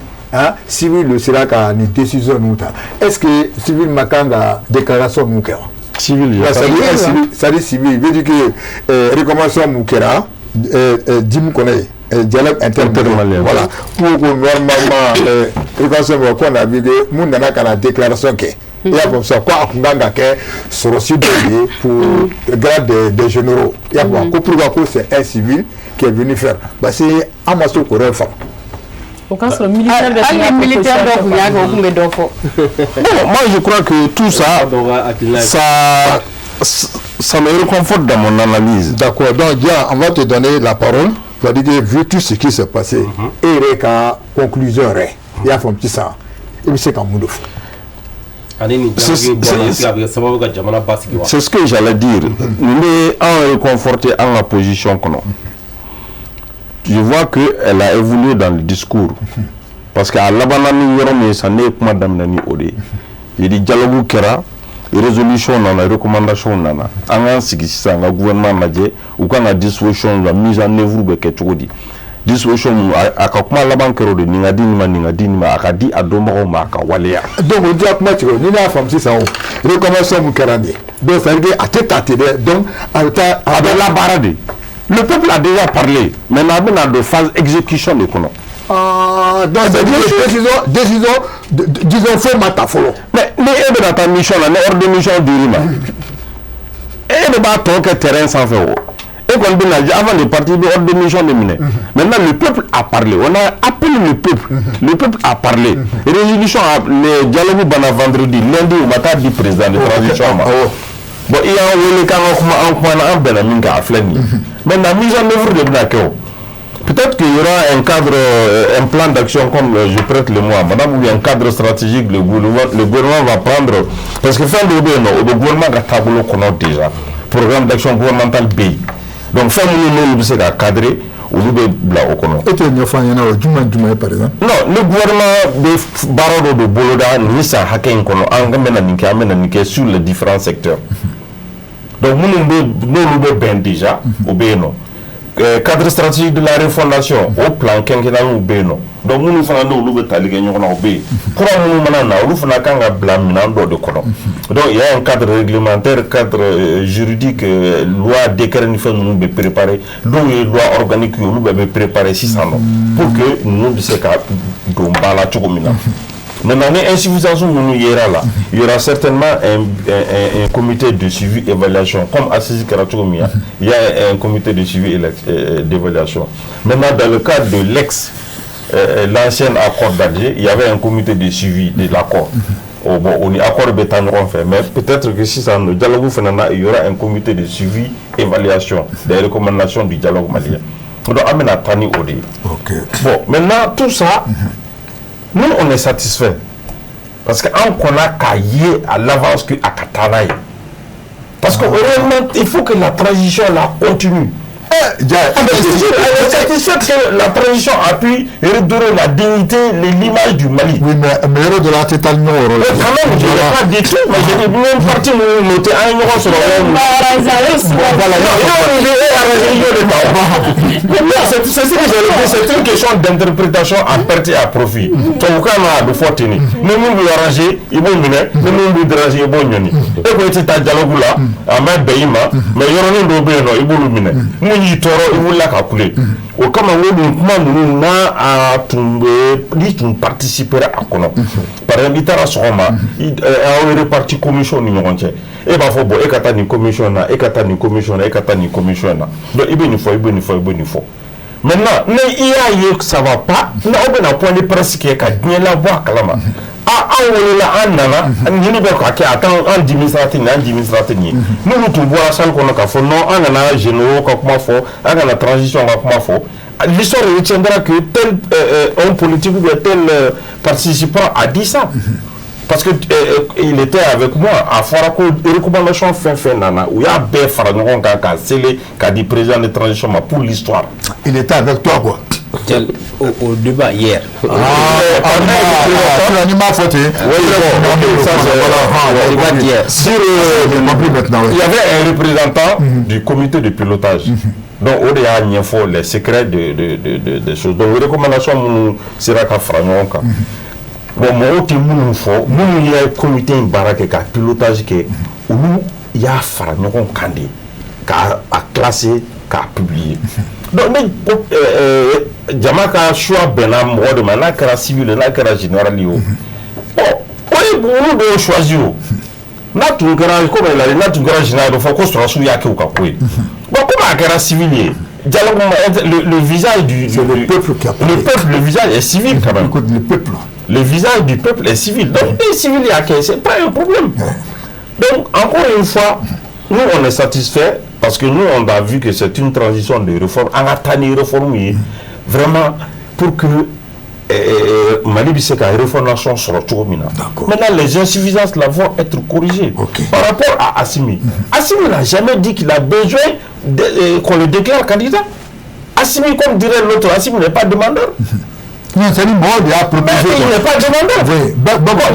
civil le sera qu'à une décision nous est-ce que civil makanga déclaration nous kera civil ça dit civil veut dire que recommandation nous kera dim connaît dialogue intermalien voilà pour que normalement recommandation qu'on a vu que nous n'avons qu'à la déclaration que il y a comme ça quoi akunganga ke sorosi de pour grade des généraux il y a quoi pourquoi que c'est un civil qui est venu faire parce que amaso ko refa au cas le militaire de militaire donc il y a beaucoup de dofo moi je crois que tout ça ça me réconforte dans mon analyse. D'accord, donc Dia, on va te donner la parole. Tu vas dire que vu tout ce qui s'est passé et la conclusion il y a un petit ça il sait qu'en monde c'est ce que j'allais dire. Nous avons conforté en la position que non. Je vois qu'elle a évolué dans le discours. Parce qu'à la banane, ça n'est pas d'amener au dé. Il dit dialogue kera, résolution nana, recommandation nana. En ce qui s'est un gouvernement madé ou quand la dissolution, la mise en œuvre de quelque chose. Dissolution à comment la banque de ningadini akadi adomaro maka walea. Donc on dit à comment tu veux, n'a femme si ça recommandation mukarani. Donc ça veut dire à tête donc à la barade. Le peuple a déjà parlé, mais on a de phase exécution de kono. Donc disons faut matafolo. Mais les dans ta mission là, hors de mission d'Irima. Et le bâton que terrain sans faire. Et quand on a dit avant de partir hors de mission de Miné. Maintenant le peuple a parlé. On a appelé le peuple. Le peuple a parlé. Résolution, le dialogue bana vendredi, lundi au matin du président de transition. Bon, il y a un mais la mise en œuvre de Bnakeo. Peut-être qu'il y aura un cadre, un plan d'action comme je prête le mot, madame, ou un cadre stratégique, le gouvernement va prendre, parce que fin de le gouvernement a tableau qu'on a déjà, programme d'action gouvernemental B. Donc, fin de nous, c'est à cadrer, ou nous, bla, au kono. Et tu as par exemple? Non, le gouvernement de Barado de Boloda, Nissa, Haken, Kono, Angamena, sur les différents secteurs. Donc, nous, nous, ben déjà, au Bénon. Cadre stratégique de la refondation au plan quinquennal ou béno donc nous faisons nous le tali gagner on a obéi pour nous maintenant nous faisons kanga blaminando de kono donc il y a un cadre réglementaire cadre juridique loi décret nous faisons nous préparer donc loi organique nous be préparer 600 pour que nous puissions donc bala chogomina. Maintenant, insuffisance il y aura certainement un comité de suivi et évaluation. Comme Assisi Karatoumia, il y a un comité de suivi et d'évaluation. Maintenant, dans le cadre de l'ancien accord d'Alger, il y avait un comité de suivi de l'accord. Oh, bon, on est accord bétaneron fait, mais peut-être que si ça nous dialogue, il y aura un comité de suivi et évaluation des recommandations du dialogue malien. Donc, amena tani odi. Bon, maintenant, tout ça. Nous, on est satisfait. Parce qu'on a caillé à l'avance à Katanaï. Parce que réellement, il faut que la transition continue. On est satisfait que la transition a pu redorer la dignité, l'image du Mali. Oui, mais de la tête à nord. Quand même, je n'ai pas dit tout, mais j'ai dit, même parti, nous noter un euro sur c'est une question d'interprétation à perte et à profit. Donc, quand on a de fois tenu, nous nous arranger, ils vont mener, nous nous déranger, ils vont mener. Et quand tu as dialogue là, à mettre Béima, mais il y aura un dobé, ils vont mener. Nous, toro ils vont la calculer. Au comme nous n'a à tomber, nous participer à Kono. Par exemple, il y a un Soma, il y a une partie commission numéro 1. Et bah faut bon, et quand une commission là, et quand une commission là, et quand une commission là. Donc il faut. Maintenant, il y a que ça va pas. Non, on a point de presse qui est quand il y a la voix calama. On est là, on a administratif. Nous nous trouvons à ça qu'on a fait. Non, on a généraux comme faut, on a la transition comme faut. L'histoire retiendra que tel homme politique ou tel participant a dit ça. Parce qu'il était avec moi à Farako, recommandation fin nana, où il y a bien Faragon qui a dit président de transition pour l'histoire. Il était avec toi quoi? Au débat hier. Il y avait un représentant du comité de pilotage. Donc, on a les secrets des choses. Donc, les recommandations, c'est la Faragon. Bon, moi, il y a un comité de pilotage qui il y a Faragon Kandi qui a classé, qui a publié. Donc, Jamaka choix Benam, de Manakara civil, Nakara général. Bon, on doit choisir. Notre grand, comme elle a notre grand général, il faut qu'on soit sous Yaki ou Kakoué. Bon, comment Akara civil le visage du peuple qui a le peuple, le visage est civil quand même. Le peuple. Le visage du peuple est civil. Donc, les civils, c'est pas un problème. Donc, encore une fois, nous, on est satisfait parce que nous, on a vu que c'est une transition de réforme. On a tanné réforme vraiment pour que Mali Bisseka réformation sur le tour. Maintenant, les insuffisances là vont être corrigées. Par rapport à Assimi. Assimi n'a jamais dit qu'il a besoin qu'on le déclare candidat. Assimi, comme dirait l'autre, Assimi n'est pas demandeur. Non, c'est lui, il a proposé. Il n'est pas demandeur. Oui.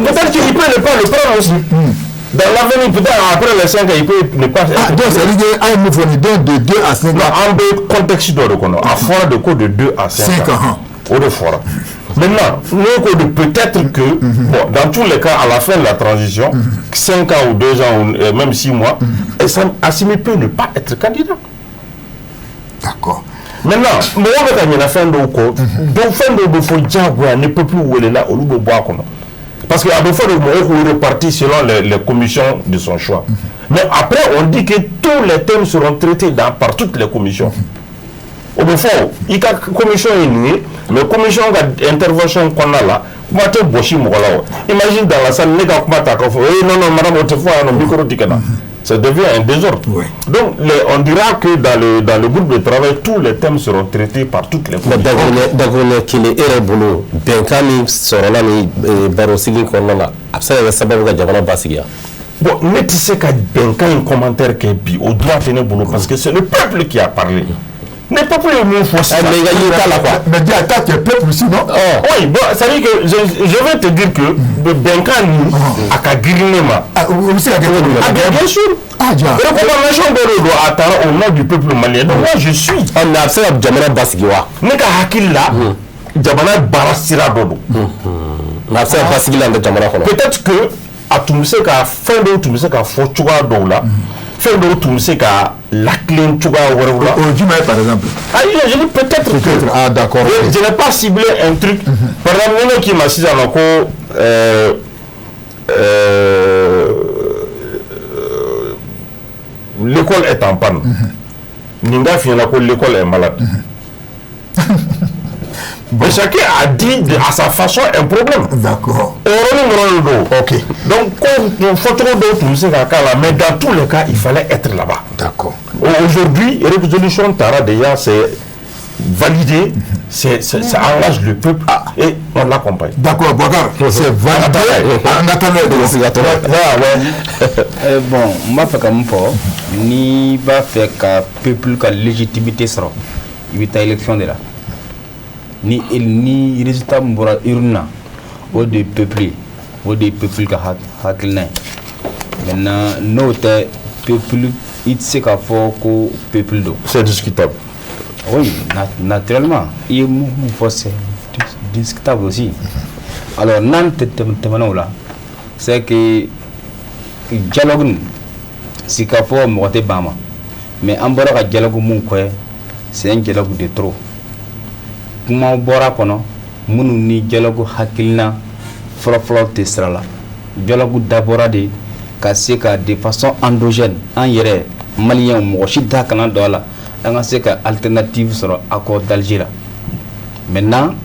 Peut-être qu'il peut ne pas le prendre aussi. Dans l'avenir, peut-être après les 5 ans, il peut ne pas. Donc, c'est-à-dire de 2 à 5 ans. En contexte de reconnaître. À fora de quoi de 2 à 5 ans. Au de fora. Maintenant, nous, peut-être que, bon, dans tous les cas, à la fin de la transition, 5 ans ou 2 ans, ou même 6 mois, Assimi peut ne pas être candidat. D'accord. Maintenant, nous avons fait fin de cours. Donc, fin de faut dire ne peut plus où elle est là, au lieu de boire. Parce qu'à deux fois, nous reparti selon les commissions de son choix. Mais après, on dit que tous les thèmes seront traités par toutes les commissions. au fond il y a commission unie mais commission d'intervention qu'on a là comment te boshi mokola imagine dans la salle les gars comment ta non madame autrefois non micro tikana ça devient un désordre. Oui. Donc on dira que dans le groupe de travail tous les thèmes seront traités par toutes les commissions. Donc qu'il est boulot Benkani sorona ni barosigi konona absala sababu ga jamana basigia. Bon, mais tu sais qu'à Benkani un commentaire qui est bi au droit tenir boulot parce que c'est le peuple qui a parlé. Mais pas pour le mot fausse. Mais dis à ta peuple aussi, non? Oui, bon, ça veut dire que je vais te dire que Benkani a qu'à griller ma. Bien sûr. Recommandation de l'eau attend au nom du peuple malien. Donc moi je suis. On a fait la Jamana Basigiwa. Neka Hakila, Jamana Barasira Dodo. Peut-être que à tout ce qu'à fin de tout ce qu'à Fortua Dola. Fin de tout ce qu'à la clé Tuga Waraoula. Par exemple. Ah, je dis peut-être. Ah, d'accord. Je n'ai pas ciblé un truc. Par exemple, nous qui m'a cité en encore. L'école est en panne. Ninga finit l'école est malade. Mais chacun a dit à sa façon un problème. D'accord. Ok. Donc, il faut trop d'autres, mais dans tous les cas, il fallait être là-bas. D'accord. Aujourd'hui, résolution Tara déjà, c'est validé, ça engage le peuple et on l'accompagne. D'accord, Bakar, c'est validé. On attend le bon, moi, je fais ni va faire que le peuple a légitimité sera. Il y a une élection de là. Ni résultat mbora urna au de peuple qui a maintenant notre peuple il sait qu'à fort que peuple do c'est discutable. Oui, naturellement il est discutable aussi. Alors nan te là c'est que dialogue si qu'à fort monter bama mais en bora dialogue mon quoi c'est un dialogue de trop. Kuma bora kono munu ni dialogue hakilna folo te srala dialogue d'abord de ka se ka de façon endogène en yere malien mo shida kana dola nga se ka alternative sur accord d'Alger. Maintenant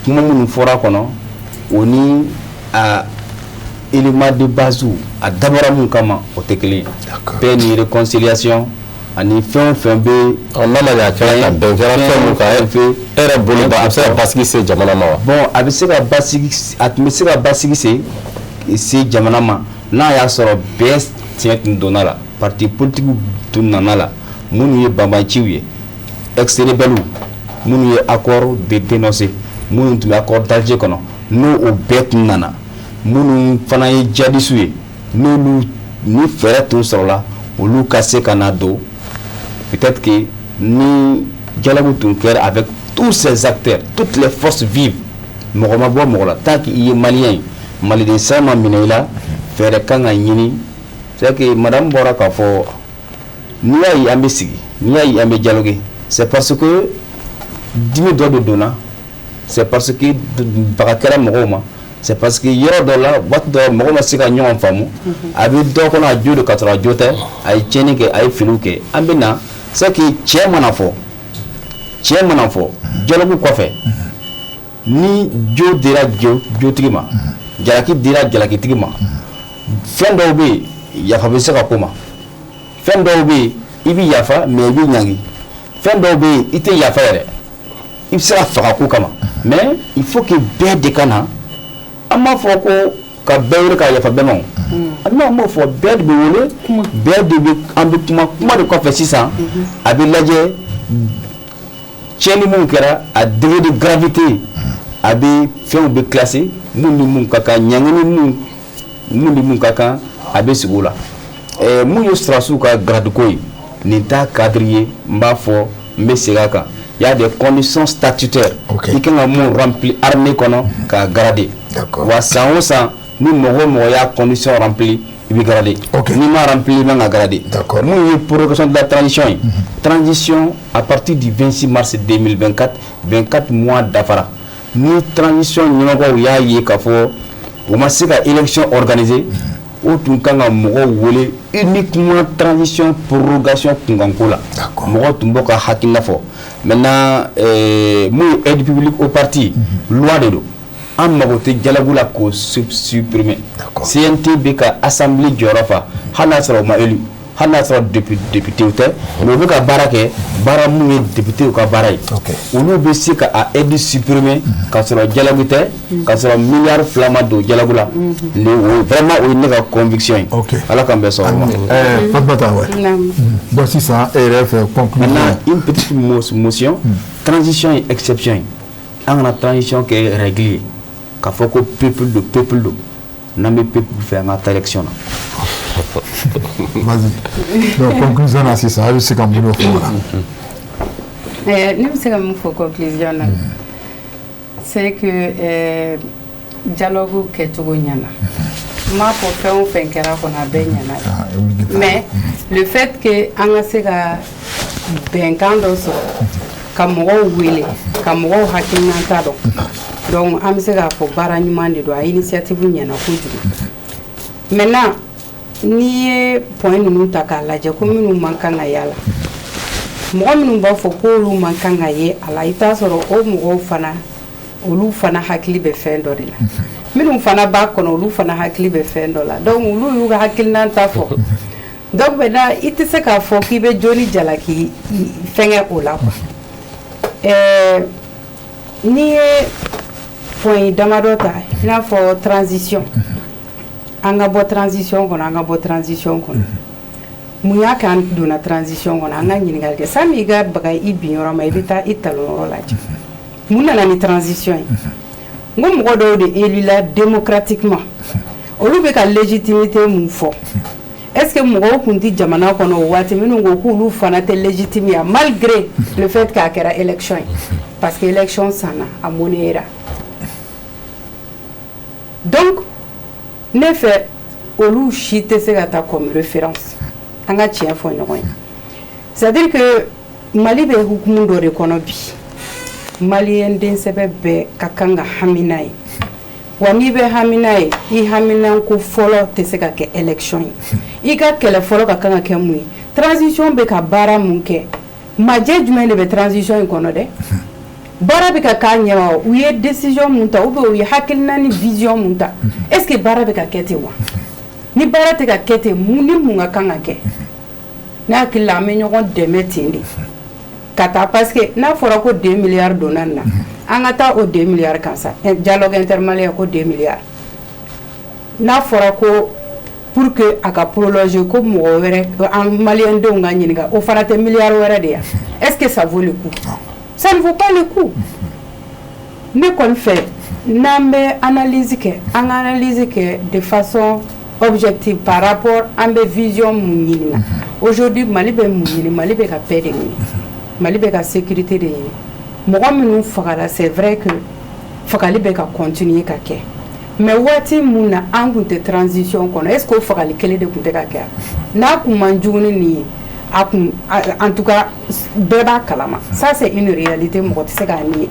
kuma munu fora kono oni a élément de base a d'abord mun kama o tekeli paix ni réconciliation ani fin be on a la carte ben era bolo ba absala basigi se jamana ma bon abisega basigi atmisega basigi se jamana ma na ya soro best tiet ndonala parti politique tunanala munu ye bambachiwe externe belu munu ye accord de dénoncer munu tu accord d'Alger kono no o bet nana munu fana ye jadisuye no ni fere tout sur là o lu cassé canado. Peut-être que nous dialoguons avec tous ces acteurs, toutes les forces vives. Tant qu'il y a Malien, Malien Sama Minela, faire Kanga Yini, c'est que Madame Boraka faut ni à y ni à y dialoguer. C'est parce que 10 000 dollars de donna, c'est parce que Barakara Moroma, c'est parce que hier dans la boîte de Moroma Sigagnon en femme, avec donc on a Dieu de 4 jours, à y tenir à y filouke, Ambena. C'est que chairman afo dialogue quoi fait ni jo dira jo trima jalaki dira jalaki trima fin dobe ya fa bese ka koma fin dobe ibi yafa mais ibi nyangi fin dobe ite yafa yere il sera fa ko kama mais il faut que be de kana ama fo ko ka beure ka yafa be non non mo fo be de wole be de ambitement kuma de quoi fait 600 abi laje cheni mun kera a degré de gravité abi fait be classé mun kaka nyangani mun kaka abi sigula mun yo strasu ka grade koy ni ta cadrier mba fo mbesegaka il y a des conditions statutaires qui kan mun rempli armée kono ka gradé wa sa ni mo ya conditions remplies il gradé ni ma rempli na gradé nous y progression de la transition transition à partir du 26 mars 2024 24 mois d'afara ni transition ni ko ya yi ka fo o ma sika élection organisée o tun kan ka mɔgɔw wele uniquement transition prorogation kunkanko la mɔgɔ tun b'o ka hakilina fɔ maintenant mun ye aide publique au parti loi de don an mago tɛ jalabu la k'o supprimer CNT bɛ ka assemblée jɔyɔrɔ fa hali n'a sɔrɔ o ma élu hali n'a sɔrɔ député tɛ mais u bɛ ka baara kɛ baara mun ye député ka baara ye olu bɛ se ka a aide supprimer ka sɔrɔ jalabu tɛ ka sɔrɔ miliyari 2 ma don jalabu la vraiment o ye ne ka conviction ye ala k'an bɛɛ sɔn o ma. Fatumata bon sisan e yɛrɛ fɛ conclusion. Maintenant une petite motion transition et exception ye an kana transition kɛ règle ye k'a fɔ ko peuple don n'an bɛ peuple fɛ an ka taa élection na. Vas-y. Donc conclusion na sisan a bɛ se ka mun de fɔ o la. Ne bɛ se ka mun fɔ conclusion na c'est que dialogue kɛcogo ɲɛna. N m'a fɔ fɛn o fɛn kɛra kɔnɔ a bɛɛ ɲɛna mais le fait que an ka se ka bɛnkan dɔ sɔrɔ ka mɔgɔw wele ka mɔgɔw hakilinata dɔn donc an bɛ se k'a fɔ baara ɲuman de don a initiative ɲɛna kojugu maintenant n'i ye point ninnu ta k'a lajɛ ko minnu man kan ka yala mɔgɔ minnu b'a fɔ k'olu man kan ka ye a la i t'a sɔrɔ o mɔgɔw fana olu fana hakili bɛ fɛn dɔ de la minnu fana b'a kɔnɔ olu fana hakili bɛ fɛn dɔ la donc olu y'u ka hakilinata fɔ donc maintenant i tɛ se k'a fɔ k'i bɛ joli jalaki fɛngɛ o la quoi n'i ye point damadɔ ta i n'a fɔ transition an ka bɔ transition kɔnɔ an ka bɔ transition kɔnɔ mun y'a kɛ an donna transition kɔnɔ an ka ɲininkali kɛ sani i ka baga i bin yɔrɔ ma i bɛ taa i talon yɔrɔ lajɛ mun nana ni transition ye n ko mɔgɔ dɔw de élu la démocratiquement olu bɛ ka légitimité mun fɔ est-ce que mɔgɔw tun tɛ jamana kɔnɔ o waati minnu ko k'olu fana tɛ légitime ya malgré le fait k'a kɛra élection ye parce que élection sanna a monnayera donc ne fɛ olu si tɛ se ka taa comme référence an ka tiɲɛ fɔ ɲɔgɔn ye c'est-à-dire que Mali bɛ hukumu dɔ de kɔnɔ bi maliyɛn densɛbɛ bɛɛ ka kan ka hamina ye wa n'i bɛ hamina ye i haminako fɔlɔ tɛ se ka kɛ élection ye i ka kɛlɛ fɔlɔ ka kan ka kɛ mun ye transition bɛ ka baara mun kɛ majɛ jumɛn de bɛ transition in kɔnɔ dɛ baara bɛ ka k'a ɲɛ wa u ye décision mun ta ou bien u ye hakilina ni vision mun ta est-ce que baara bɛ ka kɛ ten wa ni baara tɛ ka kɛ ten mun ni mun ka kan ka kɛ ne hakili la an bɛ ɲɔgɔn dɛmɛ ten de ka taa parce que n'a fɔra ko 2 milliards donna nin na an ka taa o 2 milliards kan sa dialogue intermalien ko 2 milliards n'a fɔra ko pour que a ka prolonger ko mɔgɔ wɛrɛ an maliyɛn denw ka ɲininka o fana tɛ milliard wɛrɛ de ya est-ce que ça vaut le coup ça ne vaut pas le coup ne kɔni fɛ n'an bɛ analyse kɛ an ka analyse kɛ de façon objective par rapport an bɛ vision mun ɲini na aujourd'hui Mali bɛ mun ɲini Mali bɛ ka paix de ɲini Mali bɛ ka sécurité de ɲini mɔgɔ minnu fagara c'est vrai que fagali bɛ ka continuer ka kɛ mais waati mun na an kun tɛ transition kɔnɔ est-ce que o fagali kelen de kun tɛ ka kɛ n'a kun man jugu ni nin ye a kun en tout cas bɛɛ b'a kalama ça c'est une réalité mɔgɔ tɛ se k'a nier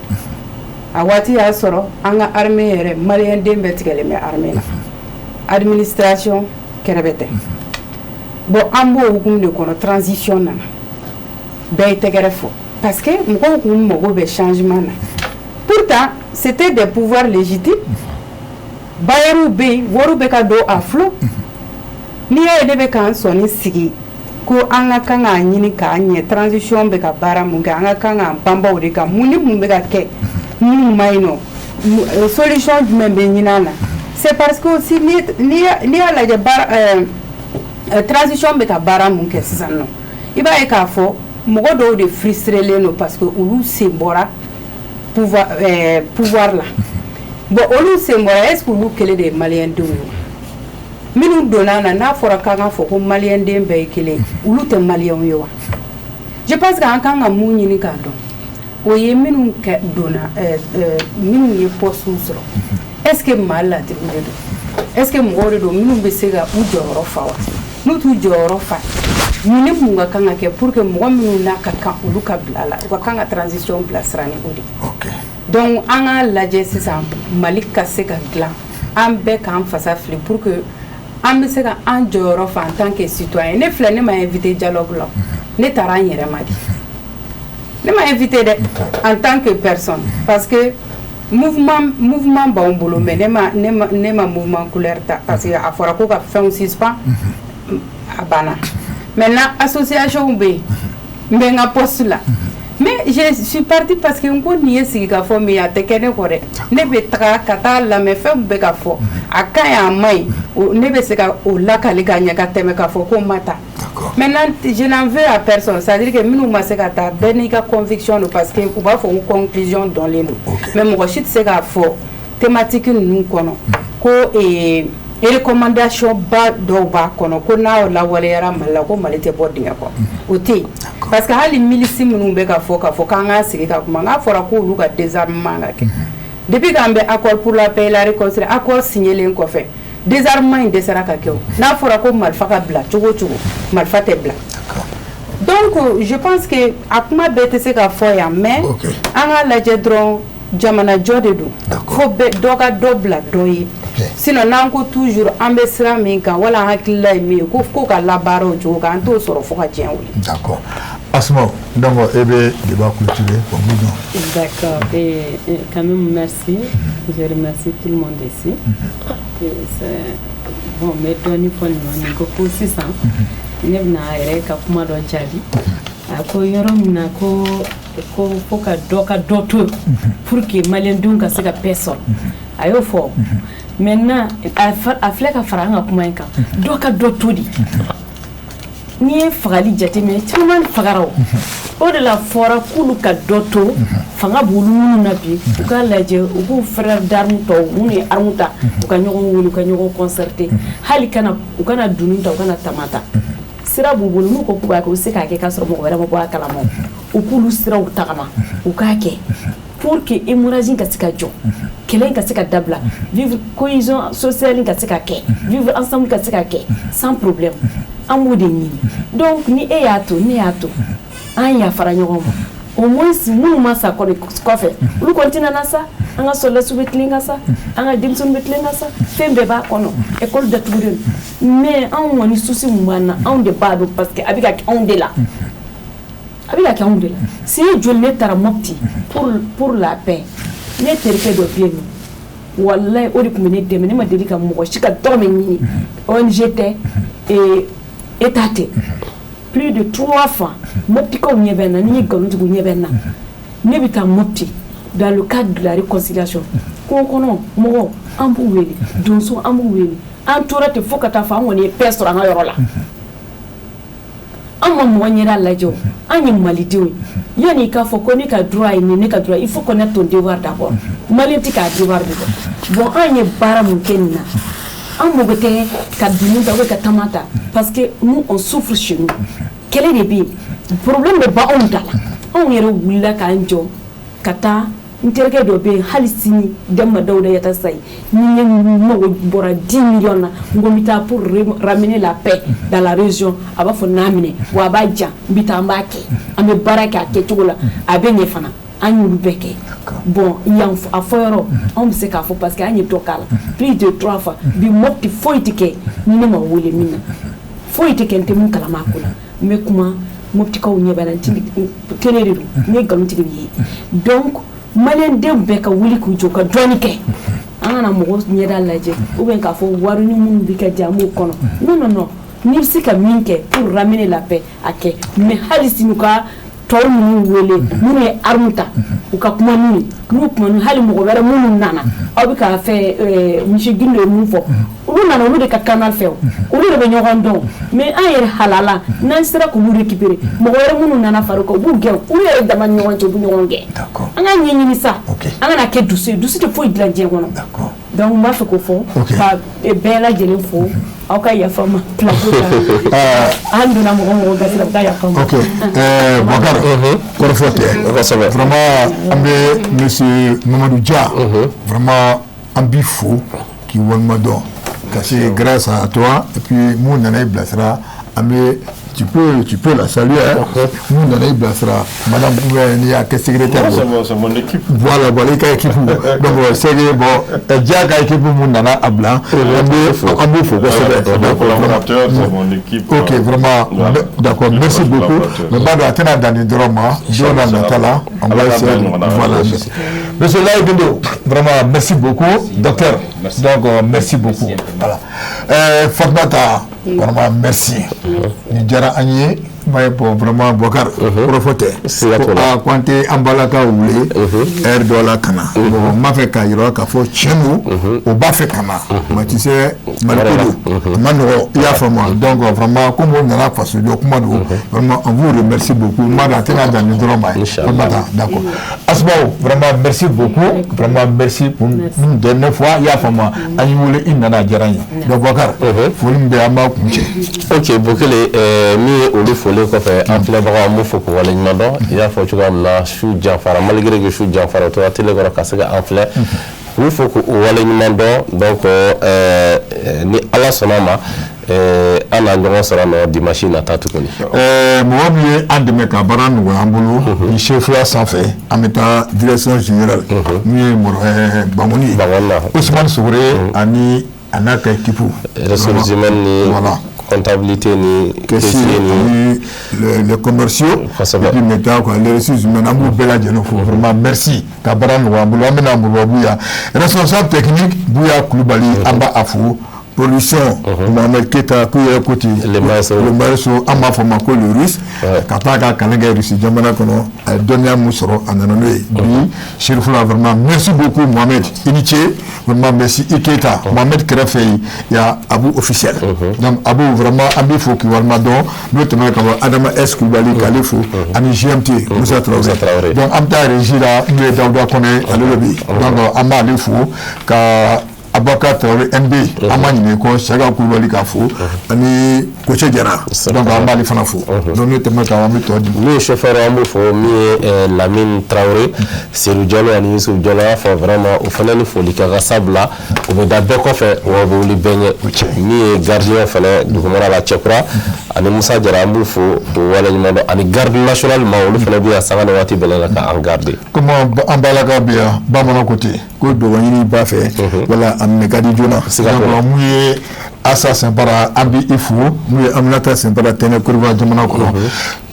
a waati y'a sɔrɔ an ka armée yɛrɛ maliyɛn den bɛɛ tigɛlen bɛ armée la administration kɛrɛbɛ tɛ bon an b'o hukumu de kɔnɔ transition nana bɛɛ ye tɛgɛrɛ fɔ parce que mɔgɔw kun mago bɛ changement na pourtant c'était des pouvoirs légitimes bayeru bɛ yen wariw bɛ ka don a flot n'i y'a ye ne bɛ k'an sɔnni sigi ko an ka kan k'a ɲini k'a ɲɛ transition bɛ ka baara mun kɛ an ka kan k'an banba o de kan mun ni mun bɛ ka kɛ mun ma ɲi nɔ solution jumɛn bɛ ɲini an na c'est parce que aussi n'i y'a lajɛ transition bɛ ka baara mun kɛ sisan nɔ i b'a ye k'a fɔ mɔgɔ dɔw de frustrelen don parce que olu sen bɔra pouvoir la bon olu sen bɔra est-ce que olu kelen de ye maliyɛn denw ye minnu donna na n'a fɔra k'an ka fɔ ko maliyɛn den bɛɛ ye kelen olu tɛ maliyɛnw ye wa je pense que an kan ka mun ɲini k'a dɔn o ye minnu donna minnu ye poste sɔrɔ est-ce que maa latigiw de don est-ce que mɔgɔw de don minnu bɛ se ka u jɔyɔrɔ fa wa n'u t'u jɔyɔrɔ fa mun ni mun ka kan ka kɛ pour que mɔgɔ minnu n'a ka kan olu ka bila la u ka kan ka transition bila sira ni o de donc an ka lajɛ sisan Mali ka se ka dilan an bɛɛ k'an fasa fili pour que an bɛ se ka an jɔyɔrɔ fa en tant que citoyen ne filɛ ne ma invité dialogue la ne taara n yɛrɛ ma de ne ma invité dɛ en tant que personne parce que mouvement b'anw bolo mais ne ma mouvement couleur ta parce que a fɔra ko ka fɛnw suspend a banna maintenant association bɛ yen n bɛ n ka poste la mais je suis partie parce que n ko nin ye sigikafɔ min ye a tɛ kɛ ne kɔ dɛ ne bɛ taga ka taa lamɛn fɛn bɛ ka fɔ a ka ɲi a ma ɲi ne bɛ se ka o lakali ka ɲɛ ka tɛmɛ k'a fɔ ko n ma taa maintenant je n'en veux à personne c'est à dire que minnu ma se ka taa bɛɛ n'i ka conviction don parce que u b'a fɔ ko conclusion dɔnlen don mais mɔgɔ si tɛ se k'a fɔ thématique ninnu kɔnɔ ko recommandation ba dɔw b'a kɔnɔ ko n'a lawaleyara Mali la ko Mali tɛ bɔ dingɛ kɔnɔ o tɛ yen parce que hali milisi minnu bɛ ka fɔ k'an k'an sigi ka kuma n'a fɔra k'olu ka désarmement ka kɛ depuis k'an bɛ accord pour la paix et la réconciliation accord signelen kɔfɛ désarmement in dɛsɛra ka kɛ o n'a fɔra ko marifa ka bila cogo o cogo marifa tɛ bila donc je pense que a kuma bɛɛ tɛ se ka fɔ yan mais an k'a lajɛ dɔrɔn jamanajɔ de don fo dɔ ka dɔ bila dɔ ye sinon n'an ko toujours an bɛ sira min kan wala an hakilila ye min ye ko ka labaara o cogo kan an t'o sɔrɔ fo ka diɲɛ wuli. D'accord. Asma, donc e bɛ débat clôturé pour nous. D'accord. Et quand même merci. Je remercie tout le monde ici. Bon, mais doni foni ni ko ko sisan. Ne bɛna a yɛrɛ ka kuma dɔ jaabi. A ko yɔrɔ min na ko fo ka dɔ to pour que maliyɛndenw ka se ka paix sɔrɔ. A y'o fɔ. Maintenant a filɛ ka fara an ka kuma in kan dɔ ka dɔ to di n'i ye fagali jateminɛ caman fagara o de la fɔra k'olu ka dɔ to fanga b'olu minnu na bi u k'a lajɛ u k'u frère d'armes tɔw minnu ye arme ta u ka ɲɔgɔn wele u ka ɲɔgɔn concerter hali u kana dunun ta u kana tama ta sira b'u bolo n'u ko k'u b'a kɛ u se k'a kɛ k'a sɔrɔ mɔgɔ wɛrɛ ma bɔ a kalama u k'olu siraw tagama u k'a kɛ pour que hémorragie ka se ka jɔ kɛlɛ ka se ka dabila vivre cohésion sociale ka se ka kɛ vivre ensemble ka se ka kɛ sans problème an b'o de ɲini donc ni e y'a to ne y'a to an yafara ɲɔgɔn ma au moins minnu ma sa kɔfɛ olu continue na sa an ka sɔrɔdasiw bɛ tilen ka sa an ka denmisɛnninw bɛ tilen ka sa fɛn bɛɛ b'a kɔnɔ école datugulen mais anw kɔni souci mun b'an na anw de b'a dɔn parce que a bɛ ka kɛ anw de la a bɛ ka kɛ anw de la si ye joli ne taara Mopti pour la paix ne terikɛ dɔ bɛ yen nɔ wallahi o de tun bɛ ne dɛmɛ ne ma deli ka mɔgɔ si ka dɔrɔmɛ ɲini ONG tɛ État tɛ plus de 3 fois Moptikaw ɲɛ bɛ n na ni ye nkalontigiw ɲɛ bɛ n na ne bɛ taa Mopti dans le cadre de la réconciliation kungo kɔnɔ mɔgɔ an b'u wele donso an b'u wele an tora ten fo ka taa fɔ an kɔni ye paix sɔrɔ an ka yɔrɔ la an ma mɔgɔ ɲɛda lajɛ o an ye malidenw ye yanni k'a fɔ ko ne ka droit ye nin ne ka droit il faut connaître ton devoir d'abord maliyɛn tɛ k'a devoir de dɔn bon an ye baara mun kɛ nin na an mago tɛ ka dunun ta ou ka tama ta parce que nous on souffre chez nous kɛlɛ de bɛ yen problème bɛ ban anw da la anw yɛrɛ wulila k'an jɔ ka taa n terikɛ dɔ bɛ yen hali sini Demba Dawuda Yata Sayi ni ne mago bɔra 10 millions na n ko n bɛ taa pour ramener la paix dans la région a b'a fɔ n'a minɛ wa a b'a jan n bɛ taa an b'a kɛ an bɛ baara kɛ a kɛcogo la a bɛ ɲɛ fana an y'olu bɛɛ kɛ bon yan a fɔ yɔrɔ anw bɛ se k'a fɔ parce que an ye dɔ k'a la plus de 3 fois bi Mopti foyi tɛ kɛ ni ne ma wele min na foyi tɛ kɛ n tɛ mun kalama a ko la n bɛ kuma Moptikaw ɲɛ b'a la kelen de don n ye nkalontigɛ ye donc maliyɛndenw bɛɛ ka wuli k'u jɔ ka dɔɔni kɛ an kana mɔgɔ ɲɛda lajɛ ou bien k'a fɔ wari ni minnu bɛ kɛ an b'o kɔnɔ non n'i bɛ se ka min kɛ pour ramener la paix a kɛ mais hali sini u ka tɔw minnu wele minnu ye arme ta u ka kuma n'u ye n'u kuma n'u hali mɔgɔ wɛrɛ minnu nana aw bɛ k'a fɛ monsieur Gindo ye mun fɔ olu nana olu de ka canal fɛ o olu de bɛ ɲɔgɔn dɔn mais an yɛrɛ halala n'an sera k'olu récupérer mɔgɔ wɛrɛ minnu nana far'u kan u b'u gɛn olu yɛrɛ dama ni ɲɔgɔn cɛ u bɛ ɲɔgɔn gɛn an ka ɲɛɲini sa an kana kɛ dusu ye dusu tɛ foyi dilan diɲɛ kɔnɔ donc n b'a fɛ k'o fɔ ka bɛɛ lajɛlen fo aw ka yafa n ma plateau kan an donna mɔgɔ gasi la u ka yafa n ma. Ok Bakar kɔrɔfɔ tɛ vraiment an bɛ monsieur Mamadou Dia vraiment an b'i fo k'i waleɲuman dɔn parce que grâce à toi et puis mun nana i bilasira an bɛ tu peux la saluer. Nous, on a eu Madame Gouvernia, qui est secrétaire. C'est mon équipe. Voilà, il y a équipe. Donc, c'est bon. Il y a équipe pour Mounana à Blanc. Mon collaborateur, c'est mon équipe. Ok, vraiment. D'accord, merci beaucoup. Mais Bado Atena Dani Droma, Jonah Natala, on va essayer. Voilà, Monsieur Laïbindo, vraiment, merci beaucoup. Docteur, donc, merci beaucoup. Voilà. Fatmata, vraiment, merci. Nidjara Agné, vraiment, Bokar, profiter. Quand tu es en balaka oulé, air de la cana. Ma fait Kairo, Kafo, Chenou, au Bafé Kana. Mais tu sais, Mano, il y a vraiment. Donc, vraiment, comme on a fait ce document, vraiment, on vous remercie beaucoup. Madatena dans le drama. D'accord. Asmao, vraiment, merci beaucoup. Vraiment, merci pour une dernière fois. Il y a vraiment, Animoulé, Inana Djarani. Donc, Bokar, faut lui dire à ma couche. Ok, beaucoup les mi folie quoi fait en fait bara mo faut ko wala nyando ya faut tu comme na chou janfara malgré que chou janfara to tele ko ka sega en fait il faut ko wala nyando donc ni ala sonama ana ndongo sara no di machine atatu koni mo bi andeme ka baran wo ambulu ni chef la sanfé ameta direction générale ni mo bamoni Ousmane Souré ani anaka équipe ressources humaines ni voilà comptabilité ni les commerciaux et puis maintenant quoi les ressources humaines amu bela jeno vraiment merci kabaran wa mbulu amena mbulu buya responsable technique buya Koulibaly amba afu production Mohamed Keta kuya koti le maestro ama foma ko le russe kataka kananga russe jamana kono donia musoro ananoe bi Chérifla vraiment merci beaucoup Mohamed Initié vraiment merci Iketa Mohamed Krefei ya Abou officiel donc Abou vraiment ambi fo ki walma don notamment comme Adama S Koulibaly Kalifou ani GMT Moussa Traoré donc amta régila ngue dawda koné alobi donc ama alifou ka Abaka Traoré MB amani ko Saga Koulibaly ka fo ani Koche Diarra donc amali fana fo donc nous tellement ka wami to di le chauffeur ambo fo mi Lamine Traoré Serou Diallo ani Youssouf Diallo fa vraiment au fanani fo li ka sabla o be dabbe ko fe o bo li benye mi gardien fana du ko mara la Tchekra ani Moussa Diarra ambo fo wala nyando ani garde national ma o fana biya sangana wati belala ka en garder comment ambalaka biya ba mon côté ko do wani ba fe voilà amne kadi jona c'est donc muye assassin para ambi ifu muye amnata sen para tene kurwa jamana ko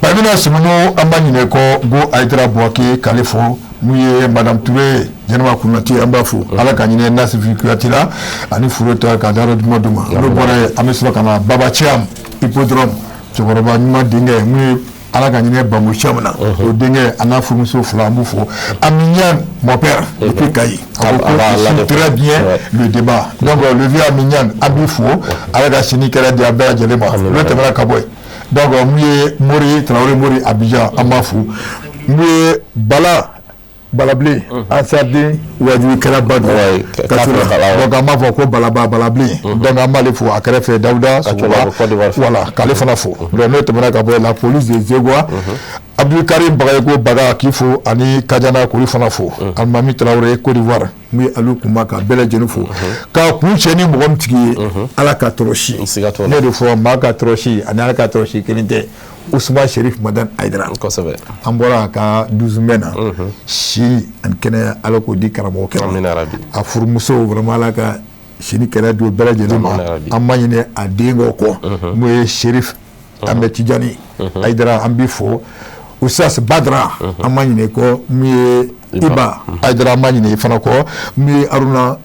pamina sumuno ambanyine ko go aidra boake kalifo muye madame Touré jenama kunati ambafu ala kanyine nasifikatila ani furoto ka daro duma no bore amisba kana baba chiam hippodrome chokoroba nyuma dinge muye ala kanyine bambo chamna o dinge ana fumuso flambu fo aminyan mon père depuis Kayi très bien le débat donc le vieux Aminyan abifo ala ka sini kala dia bela jelema le temara kaboy donc muye Mori Traoré Mori Abidjan amafu muye Balablé en Sardine wadi kala bad donc ama fo ko Balablé donc ama le fo akere fe Daouda voilà kale fana fo le temara kaboy la police des Zégois Abdul Karim Bagayoko Baga Kifo ani Kajana Kouri fana fo Almami Traoré Côte d'Ivoire mi alu kumaka bele jenu fo ka ku cheni mogom tigi ala ka troshi ne do fo ma ka troshi ani ala ka troshi keninte Ousmane Chérif Madan Aïdara ambora ka 12 mena shi an kene ala ko di karamo kera a furmuso vraiment ala ka shini kera do bele jenu ma amanyine a dingo ko moye Chérif Ahmed Tidiane Aïdara ambi fo Oussas Badra amanyine ko mi Iba Aïdara amanyine fana ko mi Aruna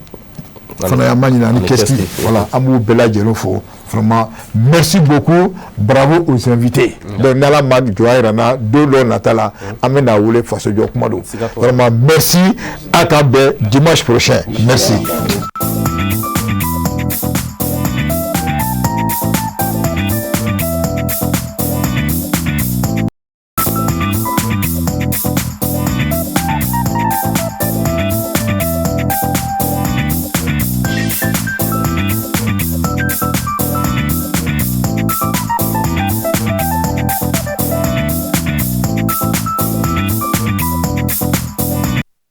fana amanyine ani kesti voilà amu bela jeno fo vraiment merci beaucoup bravo aux invités donc nala mag joairana dolo natala amena wule faso jokumado vraiment merci à Kabe dimanche prochain merci